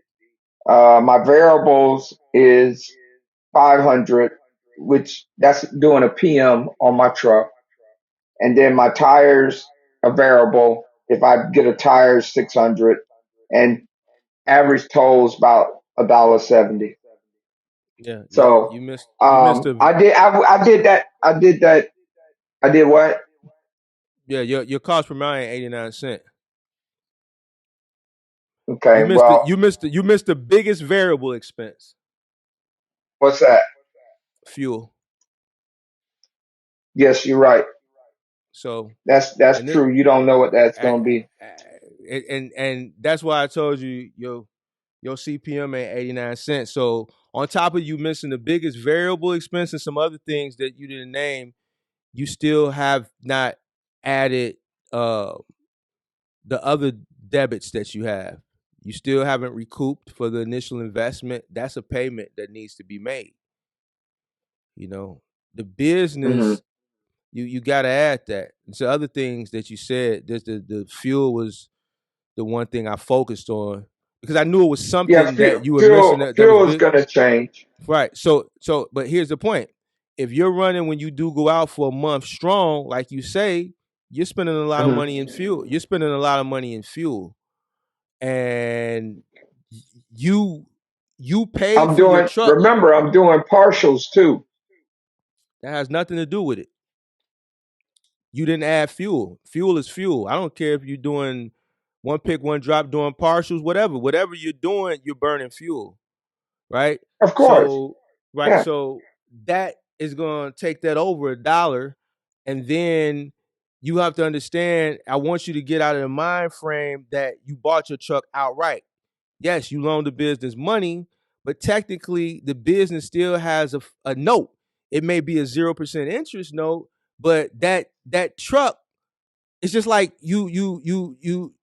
My variables is 500, which that's doing a PM on my truck. And then my tires are variable. If I get a tire, 600, and average tolls about $1.70. Yeah, So you missed a I did that. I did what? yeah, your cost per mile ain't 89 cents. Okay, You well, missed the biggest variable expense, what's that? fuel. Yes, you're right. So That's and it true. You don't know what that's and gonna be. and that's why I told you your CPM ain't 89 cents. So on top of you missing the biggest variable expense and some other things that you didn't name, you still have not added uh the other debits that you have. You still haven't recouped for the initial investment. That's a payment that needs to be made. The Hmm. business, you got to add that. And so other things that you said, the fuel was the one thing I focused on because I knew it was Yeah, something fuel that you were missing fuel that was fuel is big. gonna change. Right. But here's the point. If you're running when you do go out for a month strong, like you say, you're spending a lot of Hmm. money in fuel. You're spending a lot of money in fuel. And you you paid I'm for your doing. truck. Remember, I'm doing partials too. That has nothing to do with it. You didn't add fuel. Fuel is fuel. I don't care if you're doing one pick, one drop, doing partials, whatever. Whatever you're doing, you're burning fuel, right? Of course. So, right. Yeah. So that is going to take that over $1, and then you have to understand. I want you to get out of the mind frame that you bought your truck outright. Yes, you loaned the business money, but technically the business still has a note. It may be a 0% interest note, but that truck, it's just like you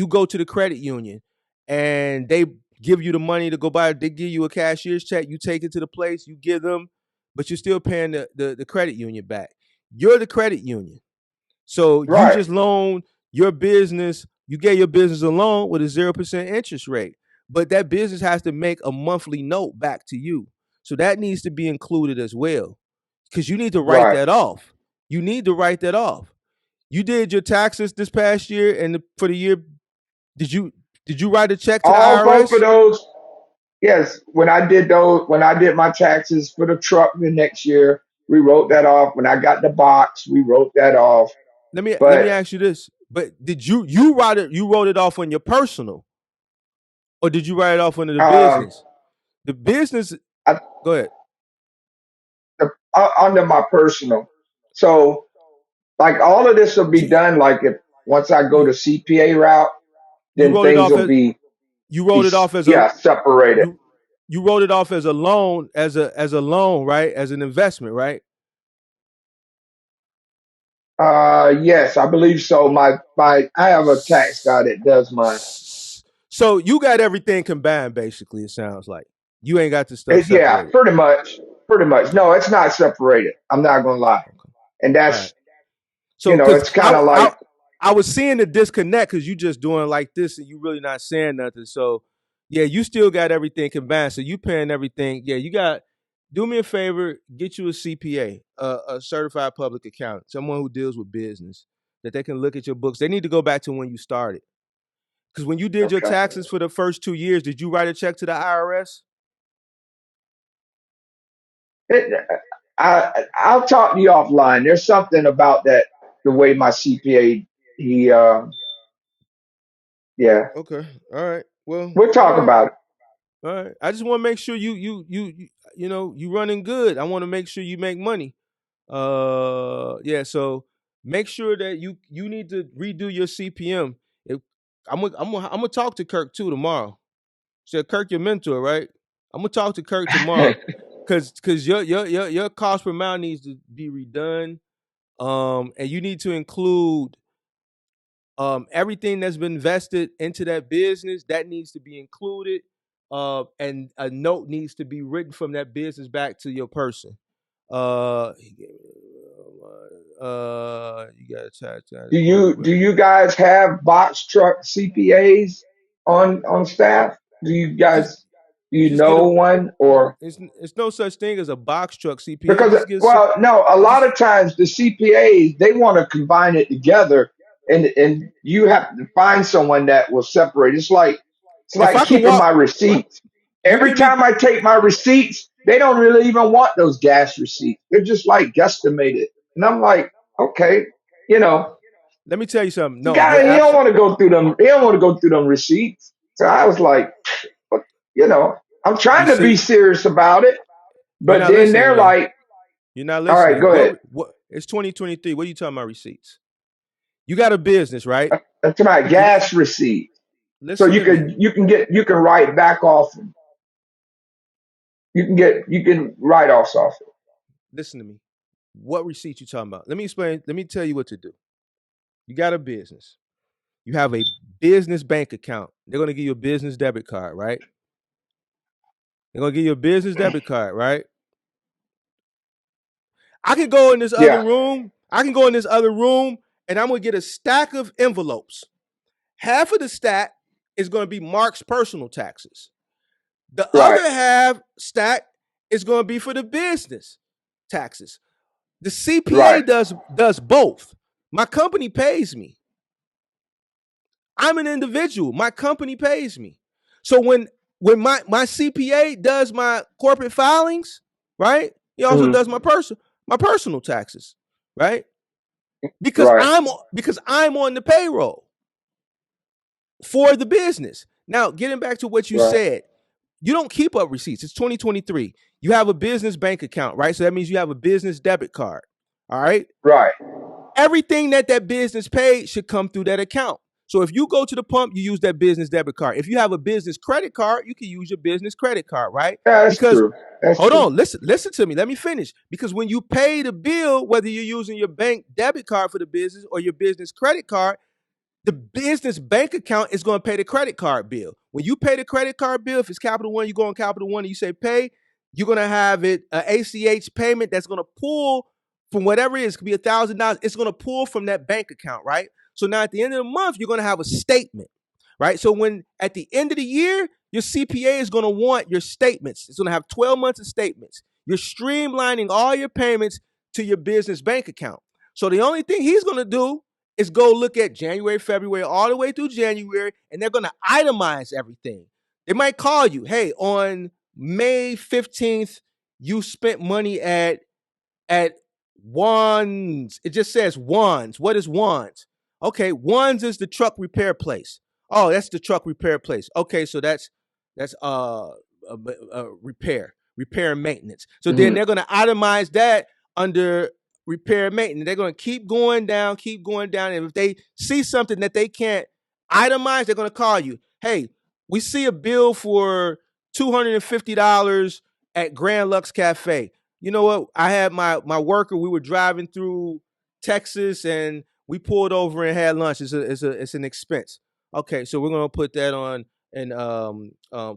go to the credit union and they give you the money to go buy. They give you a cashier's check. You take it to the place. You give them, but you're still paying the credit union back. You're the credit union. So you Right. just loan your business. You gave your business a loan with a 0% interest rate, but that business has to make a monthly note back to you. So that needs to be included as well, because you need to write Right. that off. You need to write that off. You did your taxes this past year, and for the year, did you write a check to the All both of IRS? those. Yes. When I did my taxes for the truck the next year, we wrote that off. When I got the box, we wrote that off. Let me But ask you this: but did you write it? You wrote it off on your personal, or did you write it off under the um, business? The business. I, Go ahead. under my personal. So like all of this will be See, done. Like if once I go you to CPA route, you then wrote it things off will as you be wrote it off as a yeah, separated. you you wrote it off as a loan, as a loan, right? As an investment, right? Yes, I believe so. My I have a tax guy that does mine. So you got everything combined, basically. It sounds like you ain't got the stuff Yeah, separated. pretty much. Pretty much. Okay. No, it's not separated. I'm not gonna lie. Okay. And All right. that's So, because it's kind of like I was seeing the disconnect because you just doing like this and you really not saying nothing. So, yeah, you still got everything combined. So you paying everything. Yeah, you got. Do me a favor, get you a CPA, a certified public accountant, someone who deals with business, that they can look at your books. They need to go back to when you started. Because when you did your okay. taxes for the first 2 years, did you write a check to the IRS? It, I'll talk to you offline. There's something about that the way my CPA he yeah. Okay. All right. Well, We'll all talk right. about it. All right. I just want to make sure you running good. I want to make sure you make money. Yeah. So make sure that you need to redo your CPM. If, I'm gonna talk to Kirk too tomorrow. So Kirk, your mentor, right? I'm gonna talk to Kirk tomorrow, cause your cost per mile needs to be redone. And you need to include everything that's been invested into that business that needs to be included, and a note needs to be written from that business back to your person. You got to attach that. Do you guys have box truck CPAs on staff? Do you Just guys do you just get a. know one or It's no such thing as a box truck CPA. because Just get some. well no, a lot Just of times the CPAs they want to combine it together and you have to find someone that will separate. It's if like I can keeping walk, my receipts. you Every give me. time I take my receipts, they don't really even want those gas receipts. They're just like guesstimated. And I'm like, okay, you know, Let me tell you something. the No, you're guy he don't absolutely. want to go through them. He don't want to go through them receipts. So I was like, but, I'm You trying to be see, serious about it. you're But not then listening to they're me. like, You're not all right, listening. go ahead. What? It's 2023. What are you talking about receipts? You got a business, right? That's my You gas receipt. So listen to me. you can write back off. You can write offs off it. Listen to me. What receipt you talking about? Let me explain. Let me tell you what to do. You got a business. You have a business bank account. They're gonna give you a business debit card, right? They're gonna give you a business debit card, right? I can go in this other Yeah, room. I can go in this other room, and I'm gonna get a stack of envelopes. Half of the stack is gonna be Mark's personal taxes. The right. other half stack is gonna be for the business taxes. The CPA Right. does both. My company pays me. I'm an individual. My company pays me. So when my CPA does my corporate filings, right? He also Mhm. does my personal taxes, right? Because Right. I'm on the payroll for the business. Now, getting back to what you Right. said, you don't keep up receipts. It's 2023. You have a business bank account, right? So that means you have a business debit card. All right. Right. Everything that business paid should come through that account. So if you go to the pump, you use that business debit card. If you have a business credit card, you can use your business credit card, right? Yeah, that's Because true. That's hold true. on, listen to me. Let me finish. Because when you pay the bill, whether you're using your bank debit card for the business or your business credit card, The business bank account is going to pay the credit card bill. When you pay the credit card bill, if it's Capital One, you go on Capital One and you say pay, you're going to have it an ACH payment that's going to pull from whatever it is. It could be $1,000. It's going to pull from that bank account, right? So now at the end of the month, you're going to have a statement, right? So when at the end of the year, your CPA is going to want your statements. It's going to have 12 months of statements. You're streamlining all your payments to your business bank account. So the only thing he's going to do is go look at January, February, all the way through January, and they're going to itemize everything. They might call you, hey, on May 15th, you spent money at Wands. It just says Wands. What is Wands? Okay, Wands is the truck repair place. Oh, that's the truck repair place. Okay, so that's repair and maintenance. So then they're going to itemize that under repair and maintenance. They're going to keep going down. And if they see something that they can't itemize, they're going to call you. Hey, we see a bill for $250 at Grand Lux Cafe. You know what? I had my worker. We were driving through Texas, and we pulled over and had lunch. It's an expense. Okay, so we're gonna put that on in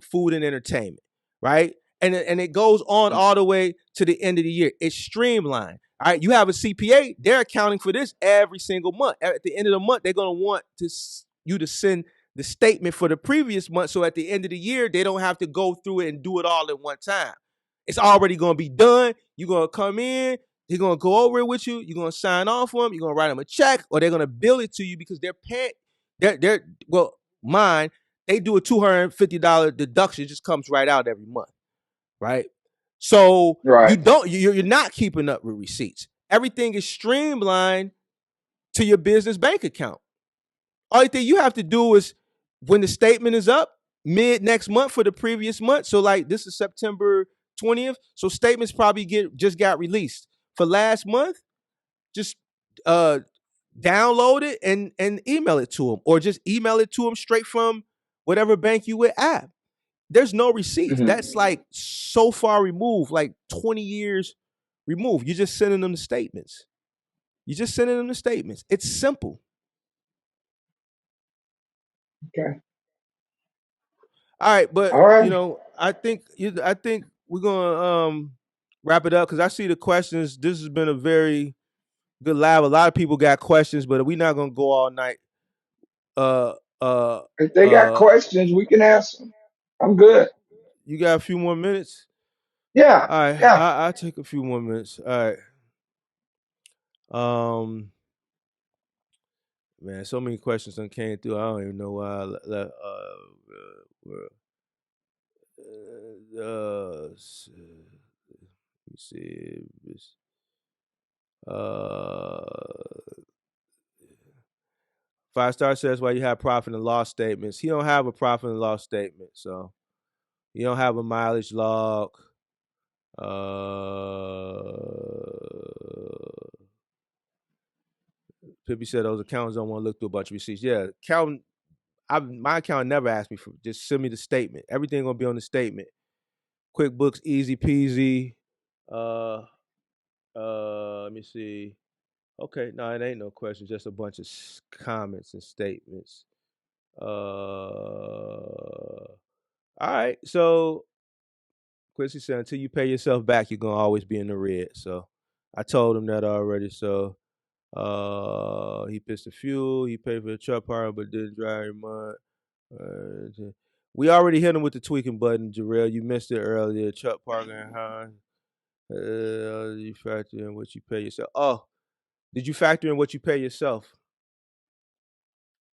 food and entertainment, right? And it goes on all the way to the end of the year. It's streamlined. All right, you have a CPA. They're accounting for this every single month. At the end of the month, they're gonna want you to send the statement for the previous month. So at the end of the year, they don't have to go through it and do it all at one time. It's already going to be done. You're going to come in. They're going to go over it with you. You're going to sign off for them. You're going to write them a check, or they're going to bill it to you because they're paying. Mine, they do a $250 deduction. It just comes right out every month, right? So you're not keeping up with receipts. Everything is streamlined to your business bank account. Only thing you have to do is when the statement is up, mid next month for the previous month. So like this is September 20th. So statements probably just got released for last month. Just download it and email it to them, or just email it to them straight from whatever bank you would app. There's no receipts. That's like so far removed, like 20 years removed. You're just sending them the statements. It's simple. Okay. All right, but All right. I think we're gonna wrap it up because I see the questions. This has been a very good lab. A lot of people got questions, but we're not gonna go all night. Uh, uh, If they got uh. questions, we can ask them. I'm good. You got a few more minutes? Yeah. All right, Yeah. I'll take a few more minutes. All right. Man, so many questions that came through. I don't even know why. Let me see. Five Star says why you have profit and loss statements. He don't have a profit and loss statement, so you don't have a mileage log. Pippi said those accountants don't want to look through a bunch of receipts. Yeah, my accountant never asked me for, just send me the statement. Everything gonna be on the statement. QuickBooks, easy peasy. Let me see. Okay, no, it ain't no questions. Just a bunch of comments and statements. All right. So Quincy said, until you pay yourself back, you're gonna always be in the red. So I told him that already. So he pissed the fuel. He paid for the truck part, but didn't drive him much. We already hit him with the tweaking button, Jarrell. You missed it earlier. Truck parking, huh? You factor in what you pay yourself. Oh, did you factor in what you pay yourself?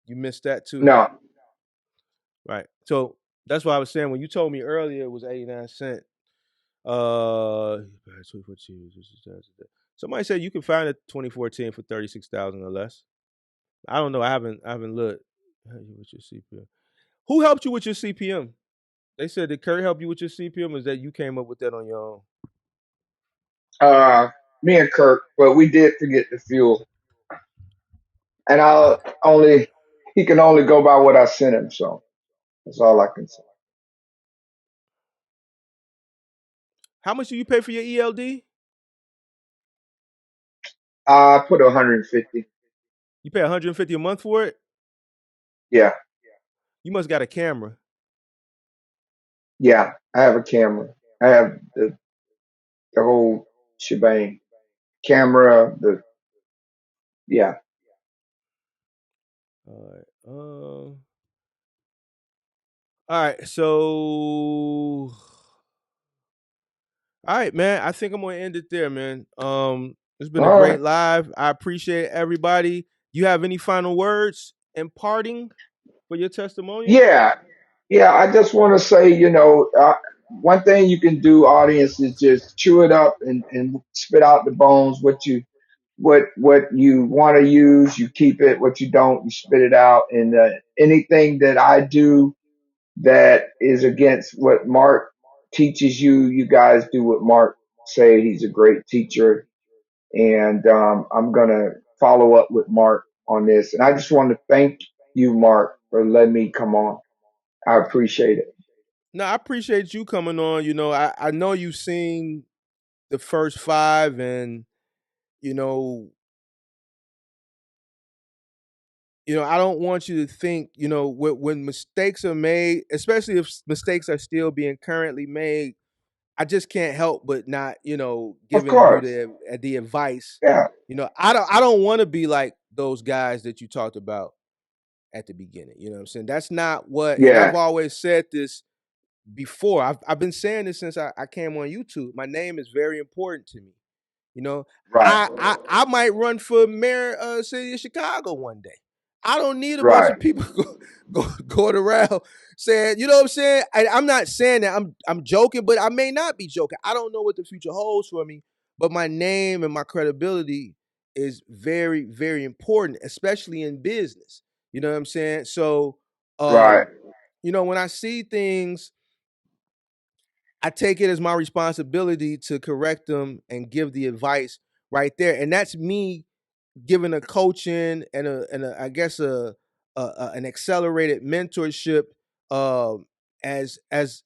You missed that too. No. Right. So that's why I was saying when you told me earlier it was 89 cents. Somebody said you can find a 2014 for 36,000 or less. I don't know. I haven't looked. With your CPM. Who helped you with your CPM? They said did Kurt help you with your CPM, or is that you came up with that on your own? Me and Kirk, but we did forget the fuel. And he can only go by what I sent him, so that's all I can say. How much do you pay for your ELD? I put 150. You pay 150 a month for it? Yeah, You must got a camera. yeah. I have a camera. I have the whole shebang. Camera, the yeah. All right. All right. So, all right, man. I think I'm gonna end it there, man. It's been a All great right. live. I appreciate everybody. You have any final words imparting for your testimonial? Yeah, yeah. I just want to say, one thing you can do, audience, is just chew it up and spit out the bones. What you want to use, you keep it. What you don't, you spit it out. And anything that I do that is against what Mark teaches you, you guys do what Mark say. He's a great teacher, and I'm gonna follow up with Mark on this. And I just want to thank you, Mark, for letting me come on. I appreciate it. No, I appreciate you coming on. I know you've seen the first five, and you know, I don't want you to think, when mistakes are made, especially if mistakes are still being currently made. I just can't help but not, Of giving you course. the advice. Yeah. I don't want to be like those guys that you talked about at the beginning. You know what I'm saying? That's not what, and I've Yeah. always said this before. I've been saying this since I came on YouTube. My name is very important to me. You know, Right. I might run for mayor of city of Chicago one day. I don't need a bunch Right. of people going around saying, you know what I'm saying? I'm not saying that I'm joking, but I may not be joking. I don't know what the future holds for me, but my name and my credibility is very, very important, especially in business. You know what I'm saying? So, Right. when I see things, I take it as my responsibility to correct them and give the advice right there. And that's me giving a coaching and I guess an accelerated mentorship, um, as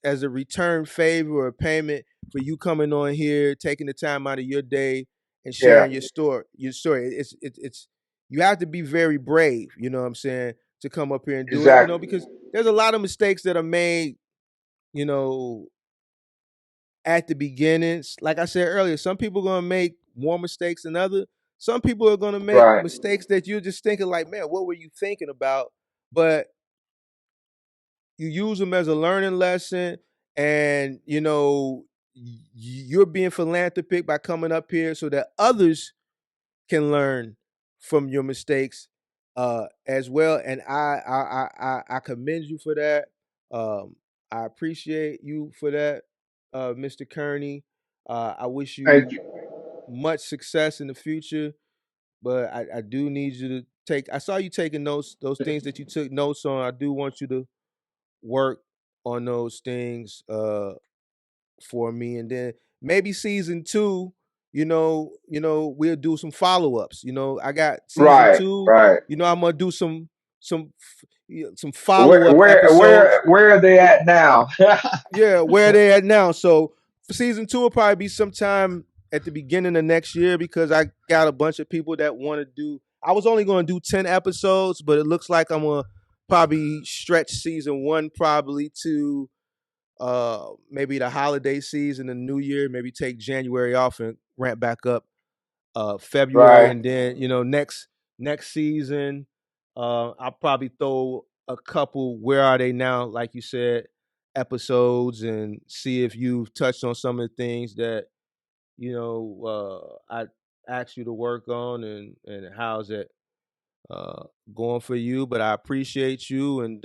a return favor or payment for you coming on here, taking the time out of your day and Yeah. sharing your story. It's you have to be very brave. You know what I'm saying, to come up here and do it. Exactly. Because there's a lot of mistakes that are made. You know, at the beginnings. Like I said earlier, some people are gonna make more mistakes than others. Some people are gonna make Right. mistakes that you're just thinking like, man, what were you thinking about? But you use them as a learning lesson, and you're being philanthropic by coming up here so that others can learn from your mistakes as well. And I commend you for that. Um, I appreciate you for that, Mr. Kearney. I wish Thank you you. much success in the future, but I do need you to take. I saw you taking notes. Those things that you took notes on, I do want you to work on those things for me, and then maybe season two, we'll do some follow ups. I got season Right. two. Right. I'm gonna do some follow Where up where episodes. where where are they at now? Yeah, where they at now? So for season two will probably be sometime at the beginning of next year, because I got a bunch of people that want to do. I was only going to do 10 episodes, but it looks like I'm gonna probably stretch season one probably to maybe the holiday season and New Year. Maybe take January off and ramp back up February, Right. and then next season, I'll probably throw a couple "Where Are They Now," like you said, episodes, and see if you've touched on some of the things that I asked you to work on, and how's it uh, going for you. But I appreciate you, and